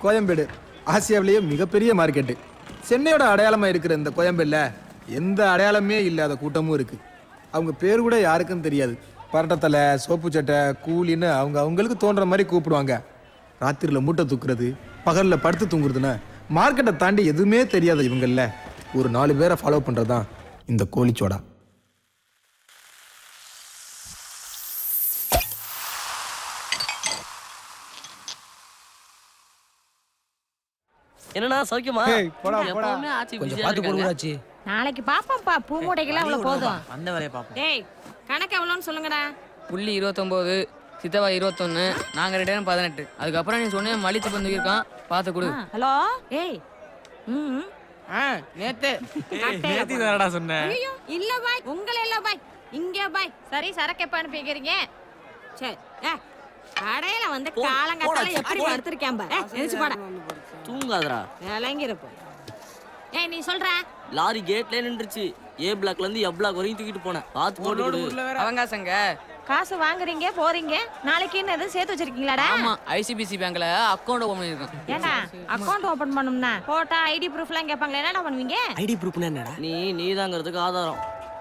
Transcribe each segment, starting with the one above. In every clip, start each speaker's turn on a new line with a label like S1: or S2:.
S1: கோயம்பேடு ஆசியாவிலேயே மிகப்பெரிய மார்க்கெட்டு. சென்னையோட அடையாளமா இருக்கிற இந்த கோயம்பேடுல எந்த அடையாளமே இல்லாத கூட்டமும் இருக்கு. அவங்க பேர் கூட யாருக்கும் தெரியாது. பரட்டத்தலை, சோப்பு சட்டை, கூலின்னு அவங்களுக்கு தோன்ற மாதிரி கூப்பிடுவாங்க. ராத்திரியில் மூட்டை தூக்குறது, பகலில் படுத்து தூங்குறதுன்னு மார்க்கெட்டை தாண்டி எதுவுமே தெரியாத இவங்கள ஒரு 4 பேரை ஃபாலோ பண்ணுறதான் இந்த கோழிச்சோடா.
S2: என்னன்னா சௌக்கியமா?
S3: எப்பவுமே ஆச்சி பிஸியா இருக்காங்க.
S4: நாளைக்கு பாப்போம்ப்பா. பூ மூட்டைக்கெல்லாம் அவ்வளவு போதும்.
S3: அந்த வேலையை பாப்போம்.
S4: டேய் கணக்கு எவ்வளோன்னு சொல்லுங்கடா.
S3: புள்ளி 29, சித்தவா 21, நாங்க 2 பேரும் 18. அதுக்கப்புறம் நீ சொன்ன மலித்து வந்து இருக்கான், பார்த்து கொடு.
S4: ஹலோ ஏய். ம்
S3: நேத்து
S4: நேத்து சொன்னேன். ஐயோ இல்ல பாய், உங்கள இல்ல பாய், இங்க பாய். சரி சரக்கு எப்ப அனுப்பிக்கிறீங்க? சரி கடையில வந்து காலங்கத்தால எப்படி படுத்திருக்கேன் பாரு. நினைச்சு போட.
S2: தூங்காதடா.
S4: விளங்கிருப்ப. ஏய் நீ சொல்ற?
S2: லாரி கேட்ல நின்றுச்சு. ஏ பிளாக்ல இருந்து எப் பிளாக் வரைக்கும் தூக்கிட்டு போனேன். பார்த்து போட்டு கொடு.
S3: அவங்காசங்க
S4: காசு வாங்குறீங்க போறீங்க. நாளைக்கு என்ன எதுவும் சேர்த்து வச்சிருக்கீங்களாடா?
S3: ஆமா, ஐசிபிசி பேங்க்ல அக்கவுண்ட் ஓபன் பண்ணிருக்கேன்.
S4: ஏண்டா அக்கவுண்ட் ஓபன் பண்ணனும்னா போட்டா ஐடி ப்ரூஃப்லாம் கேட்பாங்களே, என்னடா பண்ணுவீங்க?
S2: ஐடி ப்ரூஃப்னா என்னடா? நீதாங்கிறதுக்கு ஆதாரம்.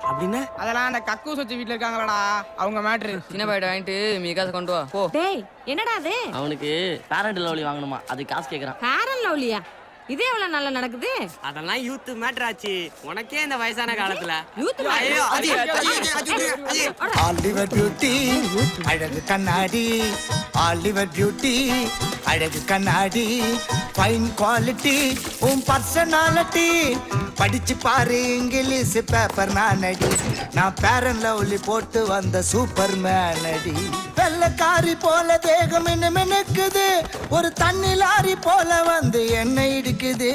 S2: அப்படின்னா
S5: அதெல்லாம் அந்த கக்கூஸ் வச்சு வீட்ல இருக்காங்களாடா, அவங்க மேட்ரு.
S3: சின்ன பையட வாங்கிட்டு மீ காசு கொண்டு வா போ.
S4: டேய் என்னடா அது?
S2: அவனுக்கு பேரண்ட் லவ்லி வாங்கணுமா, அது காசு கேக்குறான்.
S4: பேரன் லவ்லியா? இது எவ்வளவு நல்லா நடக்குது?
S6: அதெல்லாம் யூத் மேட்டர் ஆச்சு. உனக்கே இந்த வயசான காலத்துல
S4: யூத்
S7: ஆலிவர் பியூட்டி அழகு கண்ணாடி, ஆலிவர் பியூட்டி அழகு கண்ணாடி, ஃபைன் குவாலிட்டி உன் பர்சனாலிட்டி, படிச்சு பாரு இங்கிலீஷ் பேப்பர் நானடி, நான் பேரன் லவ்லி போட்டு வந்த சூப்பர் மேனடி, வெள்ளக்காரி போல தேகம் மினுக்குது, ஒரு தண்ணி லாரி போல வந்து என்ன இடிக்குது,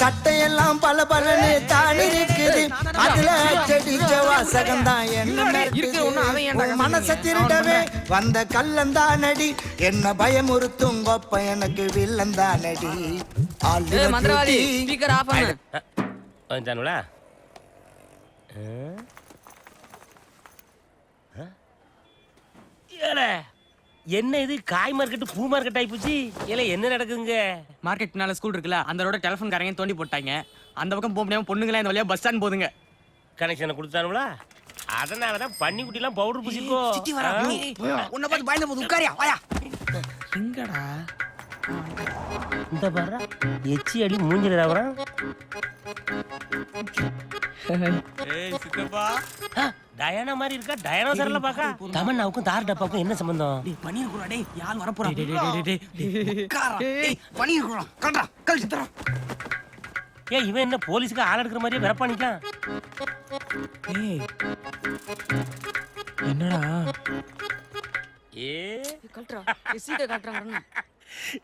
S7: சட்டையெல்லாம் பல பலன்னு தான் இருக்குது, அதுல அச்சடிச்ச வாசகம் தான் என்ன மனச திருடவே வந்த கள்ளந்தானடி, என்ன பயமுறுத்தும் கொப்ப எனக்கு வில்லந்தானடி.
S3: மந்திரவாதி ஸ்பீக்கர் ஆஃப் பண்ணு.
S8: வந்துட்டானுங்களா? என்ன இது காய் மார்க்கெட் பூ மார்க்கெட் ஆயிப்போச்சு. இல்ல என்ன நடக்குதுங்க?
S6: மார்க்கெட் பின்னால ஸ்கூல் இருக்குல்ல, அந்த ரோட டெலிஃபோன் காரங்க தோண்டி போட்டாங்க. அந்த பக்கம் போக முடியாம பொண்ணுங்களே இந்த வழியா பஸ் ஸ்டாண்ட் போதுங்க.
S8: கனெக்ஷனை கொடுத்தானுங்களா? அதனாலதான் பன்னி குட்டிலாம் பவுடர் பூசிக்கோ.
S6: உன்னை பார்த்து பயந்து போது உட்காரியா வாயா.
S8: எங்கடா இந்த பாரு எச்சி அடி மூஞ்சில வரான்.
S6: ஏய் சித்தப்பா,
S8: டயானா மாதிரி இருக்கா? டயனோசர்ல பாக்க. தமன்னாவுக்கும் தார் டப்பாவுக்கும் என்ன சம்பந்தம்?
S6: டேய் பனீர் குறா, டேய் யார் வர போறா? டேய் உட்காரா. டேய் பனீர் குறா கண்டா கழிச்சு தர.
S8: ஏய் இவன் என்ன போலீஸ்க்கு ஆள் எடுக்கிற மாதிரியே வெறப்பானிக்கான்?
S6: ஏய் என்னடா?
S8: ஏ
S3: கல்ட்ரா சீட்டை காட்றாங்க.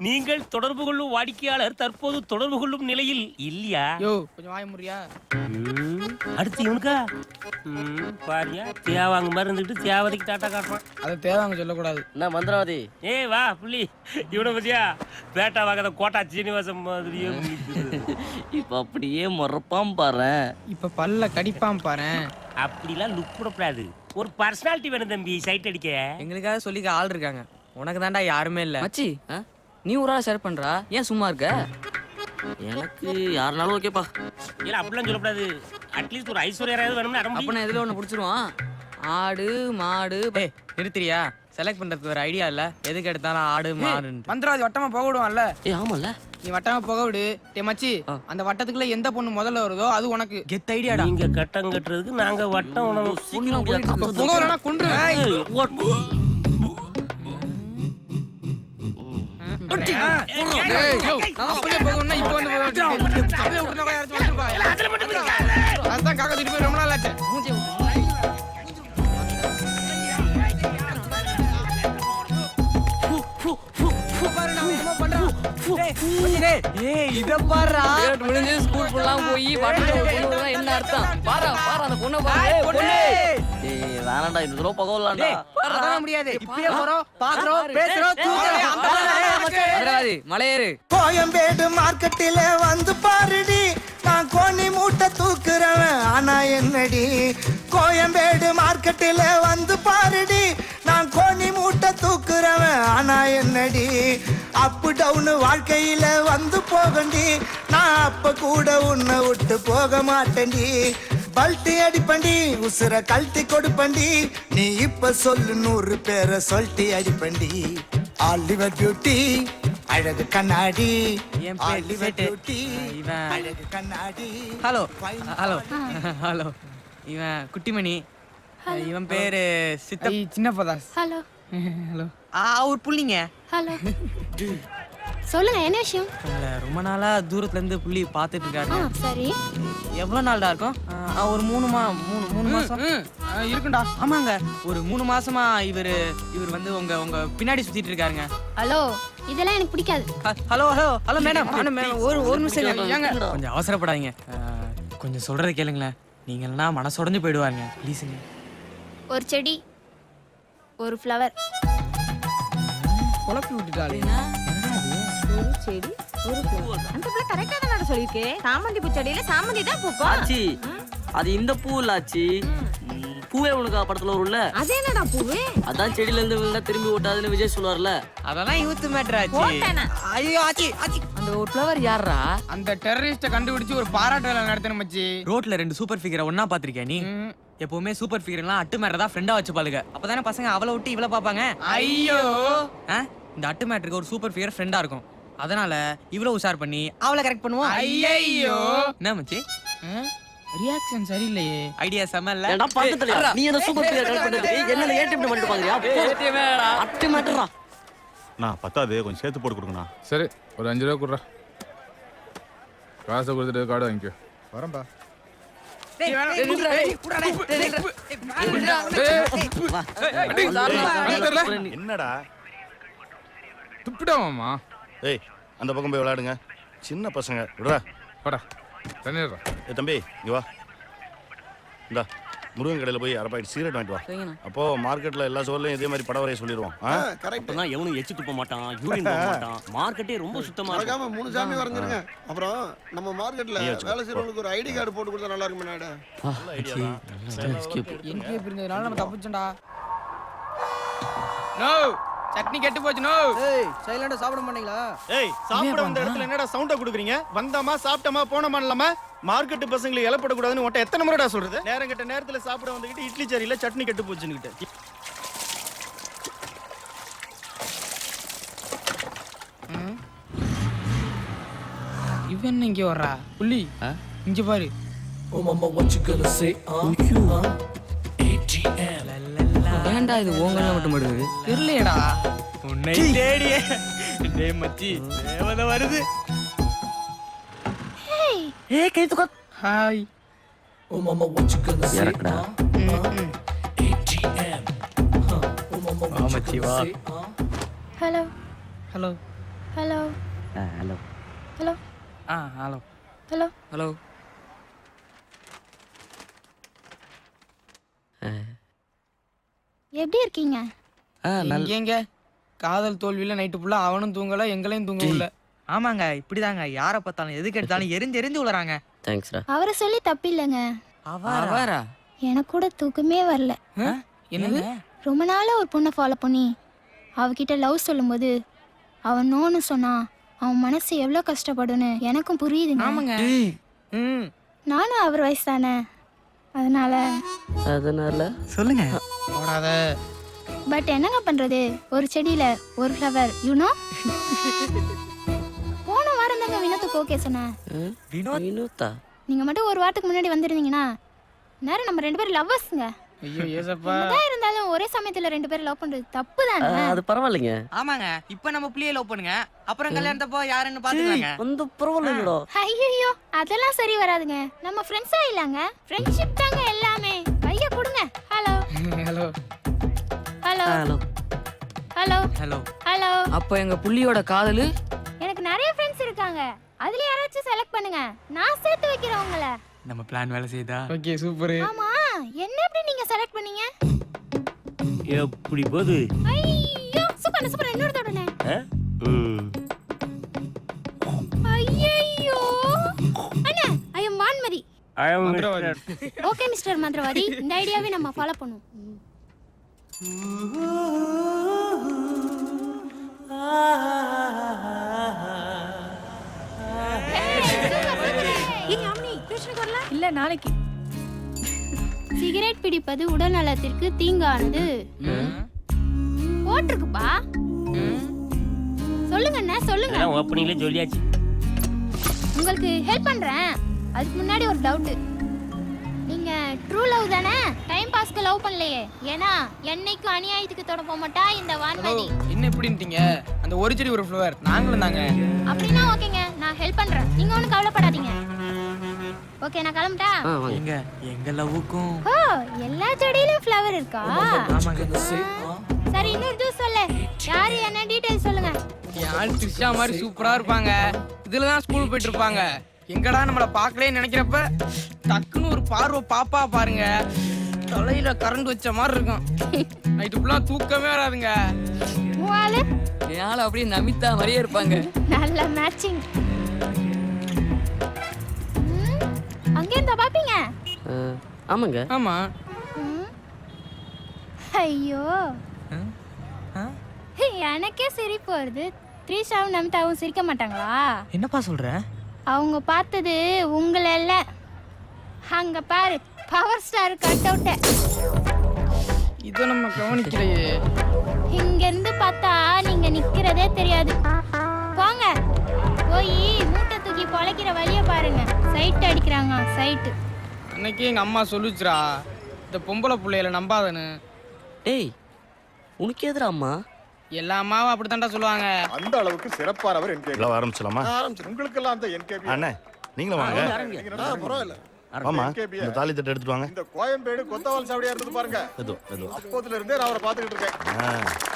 S8: நீங்கள் தொடர்பு கொள்ளும் வாடிக்கையாளர் தற்போது தொடர்பு கொள்ளும் நிலையில் இல்லையா?
S5: யோ கொஞ்சம் வாய முறியா.
S8: அடுத்து இவனுக்கா பாரியா தேவாங்க மாதிரி இருந்துட்டு தேவதைக்கு டாட்டா காட்டுறான்.
S5: அதை தேவாங்க சொல்லக்கூடாது.
S2: என்ன மந்திரவாதி?
S8: ஏய் வா புள்ளி, இவனை பத்தியா பேட்டா வாங்காத கோட்டா சீனிவாசம் மாதிரியே.
S2: இப்ப அப்படியே மறப்பாம் பாரு.
S5: இப்ப பல்ல கடிப்பாம் பாரு.
S8: அப்படிலாம் லுக் போடக்கூடாது. ஒரு பர்சனாலிட்டி வேணும் தம்பி சைட் அடிக்க.
S6: எங்களுக்காக சொல்லிக்க ஆள் இருக்காங்க, உனக்கு தான்டா யாருமே இல்ல.
S3: மச்சி நீ ஒரு ஆளை ஷேர் பண்றா, ஏன் சும்மா இருக்க?
S2: எனக்கு யாருனாலும் ஓகேப்பா.
S8: இல்ல அப்படிலாம் சொல்லக்கூடாது. அட்லீஸ்ட் ஒரு ஐஸ்வர்யாவது வேணும்னு
S3: அப்ப
S8: அடம்.
S3: நான் எதுல ஒண்ணு புடிச்சிருவான். ஆடு மாடு.
S6: ஏய் நிறுத்துறியா? செலக்ட் பண்றதுக்கு ஒரு ஐடியா இல்ல, எதுக்கு எடுத்தாலும் ஆடு மாடு.
S5: மந்திரவாதி வட்டமா போக விடுவான்ல.
S2: ஆமால
S5: நீ வட்டமா போக விடு. டே மச்சி, அந்த வட்டத்துக்குள்ள எந்த பொண்ணு முதல்ல வருதோ அது உனக்கு.
S6: கெத் ஐடியாடா.
S8: நீங்க கட்டம் கட்டுறதுக்கு நாங்க வட்டம் உணவு
S5: புகவலனா குன்று. அப்படியே போகணும்னா இப்போ வந்து அப்படியே விட்டுனா யாராச்சும் வந்துருப்பா. அதான் காக்கா திருப்பி ரொம்ப நாள் ஆச்சு.
S6: ஏய் இத பாருடா.
S3: முடிஞ்சு ஸ்கூல் ஃபுல்லாம் போய் வட்டத்துல என்ன அர்த்தம்? பாரா பாரா அந்த பொண்ணை பாரு. பொண்ணு
S2: ஏய் வேணாம்டா, இந்த தடவை பகவலாம்டா.
S6: அதெல்லாம் முடியாது. இப்பயே போறோம், பாக்குறோம், பேசுறோம், தூக்குறோம்.
S3: மந்திரவாதி மலையேறு.
S7: கோயம்பேடு மார்க்கெட்டில வந்து பாருடி, நான் கோணி மூட்டை தூக்குறவன் ஆனா என்னடி, கோயம்பேடு மார்க்கெட்டில வந்து பாருடி, நான் நான் கோணி மூட்டை தூக்குறவன் ஆனா என்னடி அப்பு டவுன் வாழ்க்கையில வந்து போகண்டி நான் அப்ப கூட உன்னை விட்டு போக மாட்டேன்டி பல்ட்டி அடிப்பண்டி உசுர கழட்டி கொடுப்பண்டி நீ இப்ப சொல்லு 100 பேரை சொல்லிட்டு அடிப்பண்டி ஆலிவர் பியூட்டி அழகு கண்ணாடி
S6: என் பேர்
S7: ஆலிவர்
S6: சேட்டு.
S7: பியூட்டி
S6: இவன்.
S7: அழகு கண்ணாடி
S6: ஹலோ ஹலோ ஹலோ இவன் குட்டிமணி இவன் பேரு சித்தப்
S5: சின்னப்பதாஸ்
S4: ஹலோ
S5: ஹலோ
S6: ஒரு புள்ளிங்க
S4: ஹலோ சொல்லுங்க என்ன விஷயம்?
S6: உங்களை ரொம்ப நாளா தூரத்துல இருந்து புள்ளி பாத்துட்டு இருக்காரு
S4: சரி.
S6: எவ்வளவு நாள்டா இருக்கும் ஒரு மூணு மாசம்
S5: இருக்குண்டா.
S6: ஆமாங்க ஒரு 3 மாசமா இவர் வந்து உங்க பின்னாடி சுத்திட்டு இருக்காருங்க.
S4: ஹலோ இதெல்லாம் எனக்கு பிடிக்காது.
S6: ஹலோ ஹலோ ஹலோ மேடம் ஒரு நிமிஷம்
S5: ஏங்க?
S6: கொஞ்சம் அவசரப்படாதீங்க கொஞ்சம் சொல்றதை கேளுங்களேன். நீங்க இல்லைன்னா மனசுடைஞ்சு போயிடுவாருங்க ப்ளீஸுங்க.
S4: ஒரு செடி ஒரு ஃப்ளவர்.
S5: குழப்பி விட்டுட்டாளே.
S4: ஒரு செடி ஒரு ஃப்ளவர். அந்த பிள்ளை கரெக்டா தான் சொல்லிருக்கே. சாமந்தி பூ செடியில சாமந்தி தான் பூக்கும்.
S2: ஆச்சி அது இந்த பூ இல்ல ஆச்சி. பூவே உனக்கு படத்துல வரும்ல,
S4: அது என்னடா பூவே?
S2: அதான் செடியில இருந்து விழுந்தா திரும்பி ஓட்டாதுன்னு விஜய் சொல்லுவார்ல.
S6: அதெல்லாம் யூத் மேட்டர் ஆச்சு.
S4: போட்டேனா?
S6: ஐயோ ஆச்சி ஆச்சி
S3: அந்த ஒரு ஃப்ளவர் யாரா?
S5: அந்த டெரரிஸ்ட கண்டுபிடிச்சு ஒரு பாராட்டு வேலை நடத்தணும் மச்சி.
S6: ரோட்ல 2 சூப்பர் ஃபிகரை ஒண்ணா பாத்திருக்கியா நீ? எப்பவுமே சூப்பர் ஃபிகர்லாம் அட்டு மேட்டர் தான் ஃப்ரெண்டா வச்சு பாளுங்க. அப்பதானே பசங்க அவளை விட்டு இவளை பாப்பாங்க.
S5: ஐயோ
S6: இந்த அட்டு மேட்டருக்கு ஒரு சூப்பர் ஃபிகர் ஃப்ரெண்டா இருக்கும். அதனால இவ்வளவு உஷார் பண்ணி அவளை கரெக்ட் பண்ணுவோம்.
S5: ஐயோ
S6: என்ன மச்சி
S5: ரியாக்ஷன் சரியில்லையே.
S6: ஐடியா செம்ம இல்ல?
S2: ஏன்டா பக்கத்துல நீ என்ன சூப்பர் பிளேயர் கரெக்ட் பண்றதுக்கு என்ன ஏடிஎம் பண்ணிட்டு பாக்குறியா? அட்டு மேட்டரா?
S9: நான் பத்தாது கொஞ்சம் சேர்த்து போட்டு கொடுங்கண்ணா.
S10: சரி ஒரு 5 ரூபா கொடுறா. காசை கொடுத்துட்டு கார்டு வாங்கிக்கோ. வரேன்பா.
S9: என்னடா
S10: துப்பிடாமாம்மா.
S9: ஏய் அந்த பக்கம் போய் விளையாடுங்க, சின்ன பசங்க விடுறா.
S10: வாடா தண்ணிடுறா.
S9: தம்பி இங்க வா. இந்தா முருகன் கடையில் போய் அரை பாக்கெட் சிகரெட் வாங்கிட்டு வா. அப்போ மார்க்கெட்ல எல்லா சோர்லையும் இதே மாதிரி படம் வரைய சொல்லிடுவோம்.
S2: அப்பதான் எவனும் எச்சு துப்ப மாட்டான், யூரின் போக மாட்டான். மார்க்கெட்டே ரொம்ப சுத்தமா இருக்கும்.
S11: 3 சாமி வரைஞ்சிருங்க. அப்புறம் நம்ம மார்க்கெட்ல வேலை செய்யறவங்களுக்கு ஒரு ஐடி கார்டு போட்டு கொடுத்தா நல்லா இருக்கும்.
S9: நல்ல ஐடியா தான்.
S5: என்கே பிரிஞ்சதுனால நம்ம தப்பிச்சோம்டா. நோ சட்னி கெட்டு போச்சு. நோ
S11: சைலண்டா சாப்பிட மாட்டீங்களா?
S9: ஏய் சாப்பிட வந்த இடத்துல என்னடா சவுண்டா குடுக்குறீங்க? வந்தமா சாப்பிட்டமா போனமா இல்லாம மார்க்கெட் பசங்களுக்கு இலப்படக்கூடாதுன்னு உன்ட்ட எத்தனை முறைடா சொல்றது? நேரம் கெட்ட நேரத்துல சாப்பிட வந்துகிட்டு இட்லி சரியில்லை சட்னி கெட்டு போச்சுன்னுகிட்டு.
S5: இவன் இங்க வர்றா புள்ளி. இங்க பாரு.
S3: ஏன்டா இது ஓங்கல்ல மட்டும் படுது?
S5: தெரியலடா.
S6: உன்னை தேடியே டேய் மச்சி தேவதை வருது. ஏய் கை தூக்க.
S5: ஹாய்.
S2: இறக்குடா.
S6: மச்சி வா.
S4: Hello
S5: hello
S4: hello
S2: hello
S4: hello
S5: hello
S4: hello
S3: hello.
S4: எப்படி இருக்கீங்க?
S5: எங்க காதல் தோல்வியில நைட்டு ஃபுல்லா அவனும் தூங்கல எங்களையும் தூங்க முடியல.
S6: ஆமாங்க இப்படிதாங்க யாரை பார்த்தாலும் எதுக்கு எடுத்தாலும் எரிஞ்சு உளறாங்க.
S2: தேங்க்ஸ்டா.
S4: அவரை சொல்லி தப்பு இல்லைங்க.
S3: அவரா?
S4: எனக்கு கூட தூக்கமே வரல.
S5: என்னது?
S4: ரொம்ப நாளா ஒரு பொண்ணை ஃபாலோ பண்ணி அவகிட்ட லவ் சொல்லும்போது அவன் நோன்னு சொன்னா அவன் மனசு எவ்வளோ கஷ்டப்படுன்னு எனக்கும் புரியுதுங்க.
S5: ஆமாங்க.
S4: நானும் அவர் வயசு தானே,
S2: அதனால
S6: சொல்லுங்க.
S5: போடாத.
S4: பட் என்னங்க பண்றது, ஒரு செடியில ஒரு ஃப்ளவர் யூனோ. போன வாரம் தாங்க வினோத்துக்கு ஓகே சொன்னேன்.
S2: வினோத்தா?
S4: நீங்க மட்டும் ஒரு வாரத்துக்கு முன்னாடி வந்திருந்தீங்கன்னா நேரம் நம்ம 2 பேரும் லவ்வர்ஸ்ங்க.
S5: ஐயோ ஏசப்பா.
S4: என்னதான் இருந்தாலும் ஒரே சமயத்துல 2 பேரும் லவ் பண்றது தப்பு தானே?
S2: அது பரவாயில்லைங்க.
S6: ஆமாங்க இப்ப நம்ம புள்ளிய லவ் பண்ணுங்க, அப்புறம் கல்யாணத்தப்போ யாருன்னு பாத்துக்கலாங்க.
S2: வந்து பரவாயில்லைங்களோ?
S4: ஐயோ அதெல்லாம் சரி வராதுங்க. நம்ம ஃப்ரெண்ட்ஸா இல்லங்க, ஃப்ரெண்ட்ஷிப் தாங்க எல்லாமே. கைய கொடுங்க. Hello
S5: hello
S4: hello
S2: hello
S4: hello
S6: hello
S4: hello.
S3: அப்ப எங்க புள்ளியோட காதலு?
S4: எனக்கு நிறைய ஃப்ரெண்ட்ஸ் இருக்காங்க, அதுல யாராச்சும் செலக்ட் பண்ணுங்க, நான் சேர்த்து வைக்கிறேன் உங்களை.
S6: நம்ம பிளான் வேலை செய்தா?
S5: Okay super.
S4: ஆமா என்ன எப்படி நீங்க செலக்ட் பண்ணீங்க?
S8: எப்படி போகுது?
S4: ஐயோ சூப்பர் சூப்பர். இன்னொரு தொடனே. ஐயோ அண்ணா ஐ அம் வான்மதி.
S8: I am
S5: மந்திரவாதி.
S4: ஓகே மிஸ்டர் மந்திரவாதி, இந்த ஐடியாவை நம்ம ஃபாலோ பண்ணுவோம். இல்ல நாளைக்கு.
S12: சிகரெட் பிடிப்பது உடல் நலத்திற்கு தீங்கானது போட்டிருக்குப்பா. சொல்லுங்க அண்ணா சொல்லுங்க.
S8: ஓப்பனிங்ல சொல்லியாச்சு.
S12: உங்களுக்கு ஹெல்ப் பண்றேன். அதுக்கு முன்னாடி ஒரு டவுட். நீங்க ட்ரூ லவ் தானே? டைம் பாஸ்க்கு லவ் பண்ணலையே? ஏன்னா என்னைக்கும் அநியாயத்துக்கு தொட போக மாட்டா இந்த வான்மதி.
S5: என்ன இப்படின்ட்டீங்க? அந்த ஒரு செடி ஒரு ஃப்ளவர் நாங்களும் தாங்க.
S12: அப்படின்னா ஓகேங்க, நான் ஹெல்ப் பண்றேன். நீங்க ஒன்றும் கவலைப்படாதீங்க. ஓகே, நான் கிளம்பிட்டா?
S6: எங்க எங்க லவ்வுக்கும்
S12: ஓ, எல்லா செடியிலும் ஃப்ளவர் இருக்கா?
S6: ஆமாங்க.
S12: சரி, இன்னொரு ஜூஸ் சொல்லு. யாரு என்ன டீடைல் சொல்லுங்க.
S5: யாழ் த்ரிஷா மாதிரி சூப்பரா இருப்பாங்க. இதுல தான் ஸ்கூல் போயிட்டு இருப்பாங்க. எங்கடா நம்மள பார்க்கலன்னு நினைக்கிறப்ப டக்குன்னு ஒரு பார்வை பாப்பா பாருங்க, தலையில கரண்ட் வச்ச மாதிரி இருக்கும். நைட்டு ஃபுல்லா தூக்கமே வராதுங்க.
S12: மூவாலு
S3: என் ஆள் அப்படியே நமிதா மாதிரியே இருப்பாங்க.
S12: நல்ல மேட்சிங். அங்க இருந்தா பாப்பீங்க.
S2: ஆமாங்க.
S5: ஆமா.
S12: ஐயோ, எனக்கே சிரிப்பு வருது. த்ரிஷாவும் நமிதாவும் சிரிக்க மாட்டாங்களா?
S6: என்னப்பா சொல்ற?
S12: அவங்க பார்த்தது உங்களை இல்ல. அங்க பாரு, பவர் ஸ்டார் கட் அவுட்ட.
S5: இதை நம்ம கவனிக்கலையே.
S12: இங்க இருந்து பார்த்தா நீங்க நிக்கிறதே தெரியாது. போங்க, போய் மூட்டை தூக்கி பொழைக்கிற வழிய பாருங்க. சைட் அடிக்கிறாங்க, சைட்டு.
S5: அன்னைக்கு எங்க அம்மா சொல்லுச்சுரா, இந்த பொம்பளை பிள்ளையில நம்பாதன்னு.
S2: ஏய், உனக்கு எதிரா அம்மா?
S5: எல்லா அம்மாவும் அப்படித்தான்டா சொல்லுவாங்க.
S11: அந்த அளவுக்கு சிறப்பானவர் என்கேபி.
S13: ஆரம்பிச்சலாமா?
S11: உங்களுக்கு எல்லாம் அந்த என்கேபி.
S13: அண்ணே, நீங்களும் வாங்க.
S11: பரவாயில்ல.
S13: ஆமா, இந்த தாலி தட்டு எடுத்துட்டு வாங்க.
S11: இந்த கோயம்பேடு கொத்தவால் சாவடியா இருந்தது பாருங்க. அப்போதுல இருந்தே நான் அவரை பாத்துக்கிட்டு இருக்கேன்.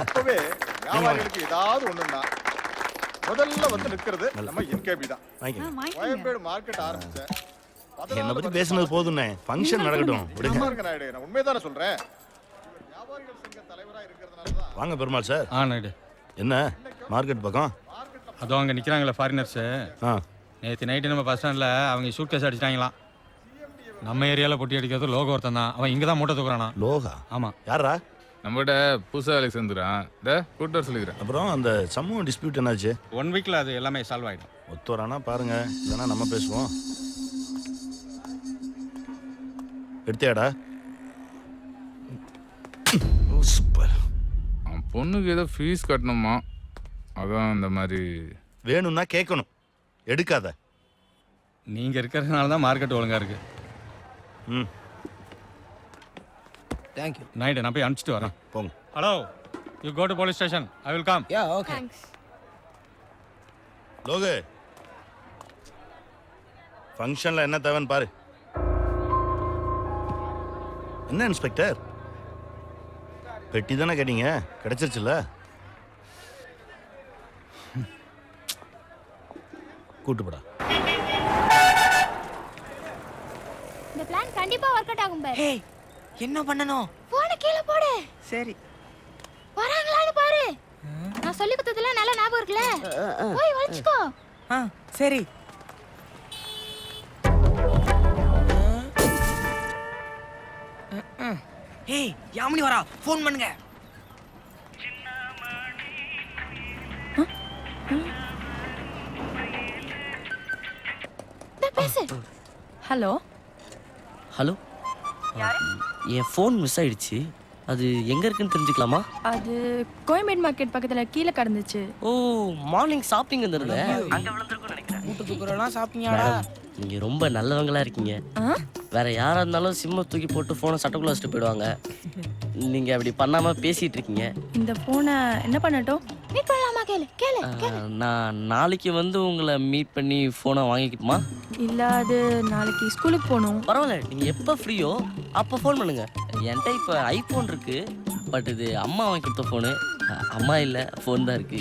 S11: அப்பவே வியாபாரிகளுக்கு ஏதாவது ஒண்ணுன்னா முதல்ல வந்து நிக்கிறது நம்ம என்கேபி தான். கோயம்பேடு மார்க்கெட் ஆரம்பிச்ச
S13: என்ன பத்தி பேசுனது போதும்ண்ணே, ஃபங்க்ஷன் நடக்கட்டும்.
S11: பாருங்க நாயுடு, நான் உண்மைதானே சொல்றேன். வியாபாரிகள் சங்க தலைவரா இருக்கிறதுனாலதான்.
S13: வாங்க பெருமாள் சார்.
S10: நாயுடு,
S13: என்ன மார்க்கெட் பக்கம்?
S10: அதோ அங்கே நிற்கிறாங்களே ஃபாரினர்ஸு. நேற்று நைட்டு நம்ம பஸ் ஸ்டாண்டில் அவங்க சூட் கேஸ் அடிச்சிட்டாங்களாம். நம்ம ஏரியாவில் பொட்டி அடிக்கிறது லோகோ ஒருத்தன் தான். அவன் இங்கே தான் மூட்டை தூக்குறானா.
S13: லோகா?
S10: ஆமாம்.
S13: யாரா?
S10: நம்மகிட்ட புதுசாக வேலைக்கு சேர்ந்துறான். இந்த கூட்டர் சொல்லிக்கிறேன்.
S13: அப்புறம் அந்த சமூக டிஸ்பியூட் என்னாச்சு?
S10: 1 வீக்கில் அது எல்லாமே சால்வ் ஆகிடும்.
S13: ஒத்து வரானா பாருங்க, இல்லைன்னா நம்ம பேசுவோம். எடுத்தியாடா? சூப்பர்.
S10: அவன் பொண்ணுக்கு ஏதோ ஃபீஸ் கட்டணுமா, அதான் இந்த மாதிரி.
S13: வேணும்னா கேட்கணும், எடுக்காத.
S10: நீங்கள் இருக்கிறதுனால தான் மார்க்கெட் ஒழுங்காக இருக்கு.
S13: ம்,
S5: தேங்க்யூ.
S10: நைட்டு நான் போய் அனுப்பிச்சிட்டு வரேன்.
S13: போங்க.
S10: Hello, you go to police station. I will come.
S5: Yeah, okay.
S12: Thanks.
S13: Logu, ஃபங்க்ஷனில் என்ன தேவைன்னு பாரு. என்ன இன்ஸ்பெக்டர், பெட்டி தானே கேட்டீங்க, கிடைச்சிருச்சுல்ல? கூட்டுப்படா.
S12: இந்த பிளான் கண்டிப்பா ஒர்க் அவுட் ஆகும் பாரு.
S6: ஏய், என்ன பண்ணனும்?
S12: போன கீழே போடு.
S6: சரி.
S12: வராங்களான்னு பாரு. நான் சொல்லி கொடுத்ததுல நல்ல ஞாபகம் இருக்குல. போய் வளைச்சுக்கோ.
S6: சரி. ஏய், யாமினி வரா, ஃபோன் பண்ணுங்க.
S12: பேசு.
S4: ஹலோ
S2: ஹலோ, என் ஃபோன் மிஸ் ஆயிடுச்சு. அது எங்க இருக்குன்னு தெரிஞ்சுக்கலாமா?
S4: அது கோயம்பேடு மார்க்கெட் பக்கத்துல கீழே கடந்துச்சு.
S2: ஓ, மார்னிங் ஷாப்பிங் வந்திருந்தேன். அங்க விழுந்திருக்கும்னு நினைக்கிறேன்.
S5: மூட்டை தூக்குறலாம் சாப்பிட்டீங்கடா.
S2: நீங்க ரொம்ப நல்லவங்களா இருக்கீங்க. வேற யாரா இருந்தாலும் சிம்ம தூக்கி போட்டு போனை சட்டக்குள்ள வச்சுட்டு போயிடுவாங்க. நீங்க அப்படி பண்ணாம பேசிட்டு இருக்கீங்க.
S4: இந்த போனை என்ன பண்ணட்டும்?
S12: மீட் பண்ணலாமா? கேளு கேளு.
S2: நான் நாளைக்கு வந்து உங்களை மீட் பண்ணி போனை வாங்கிக்கிட்டுமா?
S4: இல்ல, அது நாளைக்கு ஸ்கூலுக்கு போகணும்.
S2: பரவாயில்ல, நீங்க எப்போ ஃப்ரீயோ அப்போ ஃபோன் பண்ணுங்க. என்கிட்ட இப்போ ஐஃபோன் இருக்கு, பட் இது அம்மா வாங்கி கொடுத்த ஃபோனு. அம்மா இல்லை, ஃபோன் தான் இருக்கு.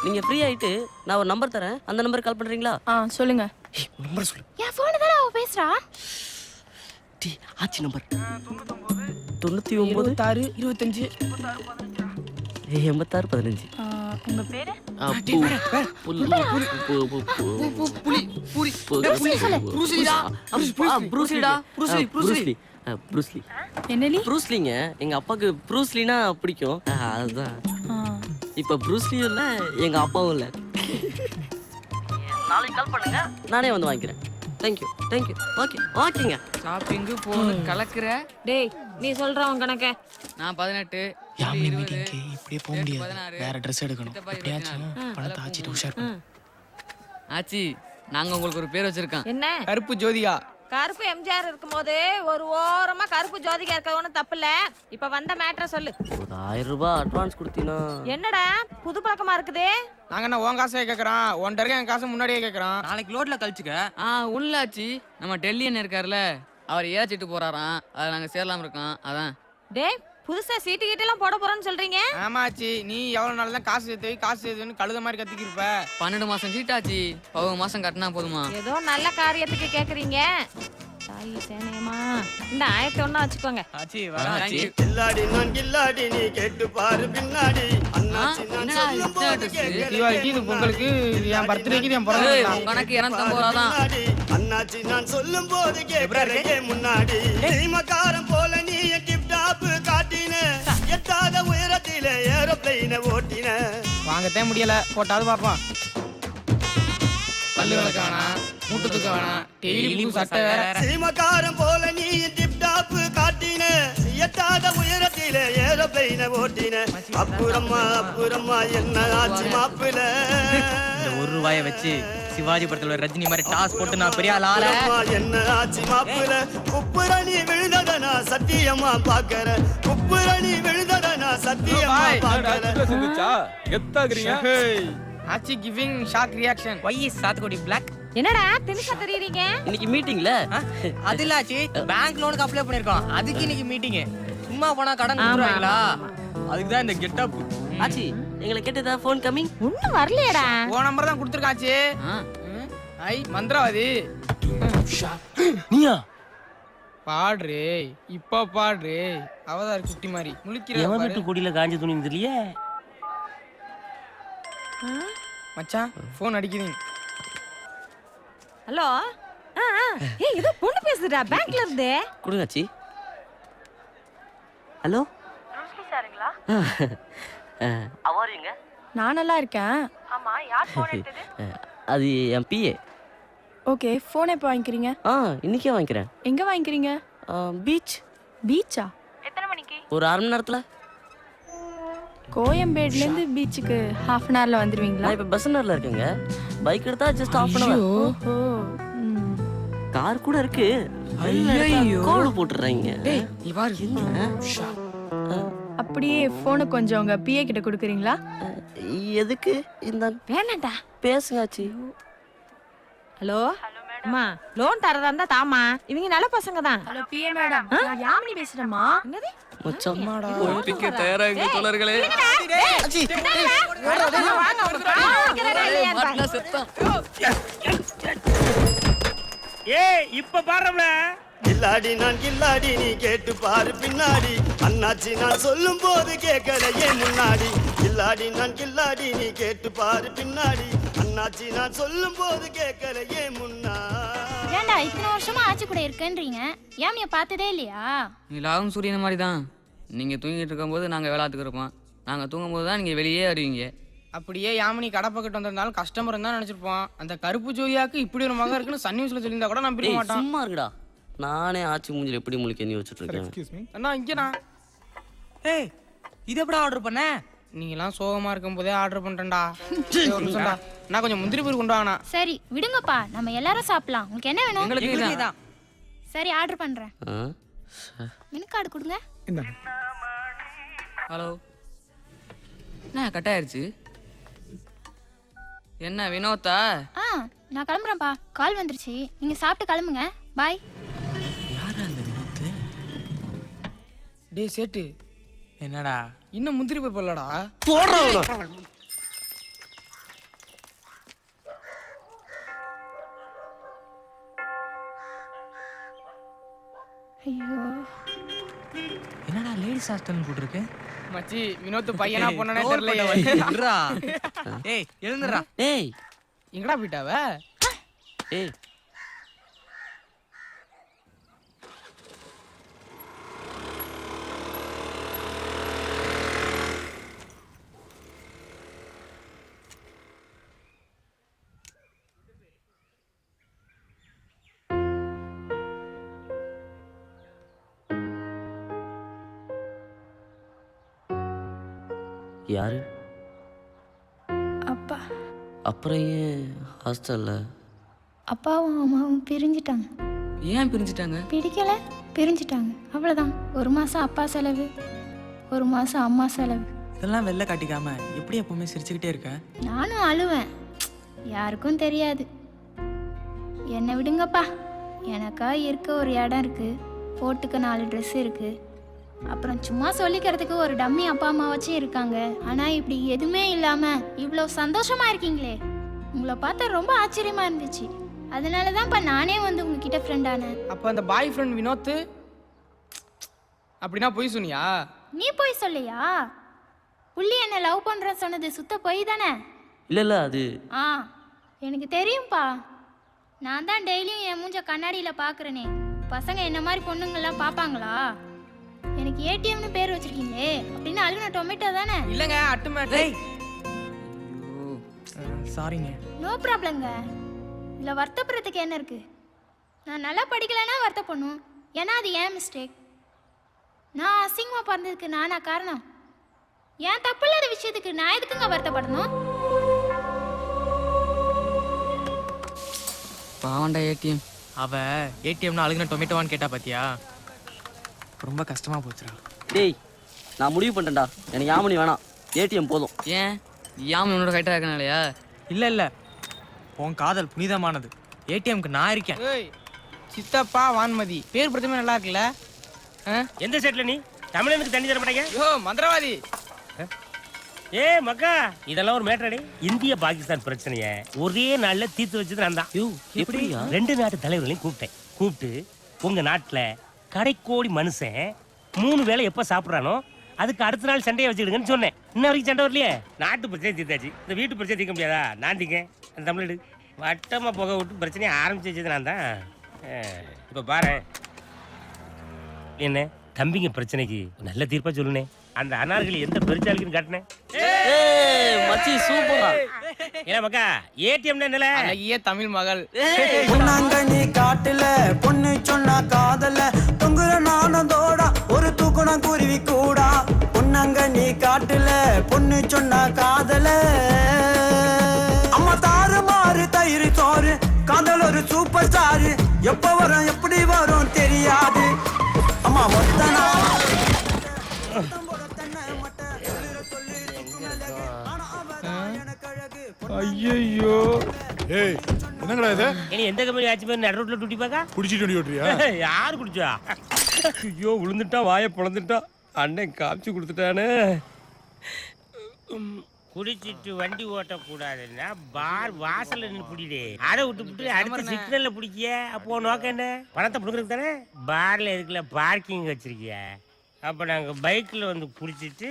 S2: நீங்க ஃப்ரீ ஆயிட்டு நான் ஒரு நம்பர் தரேன், அந்த நம்பருக்கு கால் பண்றீங்களா?
S4: சொல்லுங்க.
S2: நம்பர் சொல்லு.
S12: என் ஃபோன் தான அவ பேசுறா.
S2: டி, ஆச்சி நம்பர் 99
S5: 6 25
S2: 86 15.
S4: உங்க பேரு?
S2: ப்ரூஸ்லி.
S4: என்னலி?
S2: ப்ரூஸ்லிங்க. எங்க அப்பாவுக்கு ப்ரூஸ்லினா பிடிக்கும். அதுதான். இப்போ ப்ரூஸ்லியும் இல்லை, எங்க அப்பாவும் இல்லை. நாளைக்கு கால் பண்ணுங்க, நானே வந்து வாங்கிக்கிறேன். Thank you thank you. ஓகே ஓகேங்க.
S3: ஷாப்பிங்கு போன கலக்குற.
S4: டேய் நீ சொல்றவன் கணக்க.
S3: நான் 18
S5: யாமினி
S3: 20
S5: மீட்டிங்க்கு இப்படியே போக முடியாது.
S3: 16,
S5: வேற ட்ரெஸ் எடுக்கணும்.
S3: சித்தப்பா
S5: எப்படியாச்சும்
S3: 24.
S5: பணத்தை ஆச்சிட்டு உஷார் பண்ணு.
S3: ஆச்சி நாங்க உங்களுக்கு ஒரு பேர் வச்சிருக்கோம்.
S4: என்ன?
S5: கருப்பு ஜோதிகா.
S4: கருப்பு எம்ஜிஆர் இருக்கும்போது ஒரு ஓரமா கருப்பு ஜோதிகா இருக்க ஒன்றும் தப்பு இல்ல. இப்ப வந்த மேட்ரை சொல்லு.
S2: ஒரு 1000 ரூபாய் அட்வான்ஸ் கொடுத்தீங்கன்னா.
S4: என்னடா புது பழக்கமா இருக்குது?
S5: நாங்க என்ன உன் காசே கேக்குறோம், உன் இருக்க என் காசை முன்னாடியே கேக்குறோம்.
S6: நாளைக்கு லோட்ல கழிச்சுக்க.
S3: உள்ளாச்சி நம்ம டெல்லியன் இருக்கார்ல, அவர் ஏச்சிட்டு போறாராம். அதை நாங்க சேரலாம் இருக்கோம். அதான்.
S4: டேய் புதுசா சீட்டு கீட்டு எல்லாம் போட போறோம்னு சொல்றீங்க?
S5: ஆமாச்சி, நீ எவ்வளவு நாள் தான் காசு சேர்த்து கழுத மாதிரி கத்திக்கிருப்ப.
S3: 12 மாசம் சீட்டாச்சு, 10 மாசம் கட்டினா போதுமா?
S4: ஏதோ நல்ல காரியத்துக்கு கேக்குறீங்க. தாயி சேனையம்மா இந்த 1001 வச்சுக்கோங்க.
S6: ஆச்சி வராச்சி.
S7: கில்லாடி நான் கில்லாடி நீ கேட்டு பாரு பின்னாடி அண்ணாச்சி நான் சொல்லும் போது
S5: தீபாவளிக்கு இது பொங்கலுக்கு என் பர்த்டேக்கு என் பிறந்த
S3: கணக்கு 250 ரூபா தான்.
S7: அண்ணாச்சி நான் சொல்லும் போது கேட்கறே முன்னாடி மக்காரம் போல நீ டிப் டாப் காட்டின எட்டாத உயரத்தில ஏரோப்ளைன ஓட்டின.
S5: வாங்கத்தே முடியல, போட்டாவது பாப்போம். பல்லு விளக்க வேணாம், மூட்டத்துக்கு வேணாம், டெய்லி சட்டை வேற.
S7: சீமக்காரம் போல நீ டிப் டாப் காட்டின எட்டாத உயரத்தில ஏரோப்ளைன ஓட்டின. அப்புறமா என்ன ஆச்சு மாப்பிள?
S6: இந்த 1 ரூபாயை வச்சு சிவாஜி படத்துல ரஜினி மாதிரி டாஸ் போட்டு நான் பெரிய ஆளா.
S7: என்ன ஆச்சு மாப்பிள? குப்புரணி விழுந்தத நான் சத்தியமா பாக்கறேன். குப்புரணி விழுந்தத நான் சத்தியமா பாக்கறேன்.
S5: ஆச்சி giving shock reaction.
S6: Why is சாத்துக்குடி பிளாக்.
S4: என்னடா தினுசா தெரியுறீங்க?
S2: இன்னைக்கு மீட்டிங்ல
S6: அது இல்ல ஆச்சி, பேங்க் லோனுக்கு அப்ளை பண்ணிருக்கோம். அதுக்கு இன்னைக்கு மீட்டிங். சும்மா போனா கடன் கொடுத்துருவாங்களா? அதுக்கு தான் இந்த கெட்டப்.
S2: ஆச்சி எங்களை கேட்டதா ஃபோன் கமிங்.
S4: ஒண்ணும் வரலையேடா.
S5: ஓ நம்பர் தான் கொடுத்துருக்காச்சு. ஐ மந்திரவாதி
S8: நீயா
S5: பாடுறே, இப்ப பாடுறே. அவதார் குட்டி மாதிரி முழிக்கிற
S8: எவன் வீட்டு கொடியில காஞ்ச துணி தெரியல.
S5: மச்சான் ஃபோன் அடிக்குது.
S4: ஹலோ. ஏய் இது பொண்ணு பேசுதுடா பேங்க்ல இருந்து.
S2: கொடுங்க ஆச்சி. ஹலோ
S4: ரோஸ்லி சாருங்களா?
S2: அவாரிங்க.
S4: நான் நல்லா இருக்கேன். ஆமா யார் ஃபோன் எடுத்தது?
S2: அது என் பிஏ.
S4: ஓகே ஃபோன் எப்போ வாங்கிக்கிறீங்க?
S2: இன்னைக்கே வாங்கிக்கிறேன்.
S4: எங்க வாங்கிக்கிறீங்க?
S2: பீச்.
S4: பீச்சா? எத்தனை மணிக்கு?
S2: ஒரு 1/2 மணி நேரத்துல.
S4: கோயம்பேடுல இருந்து பீச்சுக்கு half an hourல வந்துருவீங்களா?
S2: நான் இப்ப பஸ்னர்ல இருக்கேங்க. பைக் எடுத்தா ஜஸ்ட் half an hour.
S4: ஓஹோ.
S2: கார் கூட இருக்கு.
S3: ஐயோ
S2: கோல் போட்டுறாங்க.
S3: டேய் நீ பாரு.
S4: அப்படியே ஃபோனை கொஞ்சம் உங்க பிஏ கிட்ட கொடுக்குறீங்களா?
S2: எதுக்கு? இந்த
S4: வேணாம்டா.
S2: பேசுங்க ஆச்சி.
S4: ஹலோ அம்மா லோன் தரதா இருந்தா தாமா. இவங்க நல்ல பசங்க தான். ஹலோ பிஏ மேடம், நான் யாமினி பேசுறேன்மா. என்னது?
S2: மச்சான்
S3: ஒப்பிக்க தயாரா எங்க தோழர்களே.
S4: ஆச்சி வாங்க ஒரு பாக்கிறடா இல்லையா
S3: செத்தான்.
S8: ஏய் இப்ப பாரும்ல.
S7: கில்லாடி நான் கில்லாடி நீ கேட்டு பாரு பின்னாடி அண்ணாச்சி நான் சொல்லும் போது கேட்கலையே முன்னாடி. கில்லாடி நான் கில்லாடி நீ கேட்டு பாரு பின்னாடி அண்ணாச்சி நான் சொல்லும் போது கேட்கலையே முன்னாடி.
S12: ஏன்டா இத்தனை வருஷமா ஆச்சி கூட இருக்கேன்றீங்க, யாமிய பார்த்ததே இல்லையா?
S3: நீ லாகும் சூரியன் மாதிரி தான். நீங்க தூங்கிட்டு இருக்கும்போது நாங்க வேளாத்துக்கு இருப்போம். நாங்க தூங்கும்போது தான் நீங்க வெளியே அறிவீங்க.
S5: அப்படியே யாமினி கடை பக்கத்து வந்திருந்தாலும் கஸ்டமர் தான் நினைச்சிருப்போம். அந்த கருப்பு ஜோதியாக்கு இப்படி ஒரு மகன் இருக்குன்னு சன் நியூஸ்ல சொல்லியிருந்தா கூட நான் பிடிக்க மாட்டேன்.
S2: சும்மா இருக்குடா. நானே ஆச்சி மூஞ்சில எப்படி முழிக்க நீ வச்சுட்டு இருக்கேன்.
S5: அண்ணா இங்கண்ணா.
S6: ஏய் இது எப்படா ஆர்டர் பண்ண?
S5: நீங்களாம் சோகமா இருக்கும் போதே ஆர்டர் பண்றேன்டா. நான் கொஞ்சம் முந்திரி பயிர் கொண்டு வாங்கண்ணா.
S12: சரி விடுங்கப்பா, நம்ம எல்லாரும் சாப்பிடலாம். உங்களுக்கு என்ன வேணும்?
S3: எங்களுக்கு தான்.
S12: சரி ஆர்டர் பண்றேன். மெனு கார்டு கொடுங்க.
S3: ஹலோ. என்ன கட் ஆயிருச்சு? என்ன வினோத்தா?
S12: நான் கிளம்புறேன்ப்பா, கால் வந்துருச்சு. நீங்க சாப்பிட்டு கிளம்புங்க. பாய்.
S6: யாரா அந்த வினோத்?
S5: டேய் சேட்டு,
S6: என்னடா
S5: இன்னும் முந்திரி பயிர் போடலடா.
S2: போடுறா.
S12: ஐயோ
S6: என்னடா லேடிஸ் ஹாஸ்டல்னு போட்டுருக்கு.
S5: மச்சி வினோத் பையனா பொண்ணனே தெரியலையே.
S6: இருடா. ஏய் எழுந்துடா.
S2: ஏய்
S5: எங்கடா போயிட்டாவ?
S2: ஏய் யாரு?
S12: அப்பா.
S2: அப்புறம் ஏன் ஹாஸ்டல்ல?
S12: அப்பாவும் அம்மாவும் பிரிஞ்சிட்டாங்க.
S3: ஏன் பிரிஞ்சுட்டாங்க?
S12: பிடிக்கல, பிரிஞ்சிட்டாங்க, அவ்வளோதான். 1 மாதம் அப்பா செலவு, 1 மாதம் அம்மா செலவு.
S6: இதெல்லாம் வெளில காட்டிக்காம எப்படி எப்பவுமே சிரிச்சுக்கிட்டே இருக்க?
S12: நானும் அழுவேன், யாருக்கும் தெரியாது. என்னை விடுங்கப்பா, எனக்கா இருக்க ஒரு இடம் இருக்கு, போட்டுக்க 4 ட்ரெஸ் இருக்கு, அப்புறம் சும்மா சொல்லிக்கிறதுக்கு ஒரு டம்மி அப்பா அம்மா வச்சு இருக்காங்க. ஆனால் இப்படி எதுவுமே இல்லாமல் இவ்வளோ சந்தோஷமா இருக்கீங்களே, உங்களை பார்த்தா ரொம்ப ஆச்சரியமா இருந்துச்சு. அதனால தான்ப்பா நானே வந்து உங்ககிட்ட ஃப்ரெண்ட் ஆனேன்.
S5: அப்ப அந்த பாய் ஃப்ரெண்ட் வினோத் அப்படின்னா போய் சொன்னியா?
S12: நீ போய் சொல்லியா? புள்ளி என்ன லவ் பண்ற சொன்னது சுத்த போய் தானே?
S2: இல்லை அது
S12: ஆ, எனக்கு தெரியும்ப்பா. நான் தான் டெய்லியும் என் மூஞ்ச கண்ணாடியில் பார்க்குறேனே. பசங்க என்ன மாதிரி பொண்ணுங்கள்லாம் பார்ப்பாங்களா? எனக்கு ஏடிஎம்னு பேர் வச்சிருக்கீங்களே, அப்படின்னு அழுகுன டொமேட்டோ தானே?
S5: இல்லைங்க, அட்டுமேட்டை. சாரிங்க.
S12: நோ ப்ராப்ளங்க. இதில் வருத்தப்படுறதுக்கு என்ன இருக்கு? நான் நல்லா படிக்கலைன்னா வருத்தப்படணும், ஏன்னா அது ஏன் மிஸ்டேக். நான் அசிங்கமாக பிறந்ததுக்கு நானா காரணம்? ஏன் தப்பு இல்லாத விஷயத்துக்கு நான் எதுக்குங்க வருத்தப்படணும்?
S3: பாவண்டா ஏடிஎம்.
S6: அவ ஏடிஎம்னு அழுகுன டொமேட்டோவான்னு கேட்டா பாத்தியா? ரொம்ப கஷ்டமா போச்சுடா.
S2: டேய், நான் முடிவு பண்ணிட்டேன்டா, எனக்கு யாமனி வேணாம், ஏடிஎம் போதும்.
S3: ஏன்? யாமன் உன்னோட கைட்டா இருக்கனாலயா?
S6: இல்ல இல்ல, உன் காதல் புனிதமானது. ஏடிஎம்க்கு நான் இருக்கேன்.
S5: ஏய், சித்தப்பா வான்மதி பேர் பிரச்சனை நல்லா இருக்குல்ல?
S8: எந்த செட்ல நீ தமிழனுக்கு தண்ணி தர மாட்டேங்க?
S5: யோ மந்திரவாதி.
S8: ஏ மக்கா, இதெல்லாம் ஒரு மேட்டரடி. இந்திய பாகிஸ்தான் பிரச்சனைய ஒரே நாள்ல தீர்த்து வச்சது நான் தான்.
S2: எப்படியா?
S8: 2 நாட்டு தலைவர்களையும் கூப்பிட்டு உங்க நாட்டுல கடைக்கோடி மனுஷன் 3 வேளை எப்ப சாப்பிடுறானோ அதுக்கு அடுத்த நாள் சண்டையை வச்சுக்கிடுங்கன்னு சொன்னேன். இன்ன வரைக்கும் சண்டை வரலையே. நாட்டு பிரச்சனை தீர்த்தாச்சு, இந்த வீட்டு பிரச்சனை தீர்க்க முடியாதா? நான் தீங்க அந்த தமிழ்நாடு வட்டமா புகை விட்டு பிரச்சனையை ஆரம்பிச்சு வச்சது நான் தான். இப்ப பாரு என்ன தம்பிங்க பிரச்சனைக்கு நல்ல தீர்ப்பா சொல்லுனே. அந்த அனார்களை எந்த பெருச்சாலிக்குன்னு காட்டினேன்.
S2: மச்சி சூப்பரா.
S8: ஏன்னா மக்கா, ஏடிஎம் என்னல
S5: அழகிய தமிழ் மகள்.
S7: பொன்னாங்கண்ணி காட்டுல பொண்ணு சொன்னா காதல தொங்குற நானதோட ஒரு தூக்குணம் குருவி கூடா. பொன்னாங்கண்ணி காட்டுல பொண்ணு சொன்னா காதல அம்மா தாறு மாறு தயிர் சோறு காதல் ஒரு சூப்பர் ஸ்டார். எப்ப வரும் எப்படி வரும் தெரியாது அம்மா ஒத்தனா.
S11: ஐயோ ஏய் என்னங்கடா இது?
S8: இனி எந்த கம்பெனி ஆச்சு போய் நடு ரோட்ல டூட்டி பாக்கா
S11: குடிச்சிட்டு வண்டி ஓட்டுறியா?
S8: யாரு குடிச்சா? ஐயோ விழுந்துட்டா, வாயை பிளந்துட்டா, அண்ணன் காமிச்சு கொடுத்துட்டானே. குடிச்சிட்டு வண்டி ஓட்டக்கூடாதுன்னா பார் வாசல்ல நின்று பிடிடே. அதை விட்டு அடுத்த சிக்னல்ல பிடிக்கிய. அப்போ நோக்க என்ன? பணத்தை பிடிக்கிறது தானே. பார்ல இருக்குல்ல பார்க்கிங் வச்சிருக்கிய. அப்ப நாங்க பைக்ல வந்து குடிச்சிட்டு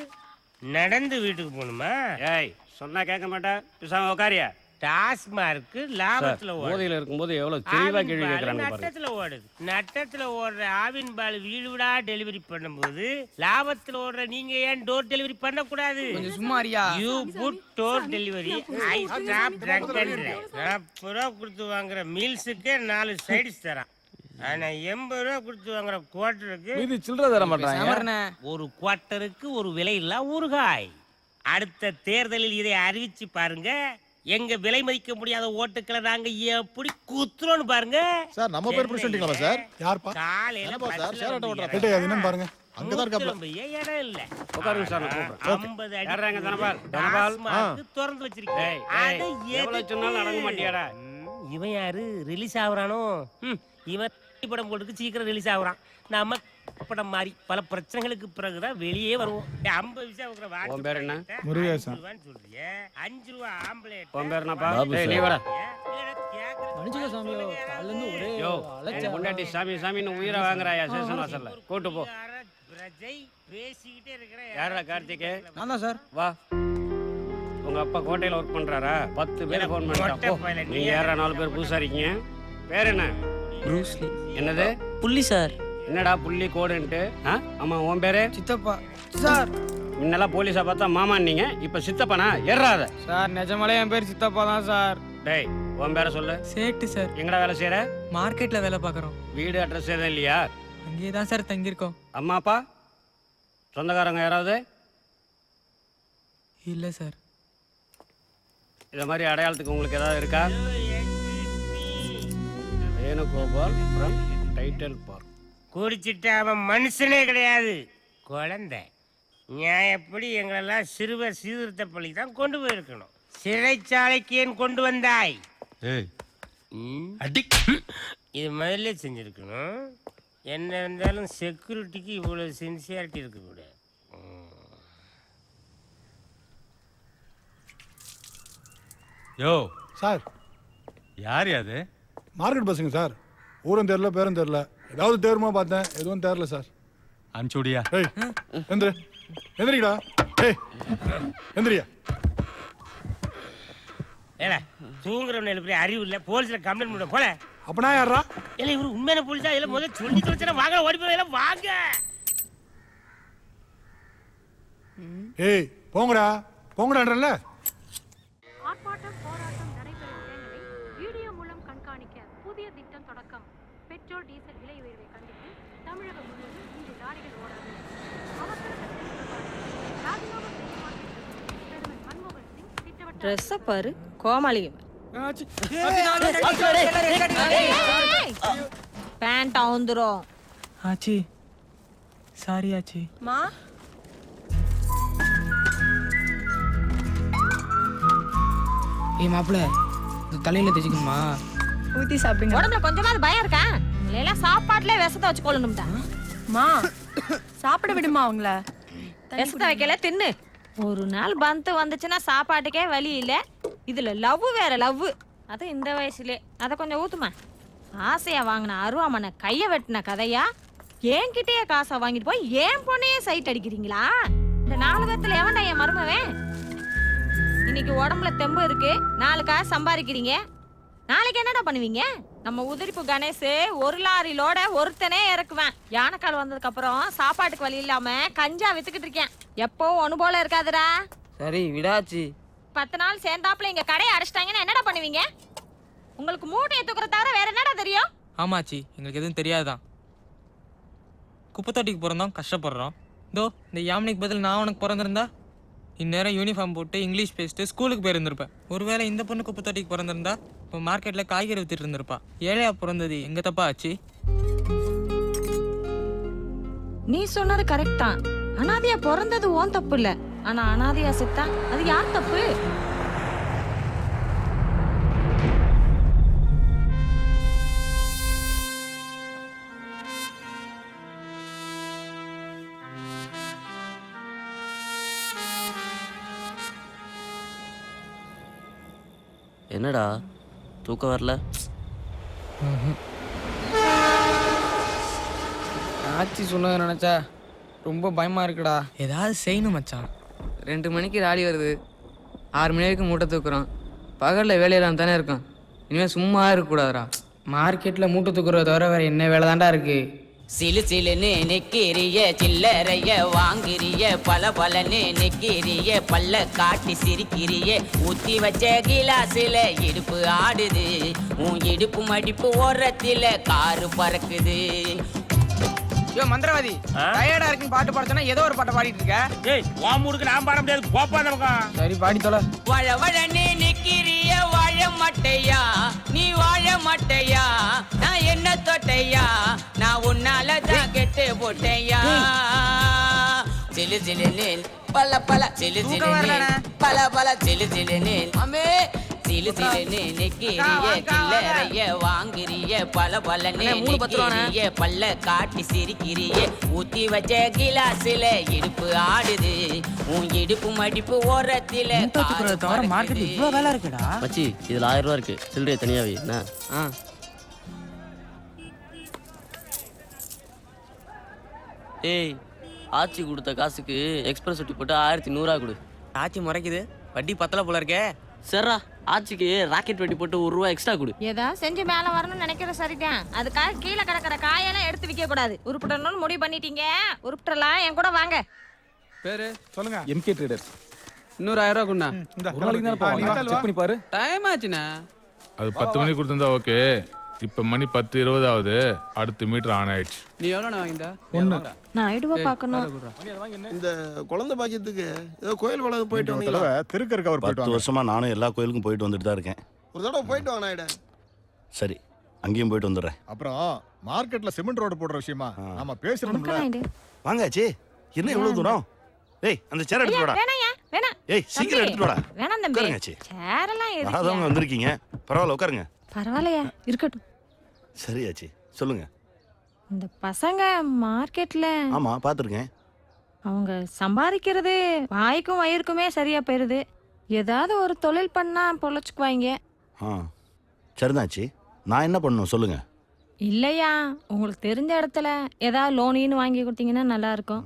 S8: நடந்து வீட்டுக்கு போகணுமா?
S14: ஏய் சொன்னா கேட்க மாட்டேன், பேசாம உட்காரியா.
S8: டாஸ்மார்க் லாபத்துல
S14: போதையில இருக்கும்போது எவ்வளவு தெளிவா கேள்வி கேட்கறாங்க பாருங்க.
S8: நட்டத்துல ஓடுது. நட்டத்துல ஓடுற ஆவின் பால் வீடு வீடா டெலிவரி பண்ணும்போது லாபத்துல ஓடுற நீங்க ஏன் டோர் டெலிவரி பண்ண கூடாது?
S5: கொஞ்சம் சும்மா அறியா.
S8: You put door delivery. I stop drunk and drive. 40 ரூபா கொடுத்து வாங்குற மீல்ஸுக்கு 4 சைட்ஸ் தரான். ஆனா 80 ரூபா கொடுத்து வாங்குற குவார்டருக்கு
S1: இது சில்லறை தர மாட்டாங்க.
S8: ஒரு குவார்டருக்கு ஒரு விலை இல்ல ஊறுகாய். அடுத்த தேர்தலில் இதை அறிவிச்சு பாருங்க. எங்க விலை மதிக்க முடியாத ஓட்டுக்களை நாங்க எப்படி குத்துறோம்னு பாருங்க.
S11: சார் நம்ம பேர் பிரசிடென்ட்ங்களா சார்? யார்ப்பா?
S8: காலையில
S11: என்னப்பா சார்
S8: பஸ்ல
S11: ஷேர் ஆட்டோ
S8: வந்து
S11: ஓட்டுறாரு. டேய் அது என்னன்னு பாருங்க. அங்க தான் இருக்காப்ல.
S8: இடம் இல்ல.
S14: உட்காருங்க சார், நான் கூப்பிடுறேன்.
S8: 50 அடி
S14: யாராங்க தனபால்? தனபால்
S8: திறந்து வச்சிருக்கேன்.
S14: ஏய் எவ்வளவு சொன்னாலும் அடங்க மாட்டியாடா?
S8: இவன் யாரு ரிலீஸ் ஆகுறானோ? இவன் படம் போட்டுக்கு சீக்கிரம் ரிலீஸ் ஆகுறான். நம்ம படம் மாதிரி பல பிரச்சனைகளுக்கு பிறகுதான் வெளியே வருவோம். 50 பைசா
S14: உன் பேர் என்ன?
S1: முருகேசன்.
S8: சொல்றிய 5 ரூபா ஆம்பளேட்.
S14: உன் பேர் என்னப்பா? டேய் நீ வாடா.
S3: மன்னிச்சுக்க சாமியோ, காலைல இருந்து ஒரே
S14: யோ உன் பொண்டாட்டி சாமி சாமின்னு உயிரை வாங்குறாயா ஸ்டேஷன் வாசல்ல? கூட்டு போ.
S8: பிரஜை பேசிக்கிட்டே இருக்கிறேன்.
S14: யாரா கார்த்திகே?
S5: நான் தான் சார்.
S14: வா. உங்க அப்பா கோட்டையில ஒர்க் பண்றாரா? 10 பேர் ஃபோன் பண்ணிட்டாங்க. நீங்க யாரா 4 பேர் புதுசா இருக்கீங்க? பேர் என்ன?
S3: ப்ரூஸ்லி.
S14: என்னது?
S2: புள்ளி சார்.
S14: என்னடா புள்ளி கோடுன்ட்டு? ஆமா உன் பேரு?
S5: சித்தப்பா. சார்
S14: முன்னெல்லாம் போலீஸா பார்த்தா மாமான்னீங்க, இப்ப சித்தப்பனா? ஏறாத.
S5: சார் நிஜமாலே என் பேர் சித்தப்பா தான் சார்.
S14: டேய் உன் பேரை சொல்லு.
S3: சேட்டு சார்.
S14: எங்கடா வேலை செய்யற?
S3: மார்க்கெட்ல வேலை பார்க்குறோம்.
S14: வீடு அட்ரஸ் எதுவும் இல்லையா?
S3: அங்கேயே தான் சார் தங்கியிருக்கோம்.
S14: அம்மா அப்பா சொந்தக்காரங்க யாராவது?
S5: இல்லை சார்.
S14: இதை மாதிரி அடையாளத்துக்கு உங்களுக்கு ஏதாவது இருக்கா? Venugopal from title park.
S8: குடிச்சிட்டு அவன் மனுஷனே கிடையாது, குழந்தை. நியாயப்படி எங்களெல்லாம் சிறுவர் சீர்திருத்த பள்ளி தான் கொண்டு போயிருக்கணும். சிறைச்சாலைக்கு ஏன் கொண்டு வந்தாய்? அடி, இது முதல்ல செஞ்சிருக்கணும். என்ன இருந்தாலும் செக்யூரிட்டிக்கு இவ்வளவு சின்சியாரிட்டி இருக்கக்கூடாது.
S10: யோ
S11: சார்,
S10: யார் அது?
S11: மார்க்கெட் பஸ்ஸுங்க சார். ஊரும் தெரியல, பேரும் தெரியல. ஏதாவது தேருமா பார்த்தேன், எதுவும் தெரியல சார்.
S10: அனுப்பிச்சுடியா?
S11: ஏய் எந்திரி, எந்திரிக்கடா. ஏய் எந்திரியா.
S8: ஏடா தூங்குறவன் எழுப்பி அறிவு இல்லை, போலீஸில் கம்ப்ளைண்ட் பண்ண போல.
S11: அப்பனா யாரா?
S8: இல்லை இவரு உண்மையான போலீஸா? இல்லை முதல்ல சொல்லி தொலைச்சா வாங்க, ஓடி போய் வாங்க.
S11: ஏய் போங்கடா, போங்கடான்றல.
S15: ஆர்ப்பாட்டம் போராட்டம் நடைபெறும் இடங்களை வீடியோ மூலம் கண்காணிக்க புதிய திட்டம் தொடக்கம். பெட்ரோல் டீசல் விலை உயர்வை கண்டித்து தமிழகம் முழுவதும் இன்று லாரிகள் ஓடாது. அவசர ராஜினாமா செய்யுமாறு பிரதமர் மன்மோகன் சிங் திட்டவட்ட
S4: ட்ரெஸ்ஸை பாரு, கோமாளி. பேண்ட் அவுந்துரும்.
S5: ஆச்சி சாரி ஆச்சி.
S4: மா
S5: ஏய் மாப்பிள்ள, இது தலையில தேய்ச்சிக்கணுமா?
S4: ஊத்தி சாப்பிடுங்க. உடம்புல கொஞ்சமாவது பயம் இருக்கா? எல்லாம் சாப்பாட்டுல விஷத்தை வச்சு கொள்ளணும்டா.
S16: மா சாப்பிட விடுமா அவங்கள?
S4: விஷத்தை வைக்கல, தின்னு. ஒரு நாள் பந்து வந்துச்சுன்னா சாப்பாட்டுக்கே வழி இல்ல. இதுல லவ் வேற லவ். அது இந்த வயசுலே. அதை கொஞ்சம் ஊத்துமா. ஆசையா வாங்கின அருவாமனை கைய வெட்டின கதையா? என்கிட்டயே காசை வாங்கிட்டு போய் ஏன் பொண்ணையே சைட் அடிக்கிறீங்களா? இந்த 4 பேத்துல எவன்டா என் மருமவன்? இன்னைக்கு உடம்புல தெம்பு இருக்கு, 4 காசு சம்பாதிக்கிறீங்க. நாளைக்கு என்னடா பண்ணுவீங்க? நம்ம உதிரிப்பு கணேஷ் 1 லாரி லோட ஒருத்தனே இறக்குவேன். யானைக்கால் வந்ததுக்கு அப்புறம் சாப்பாட்டுக்கு வழி இல்லாம கஞ்சா வித்துக்கிட்டு இருக்கேன். எப்பவும் ஒண்ணு போல இருக்காதுடா.
S3: சரி விடாச்சி.
S4: 10 நாள் சேர்ந்தாப்புல இங்க கடையை அடைச்சிட்டாங்கன்னா என்னடா பண்ணுவீங்க? உங்களுக்கு மூட்டையை தூக்குற தவிர வேற என்னடா தெரியும்?
S5: ஆமாச்சி, எங்களுக்கு எதுவும் தெரியாதான். குப்பை தொட்டிக்கு பிறந்தோம், கஷ்டப்படுறோம். இதோ இந்த யாமினிக்கு பதில் நான் உனக்கு பிறந்திருந்தா இந்நேரம் யூனிஃபார்ம் போட்டு இங்கிலீஷ் பேசிட்டு ஸ்கூலுக்கு போயிருந்திருப்பேன். ஒருவேளை இந்த பொண்ணு குப்பை தொட்டிக்கு பிறந்திருந்தா இப்போ மார்க்கெட்டில் காய்கறி வித்துட்டு இருந்திருப்பா. ஏழையா பிறந்தது எங்க தப்பா ஆச்சு?
S4: நீ சொன்னது கரெக்ட் தான். அனாதையா பிறந்தது ஓன் தப்பு இல்ல. ஆனா அனாதையா செத்தா அது யார் தப்பு?
S2: என்னடா தூக்கம் வரல?
S3: ஆச்சி சொன்னதை நினச்சா ரொம்ப பயமாக இருக்குடா.
S5: ஏதாவது செய்யணும் மச்சான்.
S3: 2 மணிக்கு ராலி வருது, 6 மணி வரைக்கும் மூட்டை தூக்குறோம். பகலில் வேலையெல்லாம் தானே இருக்கும். இனிமேல் சும்மா இருக்கக்கூடாதுடா. மார்க்கெட்டில் மூட்டை தூக்குறத தவிர வேறு என்ன வேலை தான்டா இருக்குது?
S17: சிலு சிலுன்னு நிக்கிறிய சில்லறைய வாங்கிறிய பல பலன்னு நிக்கிறிய பல்ல காட்டி சிரிக்கிறிய ஊத்தி வச்ச கிலாசில இடுப்பு ஆடுது உன் இடுப்பு மடிப்பு ஓரத்தில காரு பறக்குது.
S5: யோ மந்திரவாதி, டயர்டா இருக்குன்னு பாட்டு பாடுச்சனா ஏதோ ஒரு பாட்டை பாடிட்டு இருக்க.
S8: ஏய் உன் ஊருக்கு நான் பாட முடியாது, போப்பா நமக்கு.
S5: சரி பாடி தொலை.
S17: வழ வழன்னு நிக்கிறிய வாழ மாட்டையா நீ வாழ மாட்டையா நான் என்ன தொட்டையா நான் உன்னால தான் கெட்டு போட்டையா. சிலு சிலுன்னு பல பல சிலு சிலுன்னு பல பல சிலு சிலுன்னு அம்மே சிலு சிலுன்னு நிக்கிறிய சில்லறைய வாங்கிறிய பல பலன்னு நிக்கிறிய பல்ல காட்டி சிரிக்கிறிய ஊத்தி வச்ச கிலாஸ்ல இடுப்பு ஆடுது உன் இடுப்பு மடிப்பு ஓரத்தில
S5: தவிர மார்க்கெட் இவ்வளோ வேலை இருக்குடா.
S2: மச்சி இதில் 1000 ரூபா இருக்கு, சில்லறைய தனியாவே என்ன? ஏய் ஆச்சி கொடுத்த காசுக்கு எக்ஸ்பிரஸ் ஒட்டி போட்டு 1100 கொடு.
S6: ஆச்சி முறைக்குது, வட்டி பத்தல போல இருக்கே.
S2: சரிடா, ஆச்சிக்கு ராக்கெட் வெட்டி போட்டு 1 ரூபா எக்ஸ்ட்ரா கொடு.
S4: ஏதா செஞ்சு மேல வரணும்னு நினைக்கிற சரிதான். அதுக்காக கீழே கிடக்கிற காயெல்லாம் எடுத்து விற்க கூடாது. உருப்பிடணும்னு முடிவு பண்ணிட்டீங்க, உருப்பிடலாம். என் கூட வாங்க.
S5: பேரு
S11: சொல்லுங்க.
S1: MK traders.
S5: இன்னொரு 1000 ரூபா கொண்டா.
S1: ஒரு நாளைக்கு தானே செக் பண்ணி பாரு.
S5: டைம் ஆச்சுண்ணா.
S10: அது 10 மணிக்கு கொடுத்துருந்தா ஓகே,
S18: இப்ப மணி 10:20 ஆகுது. அடுத்த மீட்டர் ஆன் ஆயிடுச்சு.
S5: நீ எவ்வளோ வாங்கிட்ட?
S4: நான் ஐடுவா பார்க்கணும்.
S9: இந்த குழந்தை பாக்கியத்துக்கு ஏதோ கோயில் வளர்ந்து போயிட்டு வந்தீங்களா?
S11: திருக்கருக்கு அவர்
S13: 10 வருஷமா நானும் எல்லா கோயிலுக்கும் போயிட்டு வந்துட்டு தான் இருக்கேன்.
S9: ஒரு தடவை போயிட்டு வாங்க நாயுடு.
S13: சரி, அங்கேயும் போயிட்டு வந்துடுறேன்.
S11: அப்புறம் மார்க்கெட்ல சிமெண்ட் ரோடு போடுற விஷயமா நாம பேசுறோம்ல.
S13: வாங்க ஆச்சி, என்ன இவ்வளவு தூரம்? ஏய், அந்த சேர் எடுத்து வாடா.
S4: வேணாம்.
S13: ஏய், சீக்கிரம் எடுத்து வாடா.
S4: வேணாம் தம்பி.
S13: உட்காருங்க ஆச்சி.
S4: சேரெல்லாம் எதுக்கு?
S13: வராதவங்க வந்திருக்கீங்க, பரவாயில்ல உட்காருங்க.
S4: பரவாயில்லையா, இருக்கட்டும்.
S13: சரி ஆச்சி, சொல்லுங்க.
S4: இந்த பசங்க மார்க்கெட்ல
S13: ஆமா, பார்த்துருக்கேன்.
S4: அவங்க சம்பாதிக்கிறது வாய்க்கும் வயிறுக்குமே சரியா போயிருது. ஏதாவது ஒரு தொழில் பண்ணா பொழைச்சுக்குவாங்க.
S13: சரிதான் ஆச்சி, நான் என்ன பண்ணணும் சொல்லுங்க.
S4: இல்லையா, உங்களுக்கு தெரிஞ்ச இடத்துல ஏதாவது லோனின்னு வாங்கி கொடுத்தீங்கன்னா நல்லா இருக்கும்.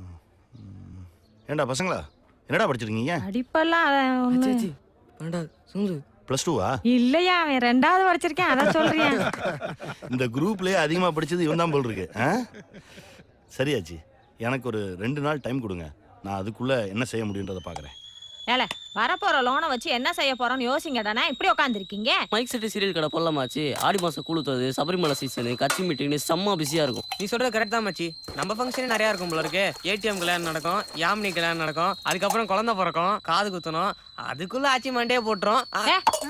S13: ஏண்டா பசங்களா, என்னடா படிச்சிருக்கீங்க?
S4: படிப்பெல்லாம்
S13: +2வா?
S4: இல்லையா, அவன் 2வது படிச்சிருக்கேன், அதான் சொல்றேன்.
S13: இந்த குரூப்லயே அதிகமா படிச்சது இவன் தான் போல் இருக்கு. சரியாச்சு, எனக்கு ஒரு 2 நாள் டைம் கொடுங்க. நான் அதுக்குள்ள என்ன செய்ய முடியுன்றதை பார்க்குறேன்.
S4: ஏல, வரப்போற லோனை வச்சு என்ன செய்ய போறோம்னு யோசிங்கடானா, இப்படி உட்காந்துருக்கீங்க.
S2: மைக் செட்டு சீரியல் கடை போடலாமாச்சு. ஆடி மாதம் கூழுத்துறது, சபரிமலை சீசனு, கட்சி மீட்டிங்னு செம்ம பிஸியாக இருக்கும்.
S6: நீ சொல்றது கரெக்ட் தான் மச்சி. நம்ம ஃபங்க்ஷனே நிறையா இருக்கும் போல இருக்கு. ஏடிஎம் கல்யாணம் நடக்கும், யாமினி கல்யாணம் நடக்கும், அதுக்கப்புறம் குழந்தை பிறக்கும், காது குத்தணும், அதுக்குள்ள ஆச்சி மண்டே போட்டுரும்.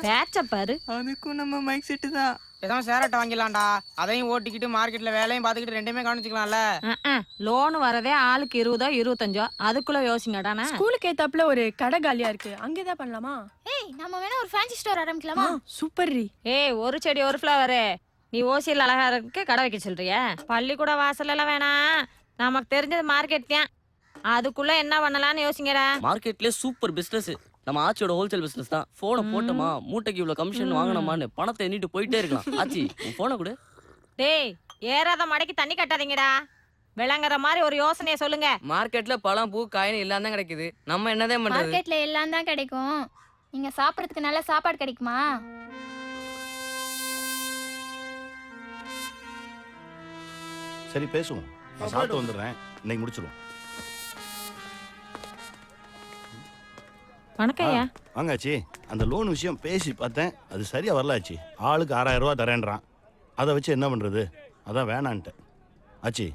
S4: பேச்ச பாரு.
S5: அதுக்கும் நம்ம மைக் செட்டு தான். ஏதாவது சேரட்டை வாங்கிடலாம்டா. அதையும் ஓட்டிக்கிட்டு மார்க்கெட்ல வேலையும் பார்த்துக்கிட்டு ரெண்டுமே கவனிச்சுக்கலாம்ல.
S4: லோன் வரதே ஆளுக்கு 20 25, அதுக்குள்ள யோசிங்கடானா.
S16: ஸ்கூலுக்கு ஏத்தாப்புல ஒரு கடை காலியா இருக்கு, அங்கேதான் பண்ணலாமா?
S12: ஏய், நம்ம வேணா ஒரு ஃபேன்சி ஸ்டோர் ஆரம்பிக்கலாமா?
S16: சூப்பர் ரீ.
S4: ஏய், ஒரு செடி ஒரு ஃப்ளவரு. நீ ஓசியில் அழகா இருக்கு கடை வைக்க சொல்றிய? பள்ளிக்கூட வாசல் எல்லாம் வேணாம், நமக்கு தெரிஞ்சது மார்க்கெட் தான். அதுக்குள்ள என்ன பண்ணலாம்னு யோசிங்கடா.
S2: மார்க்கெட்லேயே சூப்பர் பிஸ்னஸ் நம்ம ஆச்சியோட ஹோல்சேல் பிஸ்னஸ் தான். ஃபோனை போட்டோமா, மூட்டைக்கு இவ்வளோ கமிஷன் வாங்கினோமான்னு பணத்தை எண்ணிட்டு போயிட்டே இருக்கலாம். ஆச்சி, உன் ஃபோனை கொடு.
S4: டேய், ஏறாத மடைக்கு தண்ணி கட்டாதீங்கடா. விளங்குற மாதிரி ஒரு யோசனையை சொல்லுங்க.
S5: மார்க்கெட்ல பழம் பூ காயின் எல்லாம் தான் கிடைக்குது. நம்ம என்னதான் பண்றது?
S12: மார்க்கெட்ல எல்லாம் தான் கிடைக்கும். நீங்க சாப்பிடறதுக்கு நல்ல சாப்பாடு கிடைக்குமா?
S13: சரி, பேசுவோம். நான் சாப்பிட்டு வந்துடுறேன், இன்னைக்கு முடிச்சிருவோம்.
S4: வணக்கம் ஐயா.
S13: வாங்காச்சி, அந்த லோன் விஷயம் பேசி பார்த்தேன், அது சரியா வரலாச்சு. ஆளுக்கு 6000 ரூபா தரேன்றான். அதை வச்சு என்ன பண்றது? அதான் வேணான்ட்டேன். ஆச்சி,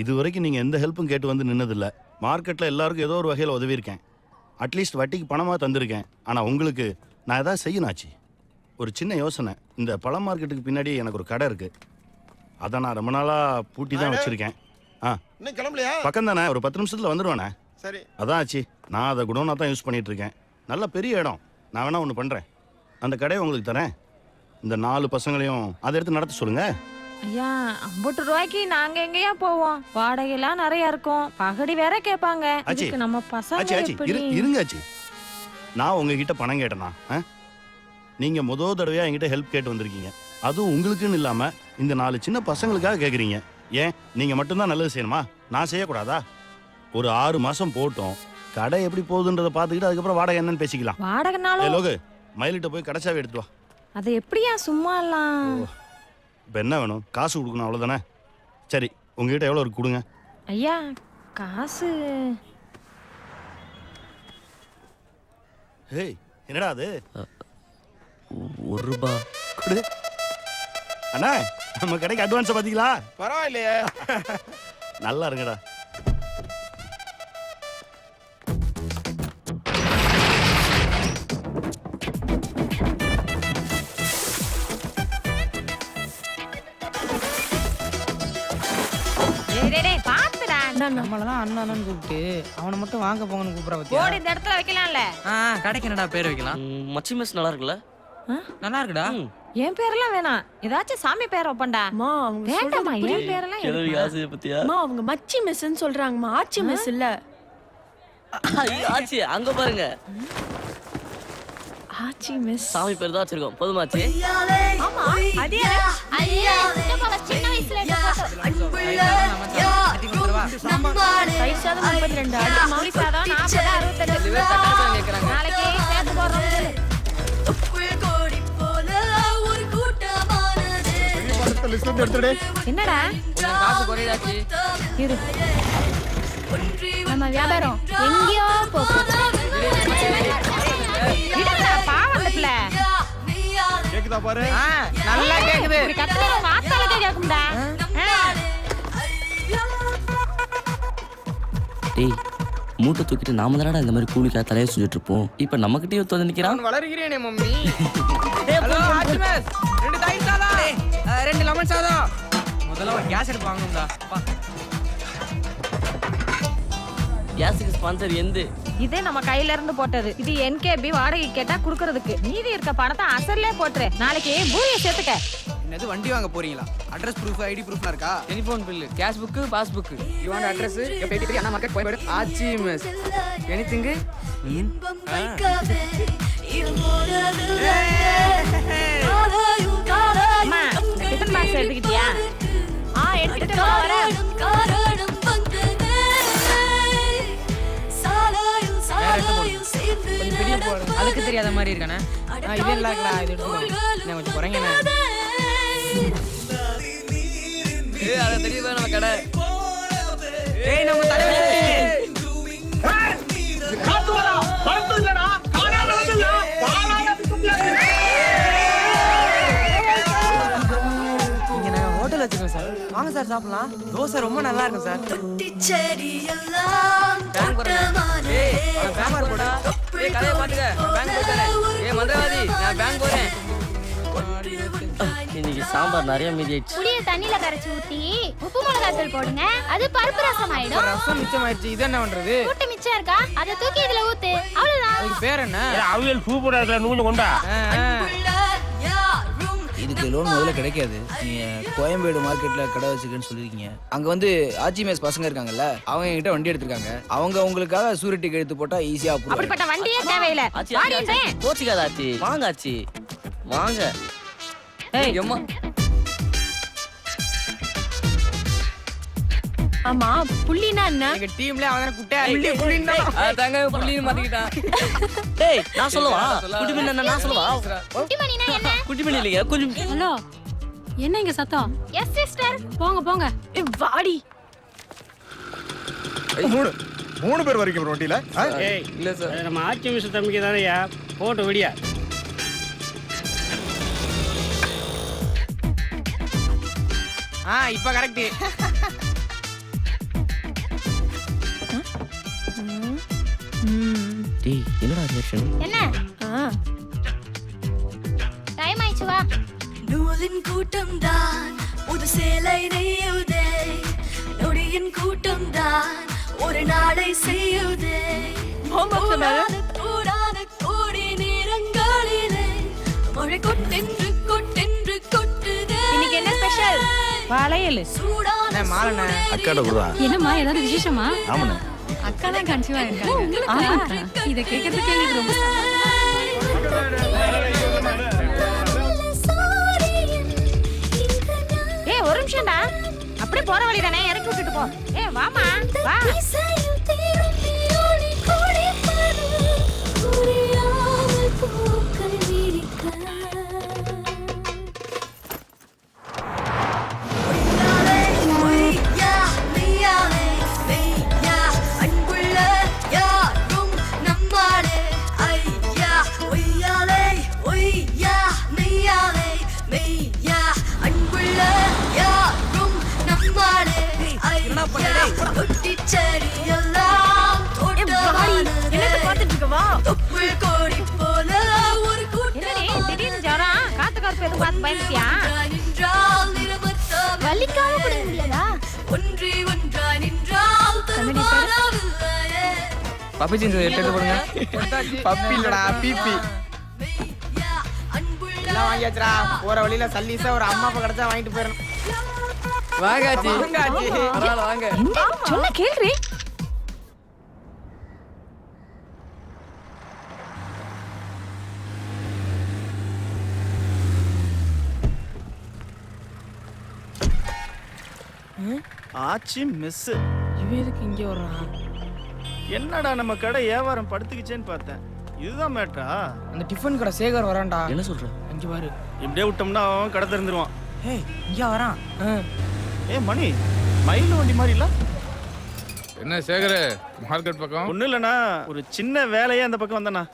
S13: இது வரைக்கும் நீங்கள் எந்த ஹெல்ப்பும் கேட்டு வந்து நின்னதில்லை. மார்க்கெட்டில் எல்லாருக்கும் ஏதோ ஒரு வகையில் உதவியிருக்கேன். அட்லீஸ்ட் வட்டிக்கு பணமாக தந்திருக்கேன். ஆனால் உங்களுக்கு நான் எதாவது செய்யணும் ஆச்சி. ஒரு சின்ன யோசனை. இந்த பழ மார்க்கெட்டுக்கு பின்னாடி எனக்கு ஒரு கடை இருக்குது. அதை நான் ரொம்ப நாளாக பூட்டி தான் வச்சுருக்கேன்.
S9: இன்னும் கிளம்பலையா?
S13: பக்கம் தானே, ஒரு 10 நிமிஷத்தில் வந்துடுவேண்ணே.
S9: சரி.
S13: அதான் ஆச்சி, நான் அதை குடோனாக தான் யூஸ் பண்ணிட்டு இருக்கேன். நல்ல பெரிய இடம். நான் வேணா ஒன்று பண்ணுறேன், அந்த கடையை உங்களுக்கு தரேன். இந்த 4 பசங்களையும் அதை எடுத்து நடத்த சொல்லுங்க.
S4: ஐயா, 50 ரூபாய்க்கு நாங்க எங்கேயா போவோம்? வாடகைலாம் நிறைய இருக்கும், பகடி வேற கேட்பாங்க.
S13: ஆச்சி,
S4: இதுக்கு நம்ம பசங்க
S13: ஆச்சி
S4: எப்படி?
S13: இருங்க ஆச்சி, நான் உங்ககிட்ட பணம் கேட்டேனா? நீங்கள் முதல் தடவையாக என்கிட்ட ஹெல்ப் கேட்டு வந்திருக்கீங்க. அதுவும் உங்களுக்குன்னு இல்லாமல் இந்த 4 சின்ன பசங்களுக்காக கேட்குறீங்க. ஏன் நீங்கள் மட்டும்தான் நல்லது செய்யணுமா? நான் செய்யக்கூடாதா? ஒரு 6 மாதம் போட்டோம், கடை எப்படி போகுதுன்றதை பார்த்துக்கிட்டு அதுக்கப்புறம் வாடகை என்னன்னு பேசிக்கலாம்.
S4: வாடகைனாலும்
S13: லோகு, மயிலிட்ட போய் கடைச்சாவே எடுத்து வா.
S4: அது எப்படியா சும்மா எல்லாம்?
S13: இப்போ என்ன வேணும்? காசு கொடுக்கணும், அவ்வளோதானே? சரி, உங்ககிட்ட எவ்வளோ இருக்கு கொடுங்க.
S4: ஐயா, காசு
S13: ஏய், என்னடா அது?
S2: 1 ரூபா
S13: கொடு. அண்ணா, நம்ம கடைக்கு அட்வான்ஸை பார்த்தீங்களா?
S9: பரவாயில்லையே.
S13: நல்லா இருங்கடா.
S5: நம்மளதான் அண்ணான்னு கூப்பிட்டு அவனை மட்டும் வாங்க போங்கன்னு கூப்பிட பத்தியா?
S4: போடு, இந்த இடத்துல வைக்கலாம்ல.
S6: கடைக்கு என்னடா பேர் வைக்கலாம்?
S2: மச்சி மெஸ் நல்லா இருக்குல்ல?
S6: நல்லா இருக்குடா.
S4: என் பேரெல்லாம் வேணாம், ஏதாச்சும் சாமி பேரை வைப்பண்டா. வேண்டாமா, என் பேரெல்லாம்
S2: கிழவி ஆசையை பத்தியா?
S16: அவங்க மச்சி மெஸ்ன்னு சொல்றாங்கம்மா, ஆச்சி மெஸ் இல்ல.
S2: ஆச்சி, அங்க பாருங்க,
S16: ஆச்சி மெஸ்.
S2: சாமி பேர் தான் வச்சிருக்கோம். போதுமாச்சு?
S12: ஆமா, அதே ஐயா, சின்ன வயசுல எடுத்த போட்டோ.
S4: பைசாதான் 32, மௌலி சாதம் 40, 68. நாளைக்கு சேர்த்து போடுறோம். என்னடா
S5: காசு குறையாச்சு.
S4: இரு,
S12: நம்ம வியாபாரம் எங்கேயோ போகும்.
S4: பாவம் அந்த பிள்ளை.
S11: கேக்குதா பாரு
S5: நல்லா கேக்குது.
S4: இப்படி கத்துறது உங்க ஆத்தாளுக்கே கேக்கும்டா.
S2: டேய் மூட்டை தூக்கிட்டு நாம தானடா இந்த மாதிரி கூலிக்கா தலையை சுஞ்சிட்டு இருப்போம். இப்போ நம்மகிட்டயே வந்து நிக்கிறான்.
S5: நான் வளர்கிறேனே மம்மி. ஹலோ ஆச்சிமஸ், 2 தயிர் சாதம், 2 லெமன் சாதம். முதல்ல ஒரு கேஸ் எடுத்து வாங்கணும்டா. அப்பா.
S2: கேஸுக்கு ஸ்பான்சர் எந்த?
S4: இது நம்ம கையில இருந்து போட்டது. இது என்கேபி வாடகை கேட்டா குடுக்கறதுக்கு. மீதி இருக்க பணத்தை அசல்லே போட்டுரு. நாளைக்கு பூரியை சேர்த்துக்க.
S5: என்னது வண்டி வாங்க போறீங்களா? அட்ரஸ் ப்ரூஃப், ஐடி ப்ரூஃப்லாம் இருக்கா? Telephone bill, cash book, pass book. You want address? எப்படி அண்ணா மார்க்கெட் போய் ஆச்சி மிஸ். எனிதிங்?
S4: அம்மா, டிஃபன் பாக்ஸ் எடுத்துக்கிட்டியா? எடுத்துட்டு வரேன்.
S5: கொஞ்சம் பெரிய போடு. அதுக்கு தெரியாத மாதிரி இருக்கானே. இது இல்ல இருக்கடா, இது எடுத்துக்கோ. நான் கொஞ்சம் குறைங்கண்ணே. அத தெரியுதா நம்ம கடை. நம்ம தலைவர்
S7: காத்து வரா பறந்து இல்லடா காணாம வந்துல
S6: இங்க நான் ஹோட்டல் வச்சிருக்கேன் சார். வாங்க சார் சாப்பிடலாம். தோசை ரொம்ப நல்லா இருக்கும் சார். பேங்க் போறேன். பேங்க் போடா. கதையை பாத்துக்க. பேங்க் போறேன். மந்திரவாதி நான் பேங்க் போறேன்.
S2: இன்னைக்கு சாம்பார் நிறைய மீதி ஆயிடுச்சு.
S12: புளிய தண்ணில கரைச்சு ஊத்தி உப்பு மிளகாத்தூள் போடுங்க. அது பருப்பு ரசம் ஆயிடும்.
S5: ரசம் மிச்சம் ஆயிடுச்சு. இது என்ன பண்றது?
S12: கூட்டு மிச்சம் இருக்கா? அத தூக்கி இதுல ஊத்து. அவ்வளவுதான்.
S5: அதுக்கு பேர் என்ன?
S8: அவியல் சூப்பரா இருக்கல நூறு கொண்டா.
S3: இதுக்கு லோன் முதல்ல கிடைக்காது. நீங்க கோயம்பேடு மார்க்கெட்ல கடை வச்சுக்கன்னு சொல்லிருக்கீங்க. அங்க வந்து ஆச்சிமேஸ் பசங்க இருக்காங்கல்ல, அவங்க என்கிட்ட வண்டி எடுத்திருக்காங்க. அவங்க உங்களுக்காக சூரிட்டி எடுத்து போட்டா ஈஸியா அப்ரூவ்.
S4: அப்படிப்பட்ட வண்டியே தேவையில்லை.
S2: கோச்சிக்காத ஆச்சி. வாங்க ஆச்சி வாங்க. ஏய் அம்மா.
S16: ஆமா புள்ளினா என்ன?
S5: எங்க டீம்ல அவன குட்டை புள்ளினா அதாங்க புள்ளின்னு மாத்திக்கிட்டான்.
S2: டேய் நான் சொல்லவா? குட்டிமணி என்ன நான் சொல்லவா?
S12: குட்டிமணினா என்ன?
S2: குட்டிமணி இல்லையா? கொஞ்சம்
S15: ஹலோ, என்ன இங்க சத்தம்?
S12: Yes sister.
S15: போங்க போங்க.
S16: வாடி.
S11: மூணு பேர் வரைக்கும் வண்டியில.
S14: ஏய் இல்ல சார், நம்ம ஆச்சி மிஸ் தம்பிக்கு தானேயா போட்டு விடியா.
S5: இப்ப கரெக்ட்.
S2: டேய் என்னடா ரியாக்ஷன்?
S12: என்ன? டைம் ஆயிச்சு வா.
S19: நூலின் கூட்டம் தான் ஒரு சேலை நெய்யுதே. நொடியின் கூட்டம் தான் ஒரு நாளை செய்யுதே. கூடாத கோடி நேரங்களிலே மழை கொட்டென்று கொட்டென்று கொட்டுதே.
S4: இன்னைக்கு என்ன ஸ்பெஷல்? வளையல்.
S5: சூடான மாலனே.
S13: அக்காட குடுறா.
S15: என்னம்மா ஏதாவது விசேஷமா?
S13: ஆமாண்ணே.
S15: அக்கா தான் கன்சீவா இருக்காங்க. இத கேக்குறதுக்கு எங்களுக்கு ரொம்ப
S4: ஒரு நிமிஷம்டா. அப்படியே போற வழி தானே, இறக்கி விட்டுட்டு போ. வாமா வா.
S12: வலிக்காம குடிக்க முடியாதா?
S5: பப்பி ஜீன்ஸ் எடுத்து போடுங்க. பப்பி இல்லடா பிபி. எல்லாம் வாங்கியாச்சுடா. போற வழியில சல்லீஸா ஒரு அம்மா அப்பா கிடைச்சா வாங்கிட்டு போயிடணும். வாங்காச்சி வாங்காச்சி. வாங்க
S4: சொன்ன கேள்றி.
S9: ஆச்சி மிஸ்.
S5: இவன் எதுக்கு இங்க வர்றான்?
S9: என்னடா நம்ம கடை வியாபாரம் படுத்துக்கிச்சேன்னு பார்த்தேன். இதுதான் மேட்டரா?
S5: அந்த டிஃபன் கடை சேகர் வரான்டா.
S2: என்ன சொல்ற?
S5: அஞ்சு பாரு.
S9: இப்படியே விட்டோம்னா அவன் கடை திறந்துருவான்.
S5: ஏய் இங்க வரான்.
S9: மணி மயில் வண்டி மாதிரி இல்ல?
S18: என்ன சேகர் மார்க்கெட் பக்கம்?
S9: ஒன்றும் இல்லைண்ணா, ஒரு சின்ன வேலையே அந்த பக்கம் வந்தேண்ணா.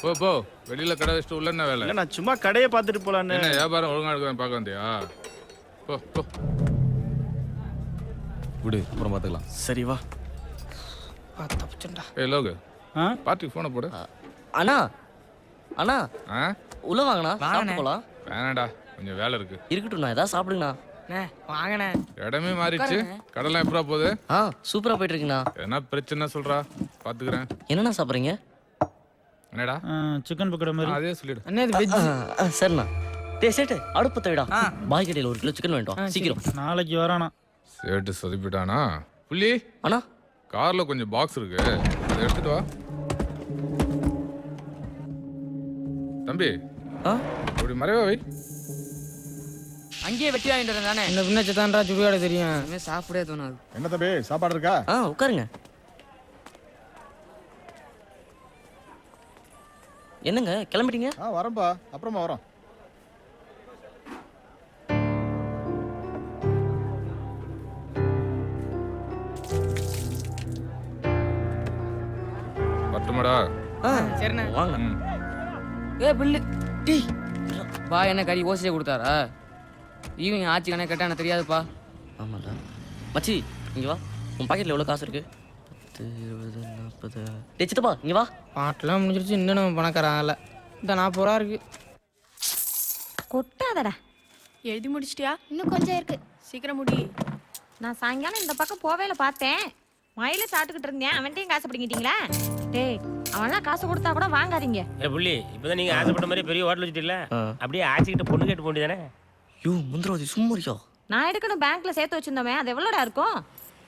S18: போ வெளியில கடை வச்சுட்டு உள்ள என்ன வேலை?
S9: இல்ல நான் சும்மா கடையை பார்த்துட்டு போலான்னு.
S18: என்ன வியாபாரம் ஒழுங்கா இருக்கிறேன் பார்க்க வந்தியா? போ
S20: விடு, அப்புறம் பார்த்துக்கலாம்.
S6: சரி வா.
S5: தப்பிச்சுடா.
S18: ஏய் லோகு, பார்ட்டிக்கு ஃபோனை போடு.
S2: அண்ணா அண்ணா உள்ள வாங்கண்ணா, சாப்பிட்டு போலாம்.
S18: வேணாடா, கொஞ்சம் வேலை இருக்கு.
S2: இருக்கட்டும், நான் ஏதாவது சாப்பிடுங்கண்ணா.
S5: வாங்கண்ணே.
S18: இடமே மாறிடுச்சு. கடலாம் எப்படா போகுது?
S2: சூப்பரா போயிட்டு இருக்குண்ணா.
S18: என்ன பிரச்சனை சொல்றா, பாத்துக்கிறேன்.
S2: என்னண்ணா சாப்பிட்றீங்க?
S18: என்னடா?
S9: சிக்கன் பக்கோடா மாதிரி.
S18: அதே சொல்லிடு.
S5: அண்ணே இது வெஜ்.
S2: சரிண்ணா. டேய் சேட்டு, அடுப்பு தவிடா. பாய் கடையில் 1 கிலோ சிக்கன் வேண்டாம், சீக்கிரம்.
S9: நாளைக்கு வரானா?
S18: சேட்டு சொதிப்பிட்டானா? புள்ளி
S2: அண்ணா,
S18: கார்ல கொஞ்சம் பாக்ஸ் இருக்கு, அதை எடுத்துட்டு வா. தம்பி அப்படி மறைவா வை.
S5: அங்கேயே வெட்டி வாங்கிட்டு தானே. இந்த பின்ன சித்தான்றா சுடுகாடு தெரியும். இனிமே சாப்பிடவே தோணாது.
S11: என்ன தம்பி சாப்பாடு இருக்கா?
S2: உட்காருங்க. என்னங்க கிளம்பிட்டீங்க?
S11: வரேன்பா, அப்புறமா வரோம்.
S18: பட்டுமாடா?
S5: சரிண்ணே.
S2: வாங்க.
S5: பில்லு டீ பா. என்ன கறி ஓசியே கொடுத்தாரா? ஈவினிங் ஆச்சு கணக்கு கேட்டா எனக்கு தெரியாதுப்பா.
S2: ஆமாடா மச்சி, இங்க வா. உன் பாக்கெட்ல எவ்வளவு காசு இருக்கு? 10, 20, 40. டேய் சித்தப்பா, இங்க வா.
S5: பாட்டெல்லாம் முடிஞ்சிருச்சு. இன்னும் நம்ம பணக்காரங்கல்ல. இந்த 40 ரூபா இருக்கு.
S4: கொட்டாதடா.
S16: எழுதி முடிச்சிட்டியா?
S12: இன்னும் கொஞ்சம் இருக்கு.
S16: சீக்கிரம் முடி.
S4: நான் சாயங்காலம் இந்த பக்கம் போவேல பார்த்தேன். மயில சாப்பிட்டுக்கிட்டு இருந்தேன். அவன்கிட்டயும் காசு பிடிங்கிட்டீங்களா? டேய், அவன்லாம் காசு கொடுத்தா கூட வாங்காதீங்க.
S8: புள்ளி, இப்பதான் நீங்க ஆசைப்பட்ட மாதிரி பெரிய ஹோட்டல் வச்சுட்டீங்களா? அப்படியே ஆச்சிக்கிட்ட பொண்ணு கேட்டு போண்டிதானே?
S2: யூ முந்திரோதி சும்மாரியா?
S4: நான் எடுக்கணும், பேங்க்ல சேர்த்து வச்சிருந்தோமே, அது எவ்வளோடா இருக்கும்?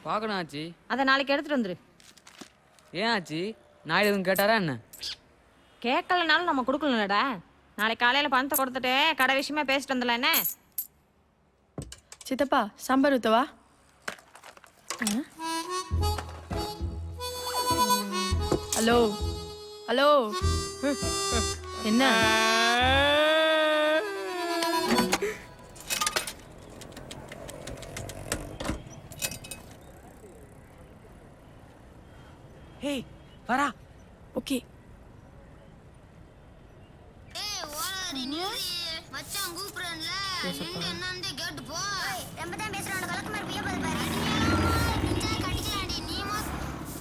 S5: பார்க்கணும் ஆச்சு.
S4: அதை நாளைக்கு எடுத்துட்டு வந்துரு.
S5: ஏன் ஆச்சு? நாயுடு எதுவும் கேட்டாரா என்ன?
S4: கேட்கலனாலும் நம்ம கொடுக்கலடா. நாளைக்கு காலையில பணத்தை கொடுத்துட்டு கடை விஷயமா பேசிட்டு வந்துடலாம். என்ன
S16: சித்தப்பா, சாம்பார் ஊத்தவா? ஹலோ ஹலோ, என்ன?
S5: ஹேய் வரா.
S16: ஓகே.
S12: மச்சான் கூப்பிடுறேன்ல, நின்னு என்னன்னு கேட்டு போ. ரொம்ப தான் பேசுறானே, வழக்கமா இருப்பியே பாரு.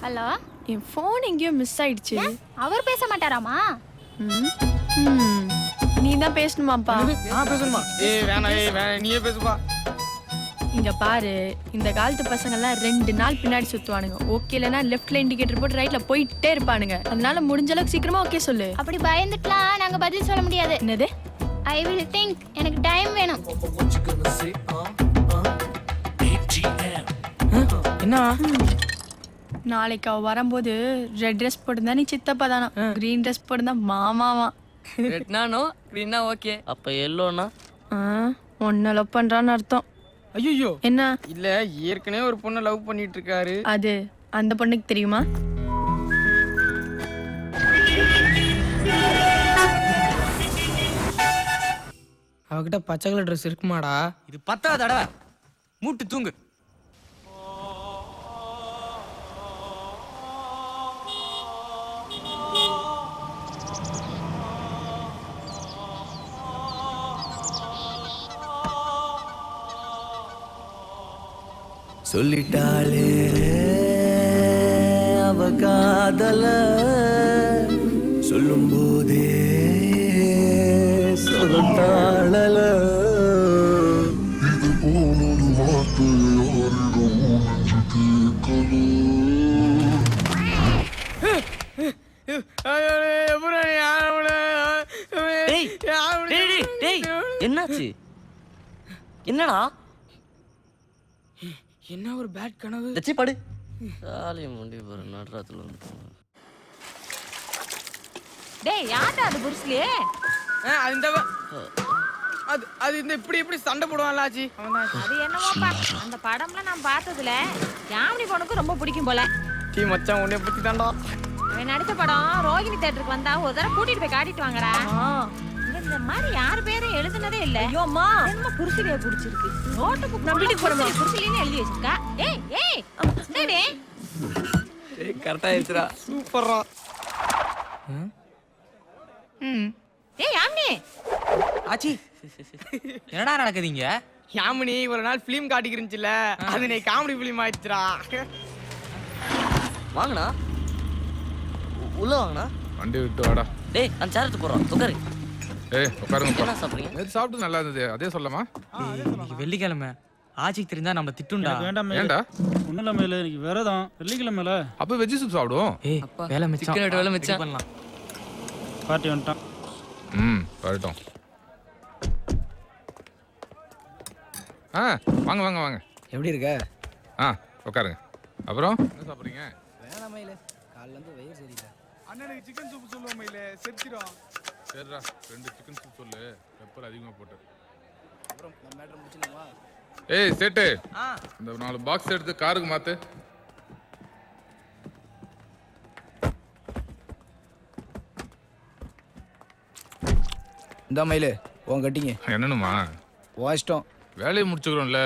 S12: ஹலோ,
S16: என் ஃபோன் எங்கேயோ மிஸ் ஆயிடுச்சு.
S12: அவர் பேச மாட்டாராமா?
S16: நீ தான் பேசணுமாப்பா?
S5: நான் பேசணுமா? வேணாம், நீயே பேசுப்பா.
S16: இங்க பாரு, இந்த காலத்து பசங்க எல்லாம் 2 நாள் பின்னாடி சுத்துவானுங்க. ஓகே இல்லைன்னா லெஃப்ட்ல இண்டிகேட்டர் போட்டு ரைட்ல போயிட்டே இருப்பானுங்க. அதனால முடிஞ்ச அளவுக்கு சீக்கிரமா ஓகே சொல்லு.
S12: அப்படி பயந்துட்டுலாம் நாங்க பதில் சொல்ல முடியாது.
S16: என்னது?
S12: I will think. எனக்கு டைம் வேணும்.
S5: என்ன?
S16: நாளைக்கு அவ வரும்போது ரெட் ட்ரெஸ் போட்டுருந்தா நீ சித்தப்பா தானா, கிரீன் ட்ரெஸ் போட்டுருந்தா மாமாவா.
S5: ரெட்னானோ கிரீனா ஓகே.
S2: அப்ப எல்லோனா
S16: ஒன்ன லவ் பண்றான்னு அர்த்தம்.
S5: ஐயோ
S16: என்ன?
S5: இல்ல, ஏற்கனவே ஒரு பொண்ணை லவ் பண்ணிட்டு இருக்காரு.
S16: அது அந்த பொண்ணுக்கு தெரியுமா?
S5: அவகிட்ட பச்சை கலர் ட்ரெஸ் இருக்குமாடா? இது 10வது தடவை. மூட்டு தூங்கு.
S7: சொல்லிட்டாளே அவ காதல, சொல்லும் போதே சொல்லிட்டாளல. இது போனொரு வார்த்தை
S2: என்னாச்சு? என்னடா?
S5: என்ன ஒரு பேட் கனவு.
S2: தச்சி படு. சாலி முண்டி பாரு, நடராத்துல வந்து.
S4: டேய், யாரடா அது புருஸ்லி?
S5: அது இந்த இப்படி சண்டை போடுவான்ல ஆச்சி.
S4: அது என்னமோப்பா, அந்த படம்ல நான் பார்த்ததுல யாமினி பொண்ணுக்கு ரொம்ப பிடிக்கும் போல.
S5: டீ மச்சான் உன்னை பத்தி தாண்டா.
S4: அவன் நடிச்ச படம் ரோகிணி தியேட்டருக்கு வந்தா ஒரு தடவை கூட்டிட்டு போய் காட்டிட்டு வாங்கடா. இந்த மாதிரி யாரு பேரும் எழுதுனதே இல்ல.
S16: ஐயோம்மா,
S4: என்ன புருஷலியா புடிச்சிருக்கு. நோட்டு புக்
S16: நான் வீட்டுக்கு போறேன்.
S4: புருஷலின்னு எழுதி வச்சிருக்கா. ஏய் டேய்
S5: கரெக்டா ஆயிடுச்சுடா. சூப்பர்ரா.
S4: ஏய் யாமினி
S5: ஆச்சி என்னடா நடக்குதுங்க? யாமினி ஒரு நாள் ஃபிலிம் காட்டிக்கிருந்துச்சுல, அது நீ காமெடி ஃபிலிம் ஆயிடுச்சுடா.
S2: வாங்கண்ணா, உள்ள வாங்கண்ணா.
S18: வண்டி விட்டு வாடா.
S2: டேய் அந்த சேர் எடுத்து போறோம், உட்காரு.
S18: ஏய் உட்காருங்கப்பா.
S2: என்ன சாப்பிடுறீங்க?
S18: நேத்து சாப்பிட்டு நல்லா இருந்தது, அதே சொல்லமா?
S5: இன்னைக்கு வெள்ளிக்கிழமை, ஆச்சிக்கு தெரிஞ்சா நம்மள திட்டுண்டா.
S18: ஏன்டா?
S20: ஒன்றும் இல்லை மேலே இன்னைக்கு விரதம் வெள்ளிக்கிழமைல.
S18: அப்போ வெஜ்ஜி சூப் சாப்பிடுவோம்.
S5: ஏய் வேலை மிச்சம், சிக்கன் எடுத்து வேலை மிச்சம் பண்ணலாம்.
S20: பார்ட்டி வந்துட்டான்.
S18: வரட்டும். வாங்க வாங்க வாங்க.
S3: எப்படி இருக்க?
S18: உட்காருங்க. அப்புறம் என்ன சாப்பிட்றீங்க?
S3: வேணாம் மயிலே, காலைல இருந்து வயிறு சரியில்லை.
S9: அண்ணனுக்கு சிக்கன் சூப் சொல்லுவோம் மயிலே, செத்துறோம்.
S18: சரிடா, 2 சிக்கன் சூப் சொல்லு, பெப்பர் அதிகமாக போட்டு.
S3: அப்புறம் நம்ம மேட்டர் முடிச்சிடலாமா?
S18: ஏய் சேட்டு, இந்த 4 பாக்ஸ் எடுத்து காருக்கு மாத்து.
S3: இந்த மயிலே உன் கட்டிங்க.
S18: என்னன்னுமா?
S3: இஷ்டம்.
S18: வேலையை முடிச்சுக்கிறோம்ல,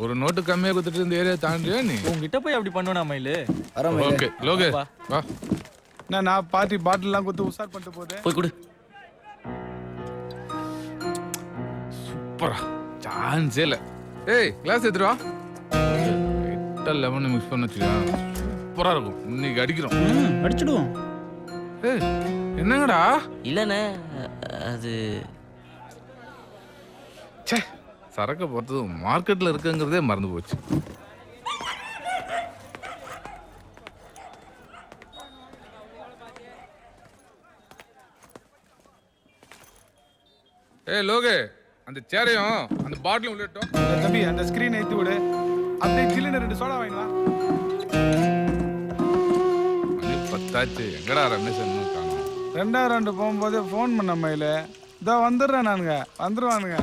S18: ஒரு நோட்டு கம்மியாக கொடுத்துட்டு இந்த ஏரியா தாண்டியா நீ?
S20: உங்ககிட்ட போய் அப்படி பண்ணுவேனா மயிலு?
S18: ஓகே லோகே வா.
S9: நான் பார்ட்டி பாட்டில்லாம் கொடுத்து உஷார் பண்ணிட்டு போதே.
S2: போய் கொடு.
S18: சூப்பரா, சான்ஸே இல்லை. ஏய் கிளாஸ் எடுத்துட்டு வா. 8 11 மிக்ஸ் பண்ண வச்சுக்கா, சூப்பரா இருக்கும். இன்னைக்கு அடிக்கிறோம்.
S20: அடிச்சிடுவோம்.
S18: ஏய் என்னங்கடா?
S2: இல்லண்ணே, அது
S18: சரக்கு பொறுத்தது மார்க்கெட்ல இருக்குங்கிறதே மறந்து போச்சு. ஏய் லோகே, அந்த சேரையும் அந்த பாட்டிலும் உள்ளட்டும்.
S9: தம்பி அந்த ஸ்கிரீன் ஏத்தி விடு, அப்படியே ஜில்லுன்னு 2 சோடா வாங்கினா.
S18: பத்தாச்சு, எங்கடா ரமேஷ் இன்னும் காணோம்?
S9: 2 ரவுண்டு போகும்போதே ஃபோன் பண்ண மயில, இதோ வந்துடுறேன் நானுங்க, வந்துருவானுங்க.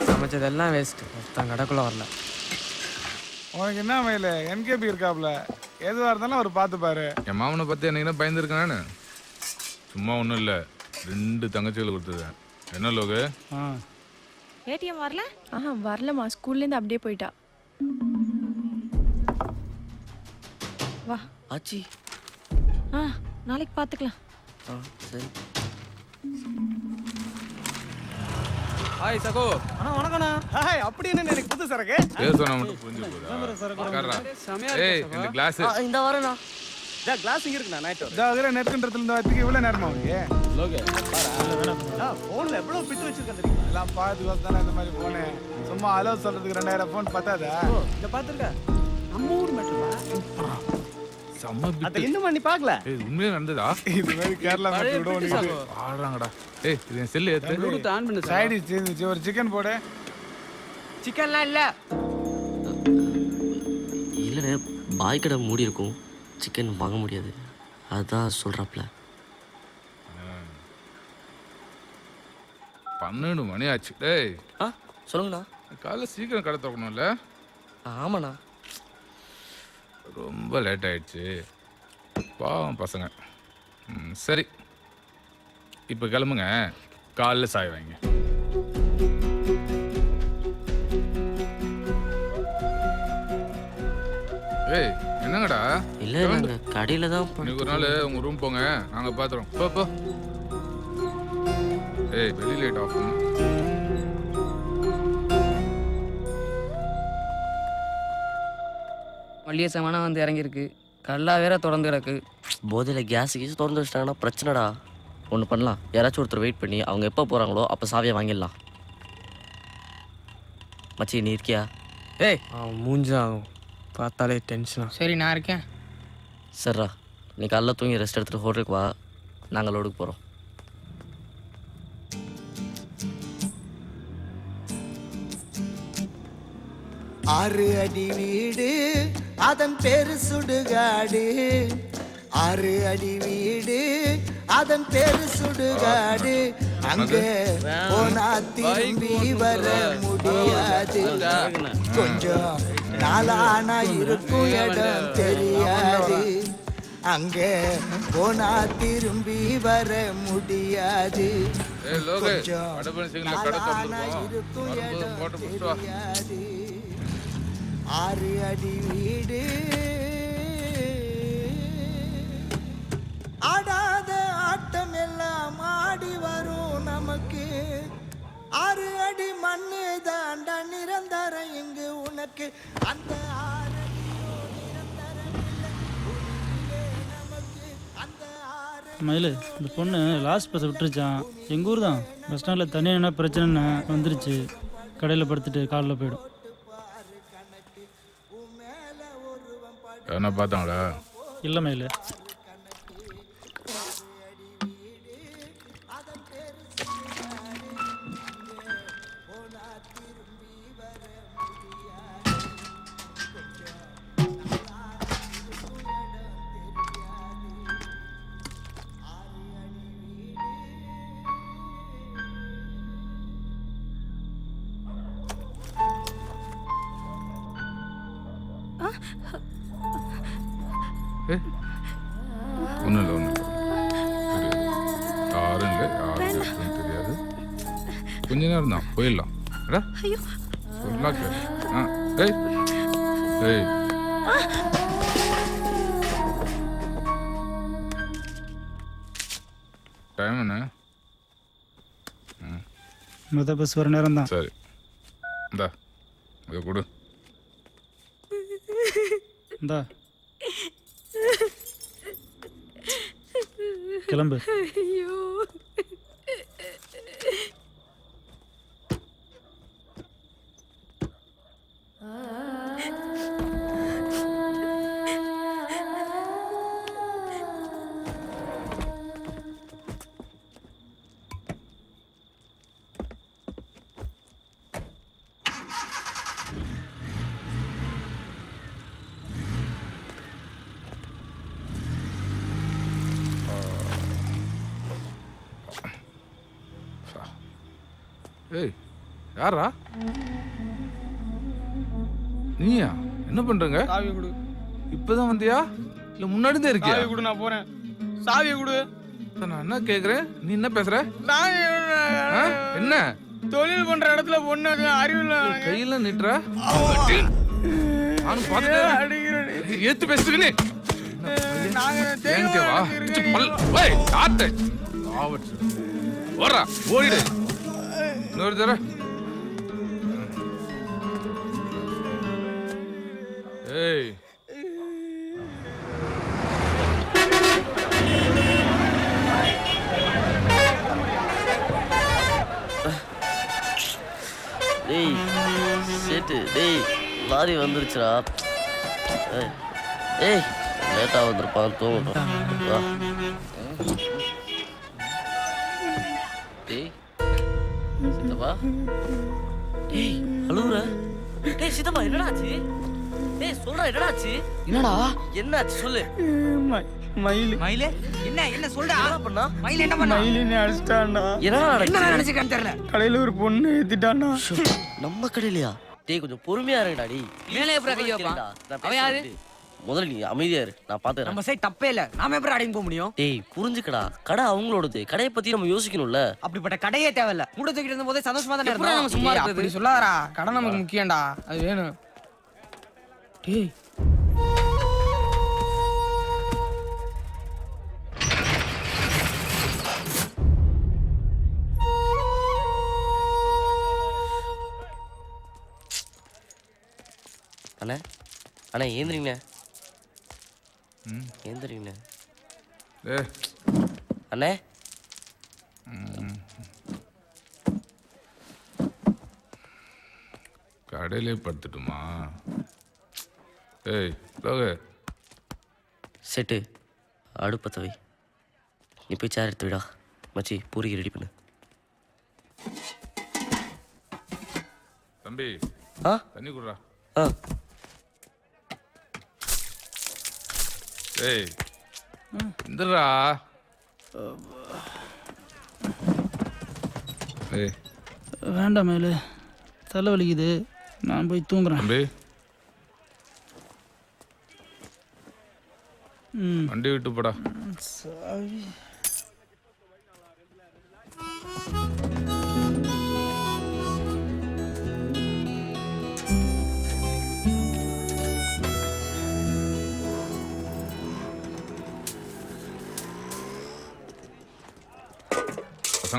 S6: சமைச்சதெல்லாம் வேஸ்ட், தான் கடைக்குள்ள வரல.
S9: உனக்கு என்ன மயில, என்கேபி இருக்காப்ல, எதுவாக இருந்தாலும் அவர் பார்த்துப்பாரு.
S18: என் மாமனை பற்றி என்னைக்கு பயந்துருக்கேன் நான். சும்மா ஒன்றும் இல்லை, 2 தங்கச்சிகள் கொடுத்துருக்கேன். என்ன லோகு?
S4: ஏடிஎம் வரல?
S16: வரலம்மா, ஸ்கூல்லேருந்து அப்படியே போயிட்டா.
S4: வா
S2: ஆச்சி.
S4: நாளைக்கு பார்த்துக்கலாம்.
S2: சரி.
S6: ஹாய் சகோ.
S9: வணக்கண்ணா. ஹாய், அப்படி என்ன எனக்கு புது சரக்கு?
S18: பேர் சொன்னா மட்டும் புரிஞ்சு போதா? ஏய் இந்த கிளாஸ்
S2: இந்த வரேண்ணா.
S6: டா கிளாஸ் இங்க இருக்குண்ணா, நைட்
S9: இதோ அதில் நெருக்கன்றதுல இருந்து வரதுக்கு இவ்வளோ நேரமா உனக்கு?
S6: லோகே ஃபோனில் எவ்வளோ பிட்டு வச்சிருக்கேன் தெரியுமா?
S9: எல்லாம் பார்த்து தானே இந்த மாதிரி போனேன். சும்மா அலோ சொல்றதுக்கு 2000 ஃபோன் பத்தாதா?
S6: இதை பார்த்துருக்க நம்ம ஊர் மேட்டரா?
S18: செம்ம
S6: அதை
S18: பிட்டு.
S6: இன்னும் பண்ணி பார்க்கல.
S18: ஏய் உண்மையே நடந்ததா?
S9: இது மாதிரி கேரளா
S6: பழைய
S9: மட்டும்
S6: பிட்டு சாகோ.
S18: ஆடுறாங்கடா. ஏய் இது என் செல்லு ஏத்து.
S6: ப்ளூடூத் ஆன் பண்ணு.
S9: சைடு சேர்ந்துச்சு, ஒரு சிக்கன் போடு.
S5: சிக்கன்லாம் இல்ல.
S2: இல்லைண்ணே, பாய் கடை மூடி இருக்கும், சிக்கன் வாங்க முடியாது, அதான் சொல்கிறாப்ல.
S18: 12 மணி ஆச்சு. டேய்
S2: சொல்லுங்கண்ணா.
S18: காலைல சீக்கிரம் கடை திறக்கணும்ல?
S2: ஆமாண்ணா.
S18: ரொம்ப லேட் ஆயிடுச்சு, பாவம் பசங்க. சரி இப்போ கிளம்புங்க, காலைல சாய் வாங்க. ஏய் என்னங்கடா?
S2: இல்லை நாங்கள் கடையில் தான்
S18: இன்னைக்கு ஒரு நாள் உங்கள் ரூம் போங்க, நாங்கள் பார்த்துறோம். போ. ஏய் வெளி லைட் ஆஃப் பண்ணு.
S3: மல்லிகை சாமானா வந்து இறங்கியிருக்கு, கல்லா வேற தொடர்ந்து கிடக்கு.
S2: போதையில் கேஸ் கீஸ் திறந்து வச்சிட்டாங்கன்னா பிரச்சனைடா. ஒன்று பண்ணலாம், யாராச்சும் ஒருத்தர் வெயிட் பண்ணி அவங்க எப்போ போகிறாங்களோ அப்போ சாவியை வாங்கிடலாம். மச்சி நீ இருக்கியா?
S6: ஏய் மூஞ்சா பார்த்தாலே டென்ஷனா.
S5: சரி நான் இருக்கேன்.
S2: சரிடா, நீ காலைல தூங்கி ரெஸ்ட் எடுத்துகிட்டு ஹோட்டலுக்கு வா, நாங்கள் லோடுக்கு போகிறோம்.
S7: ஆறு அடி வீடு, அதன் பேரு சுடுகாடு. 6 அடி வீடு, அதன் பேரு சுடுகாடு. அங்க போனா திரும்பி வர முடியாது. கொஞ்சம் நாளானா இருக்கும் இடம் தெரியாது. அங்க போனா திரும்பி வர முடியாது. கொஞ்சம் நாளானா இருக்கும் இடம் தெரியாது. 6 அடி வீடு. ஆடாத ஆட்டம் எல்லாம் ஆடி வரும் நமக்கு 6 அடி மண்ணு தாண்டா நிரந்தரம் இங்கு உனக்கு அந்த 6 அடியோ நிரந்தரம் இல்லை உனக்கிலே நமக்கு அந்த 6
S20: மயில் இந்த பொண்ணு லாஸ்ட் பஸ்ஸை விட்டுருச்சான் எங்கள் ஊர் தான் பஸ் ஸ்டாண்டில் தனியாக என்ன பிரச்சனைன்னு வந்துருச்சு கடையில் படுத்துட்டு காலில் போயிடும்.
S18: என்ன பார்த்தாங்களா?
S20: இல்லை மயில்.
S18: ஒன்றும் இல்லை ஒன்றும் இல்லை யாரும் இல்லை யாரும் தெரியாது. கொஞ்ச நேரம் தான் போயிடலாம். சொல்லலாம் கேளு. ஏய் ஏய் டைம் என்ன?
S20: மொதல் பஸ் வர நேரம் தான்.
S18: சரி இந்தா இதை கொடு.
S20: இந்தா கிளம்பு.
S19: ஐயோ
S18: ஏய் யாரா நீயா? என்ன பண்றங்க?
S5: சாவி கொடு.
S18: இப்பதான் வந்தியா இல்ல முன்னாடி தான் இருக்கியா?
S5: சாவி கொடு, நான் போறேன். சாவி கொடு.
S18: நான் என்ன கேக்குறேன், நீ என்ன பேசுற? என்ன
S5: தொழில் பண்ற இடத்துல பொண்ணு அறிவில்ல
S18: கையில நிட்டுற? நானும் பாத்துட்டேன். ஏத்து பேசுறீங்க ஓடிடு. இன்னொரு தர ஏய்
S2: டேய் சேட்டு டேய் லாரி வந்துருச்சுடா. ஏய் லேட்டாக வந்திருப்பான் தூங்கட்டும். வா டேய் சித்தப்பா. டேய் அழுவுற? டேய் சித்தப்பா என்னடா ஆச்சு? டேய் சொல்றா என்னடா ஆச்சு?
S3: என்னடா
S2: என்னாச்சு சொல்லு.
S5: மயில்
S3: மயிலே என்ன சொல்றா?
S2: என்ன பண்ணா?
S3: மயில் என்ன பண்ணா?
S5: மயில் என்ன அடிச்சிட்டான்டா.
S2: என்ன
S3: நினைச்சுக்கான்னு தெரியல.
S5: கடையில ஒரு பொண்ணு ஏத்திட்டான்டா.
S2: நம்ம கடையிலயா? டேய் கொஞ்சம் பொறுமையா இருங்கடா. டேய்
S3: மேலே எப்பறம் கை வைப்பான்? அவன் யாரு?
S2: முதல்ல நீ அமைதியா இரு, நான் பாத்துறேன்.
S3: நம்ம சைடு தப்பே இல்ல, நாம எப்படி அடங்கி போக முடியும்?
S2: டேய் புரிஞ்சுக்கடா, கடை அவங்களோடது, கடையை பத்தி நம்ம யோசிக்கணும்ல.
S3: அப்படிப்பட்ட கடையே தேவையில்ல. மூட தூக்கிட்டு இருந்த போதே சந்தோஷமா தானே இருந்தோம்.
S5: நம்ம சும்மா அப்படி சொல்லாதடா. கடை நமக்கு முக்கியம்டா, அது வேணும். டேய்
S2: அண்ணே அண்ணே ஏந்திரிங்கண்ணே. ஏந்திரிங்கண்ணே. அண்ணே
S18: கடையிலே படுத்துட்டுமா? ஏய் லோக
S2: செட்டு அடுப்பத்த வை. நீ போய் சேர் எடுத்து விடா. மச்சி பூரிக்கு ரெடி பண்ணு.
S18: தம்பி தண்ணி குடுறா. ஏய் இந்தடா. ஏய்
S20: வேண்டாம் மேலே தலை வலிக்குது, நான் போய் தூங்குறேன்.
S18: தம்பி வண்டி விட்டு போடா.
S20: சாவி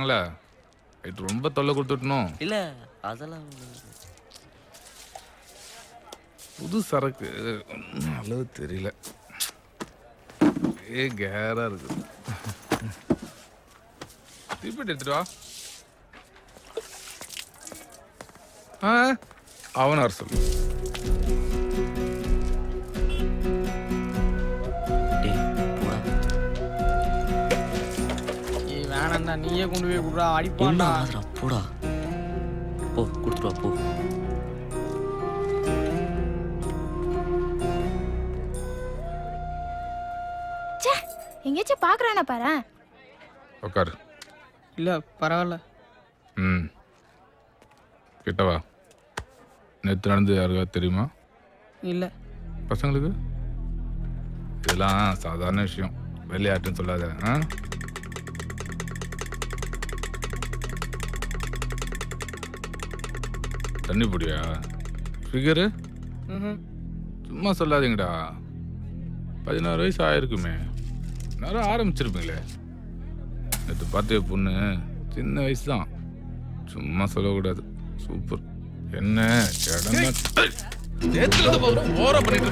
S18: இருக்காங்களா ரைட் ரொம்ப தொல்லை கொடுத்துட்டணும்.
S2: இல்ல அதெல்லாம்
S18: புது சரக்கு அளவு தெரியல. கேரா இருக்கு. தீப்பெட்டி எடுத்துட்டு வா. அவனார் சொல்லு.
S5: வேணாண்டா, நீயே கொண்டு போய் குடுறா, அடிப்பான்டா.
S2: போடா போ, கொடுத்துட்டு வா போ.
S12: எங்கேயாச்சும் பாக்குறானா பாரு.
S18: உட்காரு.
S5: இல்ல பரவாயில்ல.
S18: கிட்டவா. நேற்று நடந்து யாருக்காவது தெரியுமா?
S5: இல்ல.
S18: பசங்களுக்கு இதெல்லாம் சாதாரண விஷயம், விளையாட்டுன்னு சொல்லாத. தண்ணி பொடியா? ஃபிகரு சும்மா சொல்லாதீங்கடா. 16 வயசு ஆயிருக்குமே, நேரம் ஆரம்பிச்சிருப்பீங்களே. நேற்று பார்த்த பொண்ணு சின்ன வயசு தான், சும்மா சொல்லக்கூடாது. சூப்பர். என்ன ஓர பண்ணிட்டு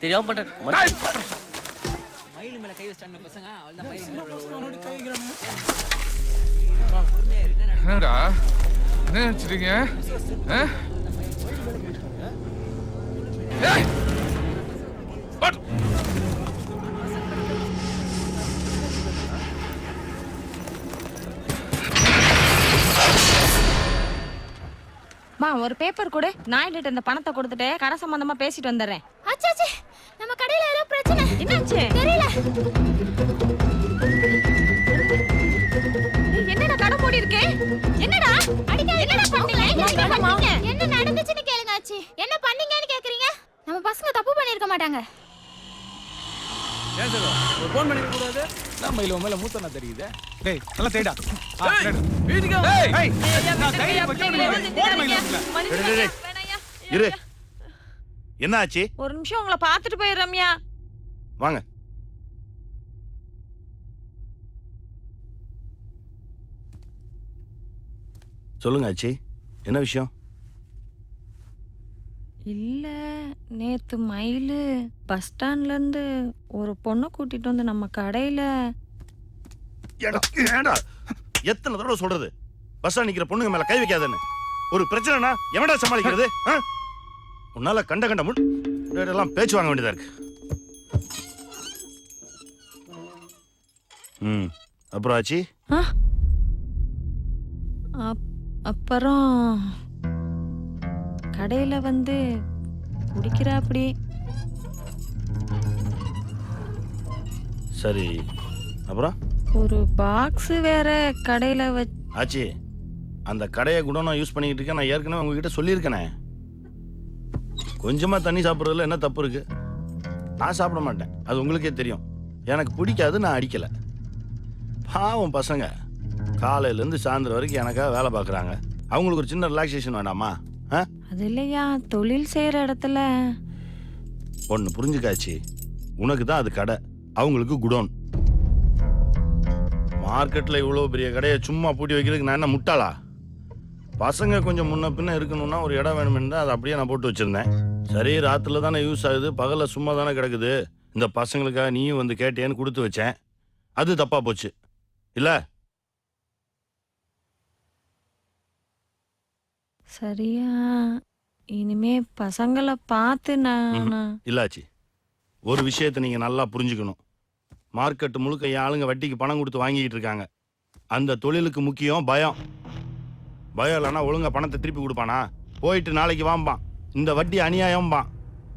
S2: தெரியாம பண்றேன்.
S18: என்னடா என்ன நினைச்சிட்டீங்க?
S4: ஒரு பேப்பர் கொடு, நாயிட்டு இந்த பணத்தை கொடுத்துட்டு கடை சம்பந்தமா பேசிட்டு வந்துடுறேன்.
S12: ஆச்சாச்சி, நம்ம கடையில ஏதோ பிரச்சனை.
S4: என்னாச்சு?
S12: தெரியல.
S4: என்னடா கடை மூடி இருக்கு? என்னடா
S12: அடிக்காதீங்க.
S4: என்னடா பண்ணீங்க?
S12: என்ன நடந்துச்சுன்னு கேளுங்க ஆச்சி. என்ன பண்ணீங்கன்னு கேக்குறீங்க? நம்ம பசங்க தப்பு பண்ணிருக்க மாட்டாங்க.
S1: ஏன் சார் ஒரு ஃபோன் பண்ணிக்க கூடாது? நம்ம இல்ல மேல மூத்தனா தெரியுது. டேய் நல்லா தேடா. வீட்டுக்கு வா. ஏய் நான் கையில வச்சு போன் பண்ணிடுங்க.
S13: இரு. என்ன ஆச்சு?
S4: ஒரு நிமிஷம் உங்களை பார்த்துட்டு போய் ரம்யா.
S13: வாங்க. சொல்லுங்க ஆச்சி, என்ன விஷயம்?
S4: இல்ல, நேத்து மயிலு பஸ் ஸ்டாண்ட்ல இருந்து ஒரு பொண்ணை கூட்டிட்டு வந்து நம்ம கடையில.
S13: ஏண்டா எத்தனை தடவை சொல்றது பஸ் ஸ்டாண்ட் நிக்கிற பொண்ணுங்க மேல கை வைக்காதன்னு? ஒரு பிரச்சனைனா எவன்டா சமாளிக்கிறது? உன்னால கண்ட கண்ட எல்லாம் பேச்சு வாங்க வேண்டியதா இருக்கு. அப்புறம் ஆச்சி?
S4: அப்புறம் கடையில வந்து குடிக்கிறா. அப்படி
S13: சரி, அப்புறம்
S4: ஒரு பாக்ஸ் வேற கடையில
S13: ஆச்சி, அந்த கடையை கூட நான் யூஸ் பண்ணிக்கிட்டு இருக்கேன். நான் ஏற்கனவே உங்ககிட்ட சொல்லியிருக்கேனே. கொஞ்சமா தண்ணி சாப்பிட்றதுல என்ன தப்பு இருக்கு? நான் சாப்பிட மாட்டேன், அது உங்களுக்கே தெரியும். எனக்கு பிடிக்காது, நான் அடிக்கலை. பாவம் பசங்க காலையிலேருந்து சாயந்தரம் வரைக்கும் எனக்காக வேலை பார்க்குறாங்க. அவங்களுக்கு ஒரு சின்ன ரிலாக்ஸேஷன் வேண்டாமா?
S4: அது இல்லையா, தொழில் செய்கிற இடத்துல.
S13: ஒன்று புரிஞ்சுக்காச்சு, உனக்கு தான் அது கடை, அவங்களுக்கு குடோன். மார்க்கெட்டில் இவ்வளோ பெரிய கடையை சும்மா பூட்டி வைக்கிறதுக்கு நான் என்ன முட்டாளா? பசங்க கொஞ்சம் முன்ன பின்ன இருக்கணும்னா ஒரு இடம் வேணுமென்னு தான் அதை அப்படியே நான் போட்டு வச்சுருந்தேன். சரி, ராத்திரில தானே யூஸ் ஆகுது, பகலில் சும்மா தானே கிடக்குது, இந்த பசங்களுக்காக நீயும் வந்து கேட்டேன்னு கொடுத்து வச்சேன். அது தப்பாக போச்சு இல்லை?
S4: சரியா, இனிமே பசங்களை பார்த்து நான்
S13: இல்லாச்சி, ஒரு விஷயத்தை நீங்கள் நல்லா புரிஞ்சுக்கணும். மார்க்கெட்டு முழுக்க என் ஆளுங்க வட்டிக்கு பணம் கொடுத்து வாங்கிக்கிட்டு இருக்காங்க. அந்த தொழிலுக்கு முக்கியம் பயம். பயம் இல்லைன்னா ஒழுங்கா பணத்தை திருப்பி கொடுப்பானா? போயிட்டு நாளைக்கு வாம்பான், இந்த வட்டி அநியாயம்பான்,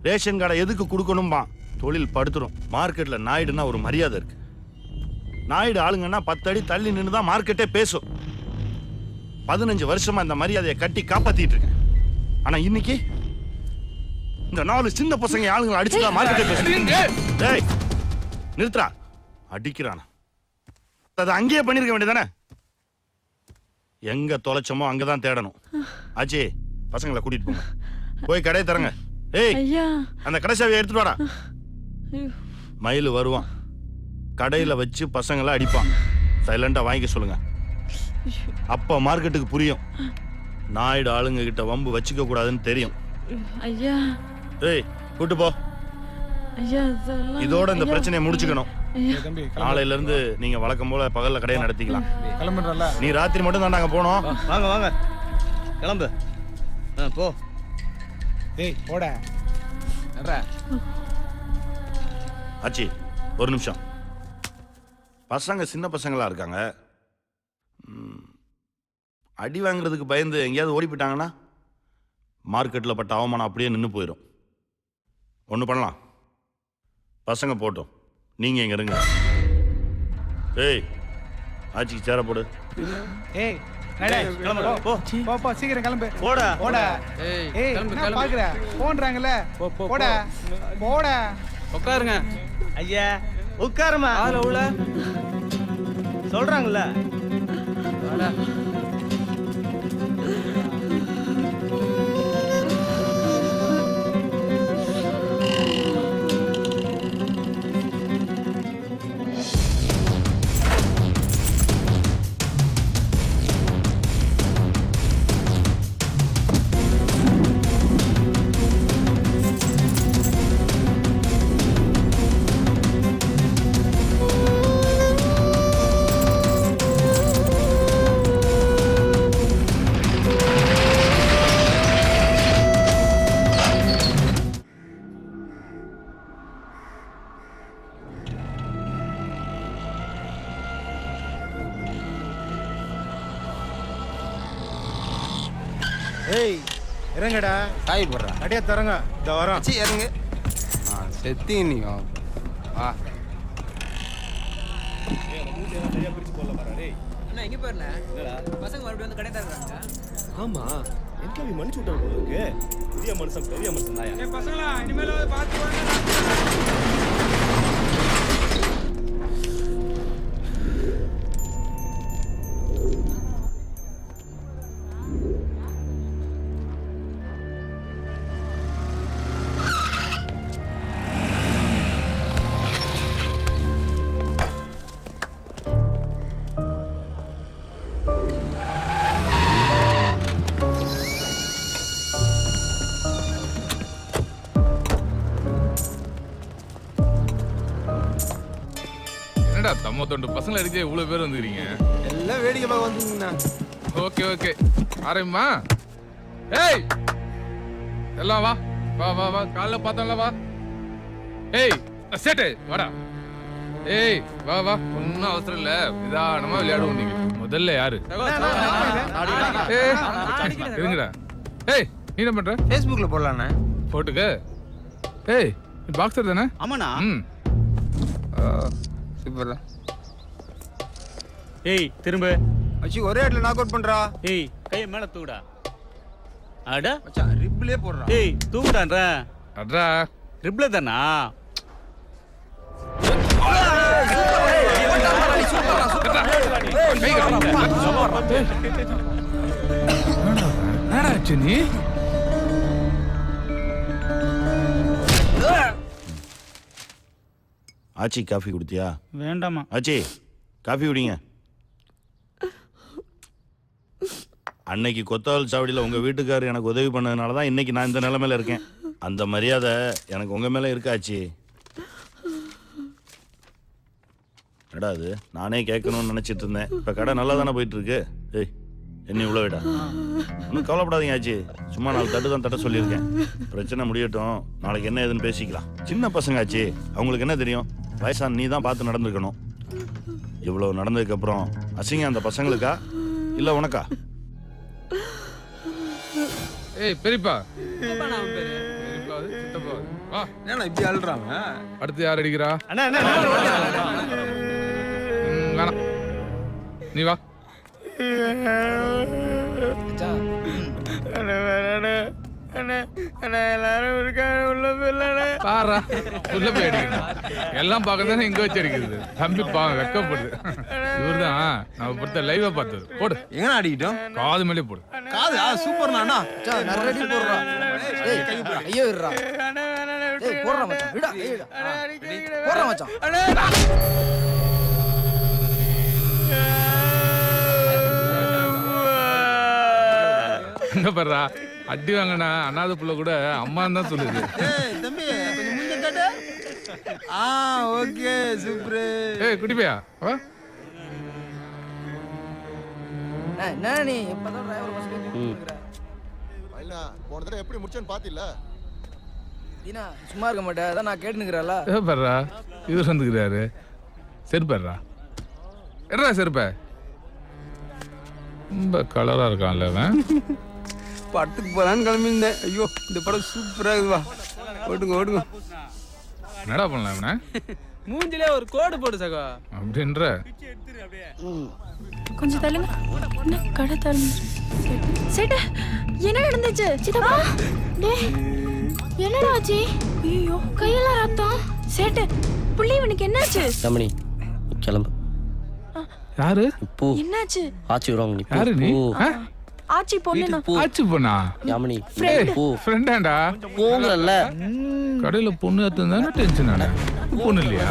S13: ரேஷன் கடை எதுக்கு கொடுக்கணும்பான். தொழில் படுத்துரும். மார்க்கெட்டில் நாயுடுன்னா ஒரு மரியாதை இருக்கு. நாயுடு ஆளுங்கன்னா 10 அடி தள்ளி நின்று தான் மார்க்கெட்டே பேசும். 15 வருஷமா இந்த மரியாதையை கட்டி காப்பாத்திட்டு இருக்கேன். ஆனா இன்னைக்கு இந்த 4 சின்ன பசங்க ஆளுங்களை அடிச்சுதான் மார்க்கெட்டே பேசுறீங்க. நிறுத்துறா. அடிக்கிறானா? அதை அங்கேயே பண்ணிருக்க வேண்டியதானே? எங்க தொலைச்சோமோ அங்கதான் தேடணும். ஆச்சி, பசங்களை கூட்டிட்டு போங்க. போய் கடையை தரங்க. ஏய், அந்த கடை சாவியை எடுத்துட்டு வாடா. மயில் வருவான், கடையில வச்சு பசங்களை அடிப்பான். சைலண்டா வாங்கிக்க சொல்லுங்க. அப்ப மார்க்கெட்டுக்கு புரியும் நாயுடு ஆளுங்க கிட்ட வம்பு வச்சுக்க கூடாதுன்னு தெரியும்.
S16: ஐயா,
S13: ஏய், கூட்டு போ.
S16: ஐயா,
S13: இதோட இந்த பிரச்சனையை முடிச்சுக்கணும். நாளையில இருந்து நீங்க வழக்கம் போல பகல்ல கடையை நடத்திக்கலாம்.
S1: கிளம்புறல.
S13: நீ ராத்திரி மட்டும் தான் நாங்க போனோம்.
S9: வாங்க வாங்க, கிளம்பு. போ.
S1: ஏய், போட.
S13: ஆச்சி, ஒரு நிமிஷம். பசங்க சின்ன பசங்களா இருக்காங்க. அடி வாங்குறதுக்கு பயந்து எங்கேயாவது ஓடி போயிட்டாங்கன்னா மார்க்கெட்டில் பட்ட அவமானம் அப்படியே நின்று போயிடும். ஒன்று பண்ணலாம், பசங்க போட்டோம், நீங்கள் இங்கே இருங்க. ஏய், ஆச்சிக்கு சேர போடு.
S1: ஏய், போ, சீக்கிரம் கிளம்பு.
S9: போடா.
S1: போடா. ஏய், என்ன பாக்குற? போன்றாங்கல. போடா. போடா.
S9: உட்காருங்க. ஐயா, உட்காருமா. ஆள உள்ள சொல்றாங்கல்ல. ஏய், இறங்கடா.
S1: சாய் போடுறா.
S9: அடியே தரங்க. இந்த வரோம்.
S1: இறங்கு. செத்தி நீ வா.
S5: அண்ணா எங்க போறல? பசங்க மறுபடியும் வந்து கடை தர்றாங்க.
S9: ஆமா, என்கேவி மனுச்சு விட்டாரு போல இருக்கு. பெரிய மனுஷன் தாயா.
S5: ஏய் பசங்களா, இனிமேல பாத்து வாங்க.
S18: என்னடா தம்ம தொண்டு பசங்களை அடிக்க இவ்வளவு பேர் வந்துக்கிறீங்க?
S1: எல்லாம் வேடிக்கை பார்க்க வந்துங்கண்ணா.
S18: Okay okay, ஆரம்பிமா. ஏய், எல்லாம் வா வா வா வா, காலைல பார்த்தோம்ல வா. ஏய் சேட்டு வாடா. ஏய் வா வா, ஒன்றும் அவசரம் இல்லை, நிதானமா விளையாடுவோம். நீங்க முதல்ல யாரு? இருங்கடா. ஏய், நீ என்ன பண்ற?
S1: ஃபேஸ்புக்ல போடலாண்ணே.
S18: போட்டுக்க. ஏய், நீ பாக்ஸர் தானே?
S9: ஆமாண்ணா.
S1: சூப்பர்ல.
S9: ஏய், திரும்ப.
S1: அச்சி, ஒரே இடத்துல நாக் அவுட் பண்றா.
S9: ஏய், கையை மேல தூக்குடா. அட
S1: மச்சான், ரிப்லே போடுறா.
S9: ஏய், தூக்குடான்றா.
S18: அட்ரா,
S9: ரிப்ல தானா?
S18: நீ
S13: ஆச்சி காஃபி குடித்தியா?
S20: வேண்டாமா.
S13: ஆச்சி, காஃபி குடிங்க. அன்னைக்கு கொத்தவால் சாவடியில் உங்கள் வீட்டுக்காரர் எனக்கு உதவி பண்ணதுனால தான் இன்னைக்கு நான் இந்த நிலைமையில இருக்கேன். அந்த மரியாதை எனக்கு உங்கள் மேலே இருக்காச்சு. கடா அது நானே கேட்கணும்னு நினச்சிட்டு இருந்தேன். இப்போ கடை நல்லா தானே போயிட்டு இருக்கு. ஏய், என்ன இவ்வளோ விடா. ஒன்றும் கவலைப்படாதீங்க ஆச்சி, சும்மா 4 தட்டு தான் தட்ட சொல்லியிருக்கேன். பிரச்சனை முடியட்டும், நாளைக்கு என்ன ஏதுன்னு பேசிக்கலாம். சின்ன பசங்க ஆச்சு, அவங்களுக்கு என்ன தெரியும்? வயசான நீ தான் பார்த்து நடந்துக்கணும். இவ்வளோ நடந்ததுக்கப்புறம் அசிங்கம் அந்த பசங்களுக்கா இல்லை உனக்கா?
S18: ஏய் பெரியப்பா,
S1: வா. ஏன்னா இப்படி அழுறாங்க?
S18: அடுத்து யார் அடிக்கிறா?
S9: அண்ணா அண்ணா
S18: வேணாம், நீ வா.
S5: எல்லாரும் இருக்காங்க உள்ள போயிடலாண்ணே.
S18: பாரா உள்ள போய் அடிக்கணும். எல்லாம் பார்க்க தானே இங்க வச்சு அடிக்கிறது. தம்பி வெக்கப்படுது. இவர்தான் நம்ம பொறுத்த லைவா பார்த்தது. போடு
S9: எங்க அடிக்கிட்டோம்
S18: காது மேலே போடு.
S9: காது சூப்பர் நானா நரடி போடுறா. ஏய் கை போடுறா. ஐயோ இருடா. ஏய் போடுறா மச்சான். விடா. போடுறா மச்சான்.
S18: இங்க பாருடா அடி வாங்கினா அண்ணாத புள்ள கூட அம்மான்னு தான் சொல்லுது.
S9: ஏய் தம்பி கொஞ்சம் முஞ்ச காட்டு. Okay super.
S18: ஏய் குட்டி பையா வா.
S9: என்ன நீ இப்பதான் டிரைவர் பஸ் கேக்குற.
S11: இல்ல போன தடவை எப்படி முடிச்சேன்னு பாத்தில.
S9: தீனா சும்மா இருக்க மாட்டே. அதான் நான் கேட்டுனுக்குறேன்ல.
S18: ஏ பாருடா இவர் வந்துக்கிறாரு. செருப்பாருடா. என்னடா செருப்ப? ரொம்ப கலரா இருக்கான்ல அவன்.
S5: படத்துக்கு போலான்னு கிளம்பியிருந்தேன். ஐயோ இந்த படம் சூப்பரா இருக்குவா. ஓடுங்க ஓடுங்க.
S18: என்னடா பண்ணலாம் அவனை?
S5: மூஞ்சிலே ஒரு கோடு போடு சகோ.
S18: அப்படின்ற
S16: கொஞ்சம் தள்ளுங்க. என்ன கடை திறந்து சேட்டு என்ன நடந்துச்சு சித்தப்பா?
S12: டேய் என்னடா ஆச்சு?
S16: ஐயோ
S12: கையெல்லாம் ரத்தம்.
S16: சேட்டு புள்ளி இவனுக்கு என்னாச்சு?
S2: ரமணி கிளம்பு.
S18: யாரு?
S2: போ.
S16: என்னாச்சு?
S2: ஆச்சி வருவாங்க நீ.
S18: யாரு நீ?
S16: ஆச்சி பொண்ணு.
S18: ஆச்சி பொண்ணா?
S2: யாமினி
S18: போ. ஃப்ரெண்டாண்டா?
S2: போங்கறல்ல.
S18: கடையில பொண்ணு ஏத்துனா டென்ஷன் ஆனா. பொண்ணு இல்லையா?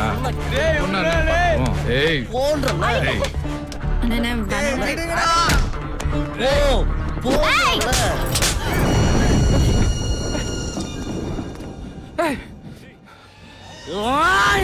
S18: பொண்ணா? ஏய்
S2: போன்றல்ல.
S18: ஏய்
S16: அண்ணே
S2: போ.
S18: ஏய்
S2: ஓய்.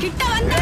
S19: கிட்ட வந்து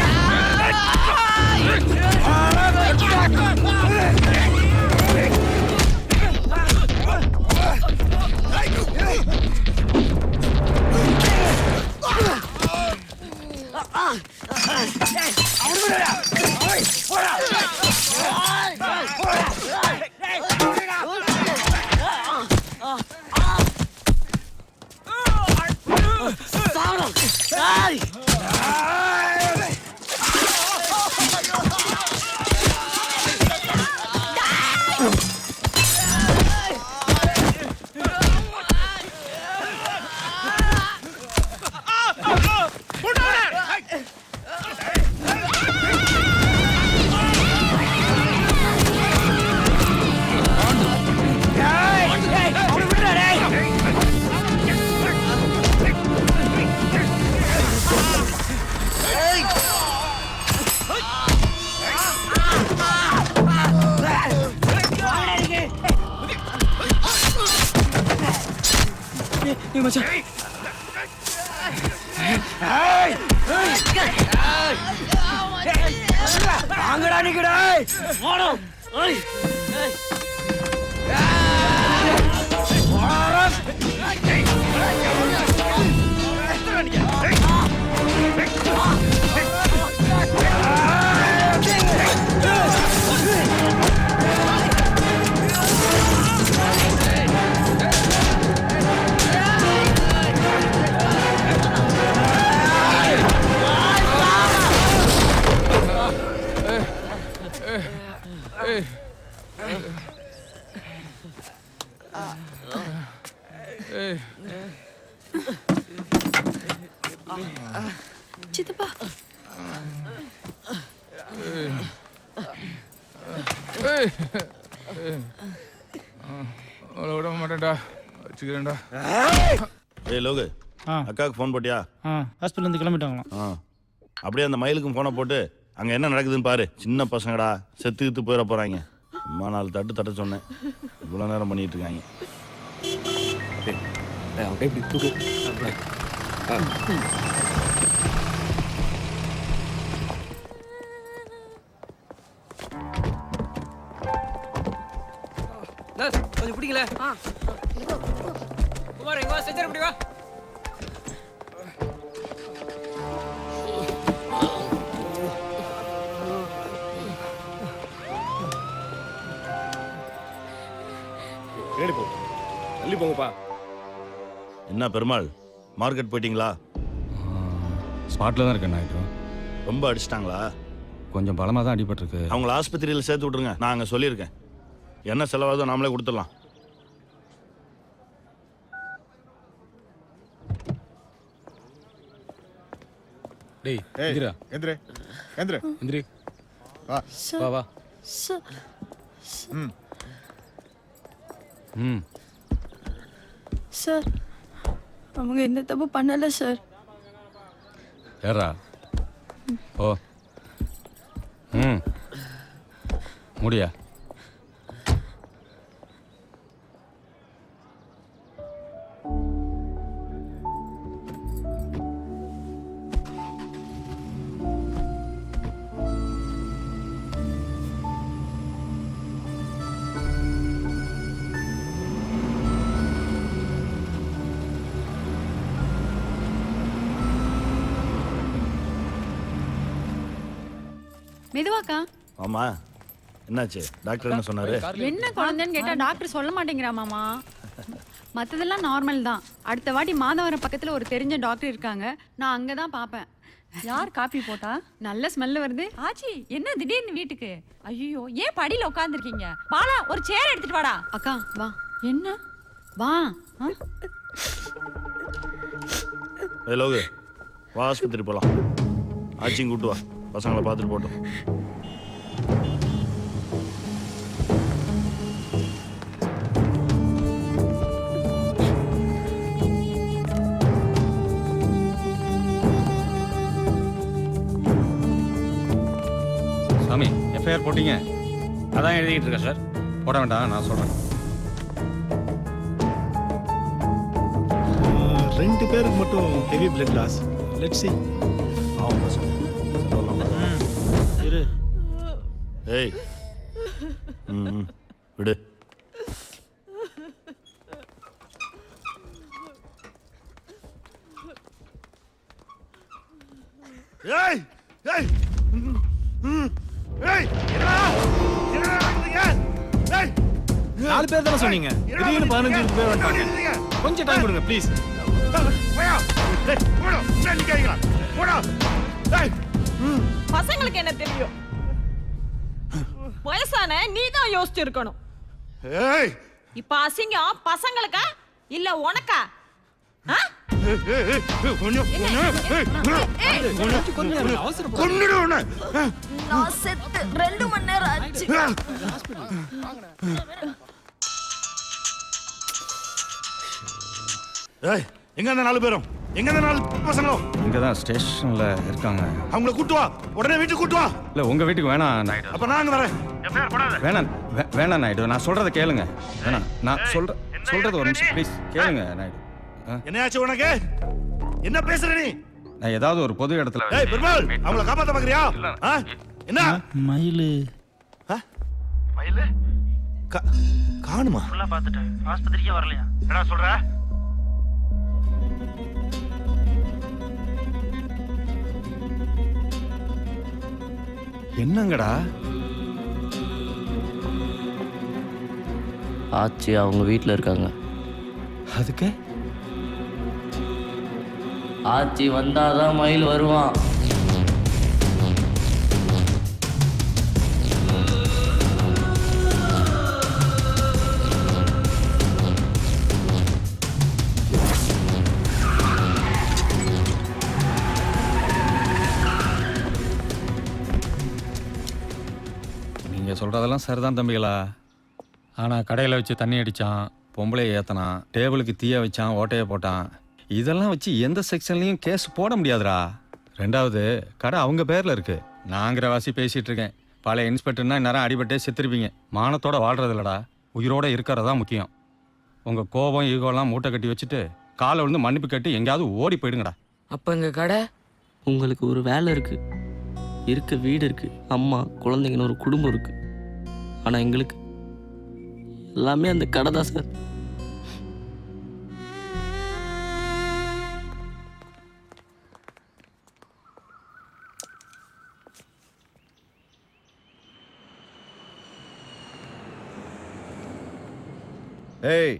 S17: வாங்கடா நிக்கடா போடா ஏய்
S16: சித்தப்பா
S18: அவளை விட மாட்டேன்டா வச்சுக்கிறேன்டா.
S13: ஏய் லோகு, அக்காவுக்கு ஃபோன் போட்டியா?
S20: ஹாஸ்பிட்டல்லேருந்து கிளம்பிட்டாங்களாம்.
S13: அப்படியே அந்த மயிலுக்கும் ஃபோனை போட்டு அங்கே என்ன நடக்குதுன்னு பாரு. சின்ன பசங்கடா செத்து போயிட போகிறாங்க. அம்மா 4 தட்ட சொன்னேன், இவ்வளோ நேரம் பண்ணிட்டு இருக்காங்க.
S6: கொஞ்சம் பிடிக்கல. குமார் எங்க வா, செஞ்சர் இப்படி வா.
S10: ஏடி போ, தள்ளி போங்கப்பா.
S13: என்ன பெருமாள், மார்க்கெட் போயிட்டீங்களா?
S10: ஸ்பாட்டில் தான் இருக்கேன் நாயுடு.
S13: ரொம்ப அடிச்சிட்டாங்களா?
S10: கொஞ்சம் பலமாக தான் அடிபட்டிருக்கு.
S13: அவங்கள ஆஸ்பத்திரியில் சேர்த்து விட்ருங்க, நான் அங்கே சொல்லியிருக்கேன். என்ன செலவாதோ நாமளே கொடுத்துடலாம்.
S10: டேய் எந்திரா,
S11: எந்திரே எந்திரே
S10: எந்திரி,
S11: வா
S10: வா வா. ம்
S16: சார், அவங்க எந்த தப்பு பண்ணல சார்.
S10: ஏறா ஓ. முடியா?
S21: மெதுவாக்கா.
S13: ஆமா, என்னாச்சு? டாக்டர் என்ன சொன்னாரு?
S21: என்ன குழந்தைன்னு கேட்டா டாக்டர் சொல்ல மாட்டேங்கிறா மாமா. மற்றதெல்லாம் நார்மல் தான். அடுத்த வாட்டி மாதவரம் பக்கத்துல ஒரு தெரிஞ்ச டாக்டர் இருக்காங்க, நான் அங்கே தான் பார்ப்பேன். யார் காப்பி போட்டா? நல்ல ஸ்மெல் வருது. ஆச்சி, என்ன திடீர்னு வீட்டுக்கு? ஐயோ, ஏன் படியில உட்காந்துருக்கீங்க? பாலா, ஒரு சேர் எடுத்துட்டு வாடா. அக்கா வா. என்ன வா?
S13: ஏய் லோகு, வா ஆஸ்பத்திரி போகலாம். ஆச்சியும் கூட்டு வா, பசங்களை பார்த்துட்டு போட்டோம்.
S10: சாமி, எஃப்ஐஆர் போட்டீங்க?
S14: அதான் எழுதிக்கிட்டு இருக்கேன் சார்.
S10: போட வேண்டாம், நான் சொல்கிறேன்.
S1: 2 பேருக்கு மட்டும் heavy blood loss. Let's see.
S13: இரு. ஏய், விடு. ஏய் ஏய் ஏய், என்னடா என்னடா நடக்குதுங்க? ஏய்,
S1: 4 பேர் தானே சொன்னீங்க, திடீர்னு 15 பேர் வந்துட்டாங்க. கொஞ்சம் டைம் கொடுங்க ப்ளீஸ்.
S13: போயா, ஏய் போடா, என்ன கேக்குறா? போடா. ஏய்,
S4: பசங்களுக்கு என்ன தெரியும்? வயசான நீ தான் யோசிச்சிருக்கணும்.
S13: ஏய்,
S4: இப்ப அசிங்கம் பசங்களுக்கா இல்ல உனக்கா? நான் செத்து 2 மணி நேரம் ஆச்சு.
S13: ஏய், எங்க அந்த 4 பேரும்? எங்க அந்த 4 பசங்களும்?
S10: இங்கே தான் ஸ்டேஷனில் இருக்காங்க.
S13: அவங்கள கூட்டு வா, உடனே வீட்டுக்கு கூட்டு வா.
S10: இல்லை, உங்கள் வீட்டுக்கு வேணாம் நாயுடு.
S13: அப்ப நான் அங்க வரேன்.
S10: வேணாம் வேணாம் நாயுடு, நான் சொல்கிறத கேளுங்க. வேணாம், நான் சொல்கிறது ஒரு நிமிஷம் ப்ளீஸ் கேளுங்க நாயுடு.
S13: என்னையாச்சு உனக்கு? என்ன பேசுற நீ?
S10: நான் ஏதாவது ஒரு பொது இடத்துல.
S13: ஏய் பெருமாள், அவங்கள காப்பாத்த பாக்குறியா? என்ன
S20: மயிலு
S13: மயிலு காணுமா?
S20: ஃபுல்லா பார்த்துட்டேன், ஆஸ்பத்திரிக்கே வரலையா?
S13: என்னடா சொல்ற?
S10: என்னங்கடா?
S2: ஆச்சி அவங்க வீட்டில் இருக்காங்க.
S10: அதுக்கு
S2: ஆச்சி வந்தாதான் மயில் வருவான்.
S10: நீங்கள் சொல்கிறதெல்லாம் சரிதான் தம்பிகளா. ஆனால் கடையில் வச்சு தண்ணி அடித்தான், பொம்பளையை ஏற்றினான், டேபிளுக்கு தீய வச்சான், ஓட்டையை போட்டான். இதெல்லாம் வச்சு எந்த செக்ஷன்லையும் கேஸ் போட முடியாதுடா. ரெண்டாவது கடை அவங்க பேரில் இருக்குது. நாங்கிற வாசி பேசிகிட்டு இருக்கேன். பழைய இன்ஸ்பெக்டர்னா இந்நேரம் அடிபட்டே செத்துருப்பீங்க. மானத்தோட வாழ்றது இல்லடா, உயிரோட இருக்கிறது தான் முக்கியம். உங்கள் கோபம் ஈகோலாம் மூட்டை கட்டி வச்சுட்டு காலை விழுந்து மன்னிப்பு கட்டி எங்கேயாவது ஓடி போயிடுங்கடா.
S3: அப்போ எங்கள் கடை
S2: உங்களுக்கு ஒரு வேலை இருக்கு, இருக்க வீடு இருக்கு, அம்மா குழந்தைங்கன்னு ஒரு குடும்பம் இருக்கு. ஆனால் எங்களுக்கு எல்லாமே அந்த கடை தான் சார்.
S15: ஏய்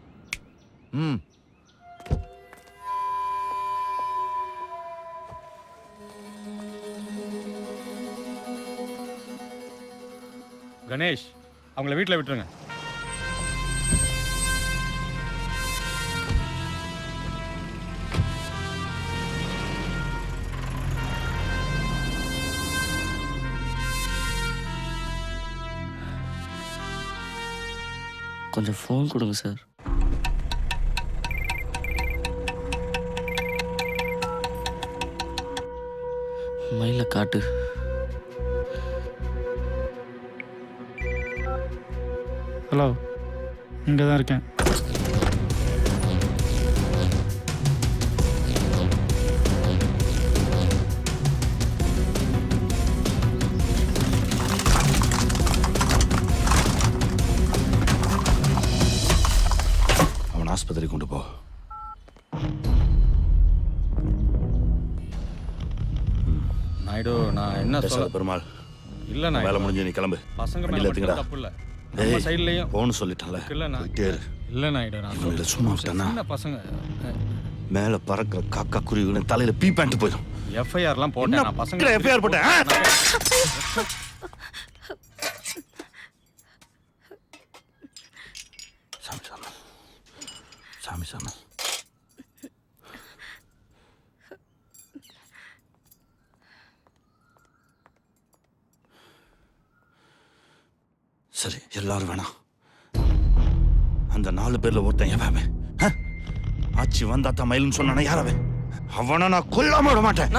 S10: கணேஷ், அவங்கள வீட்டில் விட்டுருங்க.
S2: கொஞ்சம் ஃபோன் கொடுங்க சார். மயில காட்டு.
S20: ஹலோ, இங்கே தான் இருக்கேன்.
S13: அவன் ஆஸ்பத்திரி கொண்டு போ.
S10: நாயுடு, நான் என்ன சொல்ல
S13: பெருமாள்
S10: இல்லை, நான்
S13: வேலை முடிஞ்சு நீ கிளம்பு.
S10: பசங்க
S13: வண்டியில ஏத்துங்கடா.
S10: தப்பு இல்லை.
S13: டேய்,
S10: சைட்லையும்
S13: போன்னு சொல்லிட்டான்ல.
S10: இல்லை நாயுடு, நான்
S13: இவங்களை சும்மா விட்டானா
S10: சின்ன பசங்க
S13: மேல பறக்கிற காக்கா குருவிகளை தலையில பீ பேண்ட் போயிடும்.
S10: எஃப்ஐஆர்லாம் போட்டேன் நான். பசங்க
S13: எஃப்ஐஆர் போட்டேன். சாமி சாமி சாமி சாமி. சரி, எல்லாரும் வேணாம். அந்த 4 பேர்ல ஒருத்தன் எவன்? ஆச்சி வந்தாத்தா மயில்னு சொன்னானே, யாரவன்? அவனை நான் கொல்லாம விட மாட்டேன்.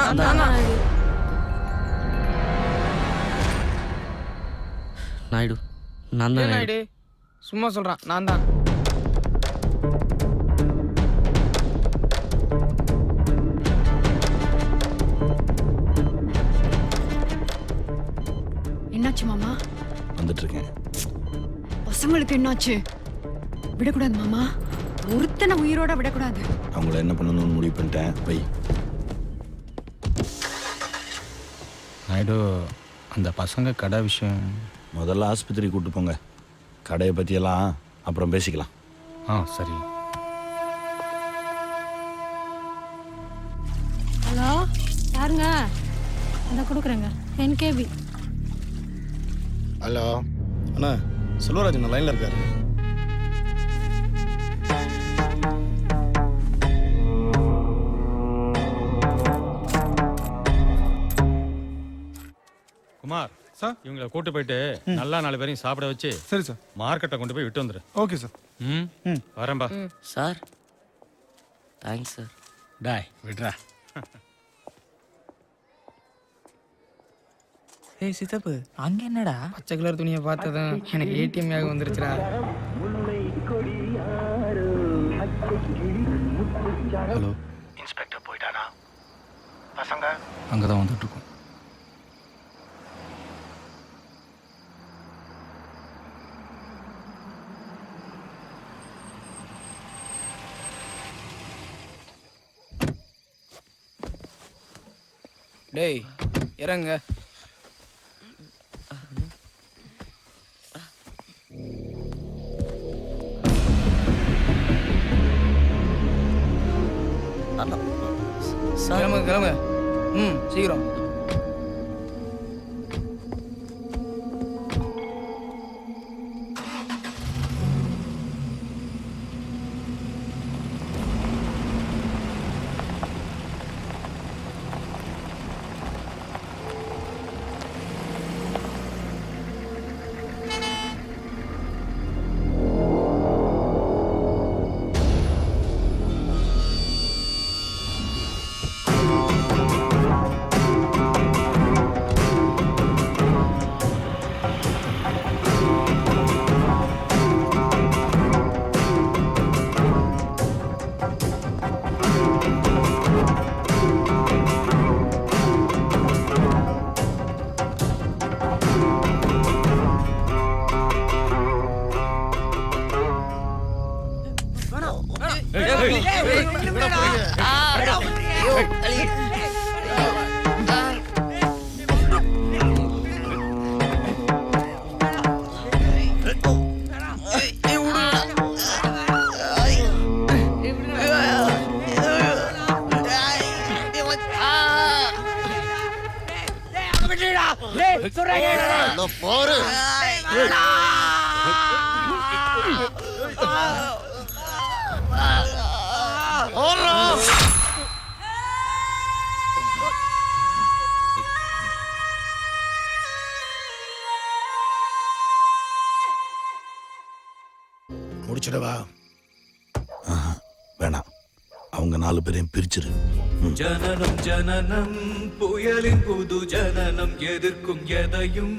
S2: நாயுடு, நான் தான்
S5: நாயுடு. சும்மா சொல்றான், நான் தான்.
S21: என்னாச்சு மாமா?
S13: வந்துட்டு இருக்கேன்.
S21: பசங்களுக்கு என்னாச்சு? விடக்கூடாது மாமா, ஒருத்தனை உயிரோட விடக்கூடாது.
S13: அவங்கள என்ன பண்ணணும்னு முடிவு பண்ணிட்டேன். வை.
S10: நாயுடு, அந்த பசங்க கடை விஷயம்
S13: முதல்ல ஆஸ்பத்திரி கூட்டு போங்க. கடையை பற்றியெல்லாம் அப்புறம் பேசிக்கலாம்.
S10: சரி.
S4: ஹலோ, யாருங்க? அந்த கொடுக்குறேங்க 10 KB.
S9: ஹலோ அண்ணா, செல்வராஜ் லைன்ல இருக்காரு.
S10: குமார் சார், இவங்களை கூட்டு போயிட்டு நல்லா 4 பேரையும் சாப்பிட வச்சு
S18: சரி சார்,
S10: மார்க்கெட்டை கொண்டு போய் விட்டு வந்துரு.
S18: Okay sir.
S10: வரேன்பா.
S2: Sir, thanks sir.
S10: டாய் விட்றா.
S5: ஏய் சித்தப்பு, அங்க என்னடா? பச்சை கலர் துணியை பார்த்ததும் எனக்கு ஏடிஎம் யாக வந்துருச்சுடா.
S10: ஹலோ,
S7: இன்ஸ்பெக்டர் போயிட்டானா? பசங்க
S10: அங்கே தான் வந்துட்டு இருக்கோம்.
S5: டேய் இறங்க. கிளம்பு கிளம்பு. சீக்கிரம்.
S11: போரு
S13: முடிச்சிடவா? வேணாம், அவங்க 4 பேரையும் பிரிச்சிரு.
S15: ஜனனம் ஜனனம் புயலின் புது ஜனனம் எதிர்க்கும் எதையும்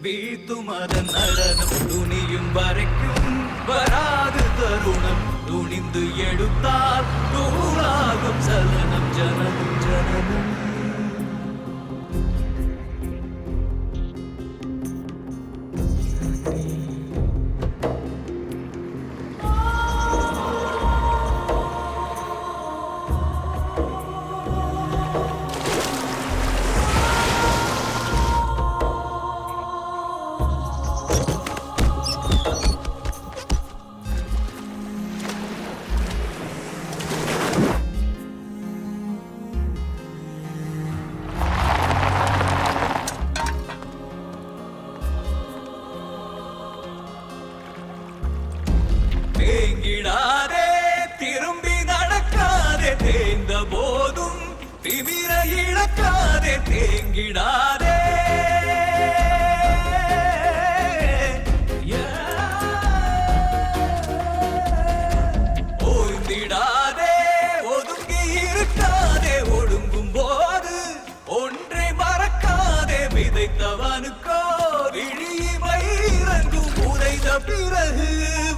S15: வீழ்த்தும் அதன் நடனம் துணியும் வரைக்கும் வராது தருணம் துணிந்து எடுத்தால் தூளாகும் சலனம் ஜனனம் ஜனனம். தேங்கிடாதே திரும்பி நடக்காதே தேய்ந்த போதும் திமிர இழக்காதே தேங்கிடாதே ஓய்ந்திடாதே ஒதுங்கி இருக்காதே ஒடுங்கும் போது ஒன்றை மறக்காதே விதைத்தவனுக்கோ இழிமை இறங்கும் உதைந்த பிறகு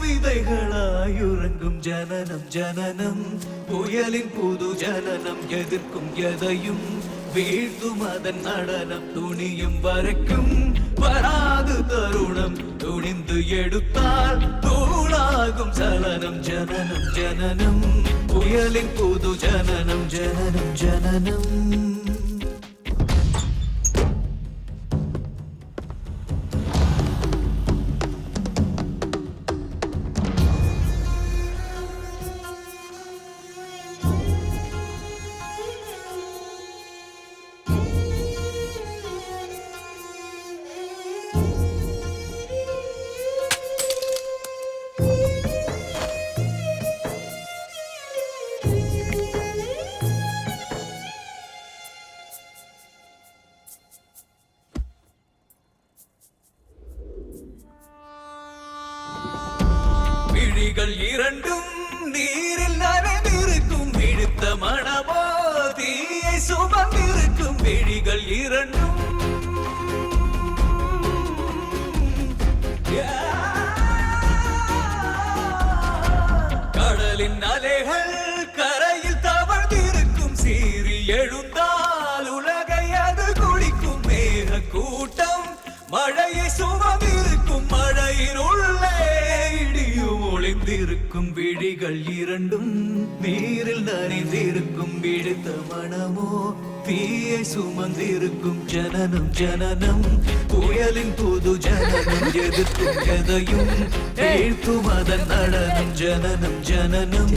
S15: விதைகளாயுறங்கும் ஜனனம் ஜனனம் புயலின் புது ஜனனம் எதிர்க்கும் எதையும் வீழ்த்தும் அதன் நடனம் துணியும் வரைக்கும் வராது தருணம் துணிந்து எடுத்தால் தூளாகும் சலனம் ஜனனம் ஜனனம் புயலின் புது ஜனனம் ஜனனம் ஜனனம். விழிகள் இரண்டும் நீரில் நனைந்திருக்கும் விழுத்த மனமோ தீயை சுமந்திருக்கும் விழிகள் இரண்டும் கடலின் அலைகள் கரையில் தவழ்ந்திருக்கும் சீறி எழுந்தால் உலகை அது குடிக்கும் மேக கூட்டம் மழையை சுமந்திருக்கும் மழையின் உள்ளே இடியும் ஒளிந்திருக்கும் விழிகள் இரண்டும் நீரில் நனைந்திருக்கும் விழுத்த மனமோ தீயை சுமந்திருக்கும் ஜனனம் ஜனனம் புயலின் புது ஜனனம் எதிர்க்கும் எதையும் வீழ்த்தும் அதன் நடனம் ஜனனம் ஜனனம்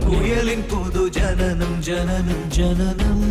S15: புயலின் புது ஜனனம் ஜனனம் ஜனனம்.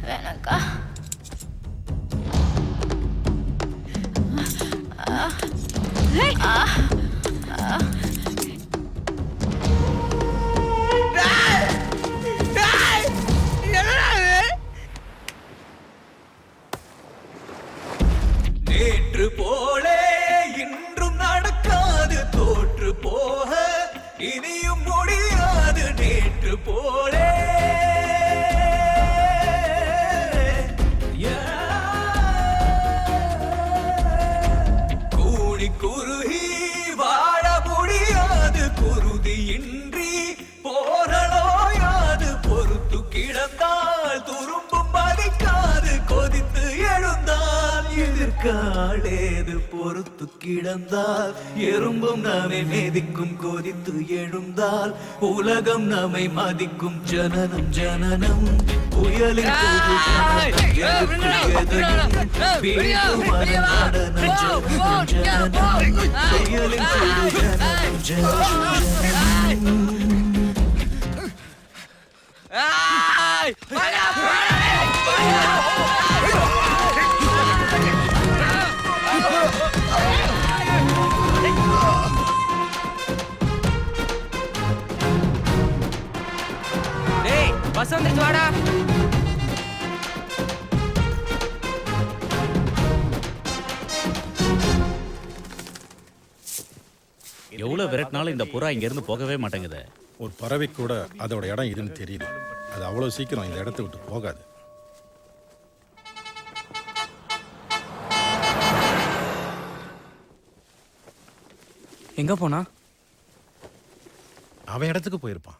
S12: வேணாக்கா.
S15: நேற்று போலே இன்றும் நடக்காது, தோற்று போக இனியும் முடியாது. நேற்று போலே கூடி குறுகி வாழ முடியாது, குருதியின்றி போரலோயாது. பொறுத்து கிடந்தால் துரும்பும் மதிக்காது, கொதித்து எழுந்தால் எதிர்காலேது. பொறுத்து கிடந்தால் எறும்பும் நம்மை மேதிக்கும், கொதித்து எழுந்தால் உலகம் நம்மை மதிக்கும். ஜனனம் ஜனனம் புயலின் போது ஜனனம் எதிர்த்து எதையும் வீழ்த்தும் நடனம். ஜனனம் ஜனனம் புயலின் போது ஜனனம் ஜனனம்.
S6: டேய் பஸ் வந்துச்சு வாடா.
S8: எவ்வளவு விரட்டினாலும் இந்த புறா இங்க இருந்து போகவே மாட்டேங்குது.
S11: ஒரு பறவை கூட அதோட இடம் இதுன்னு தெரியுது. அது அவ்வளவு சீக்கிரம் இந்த இடத்த விட்டு போகாது.
S6: எங்க போனா?
S11: அவன் இடத்துக்கு போயிருப்பான்.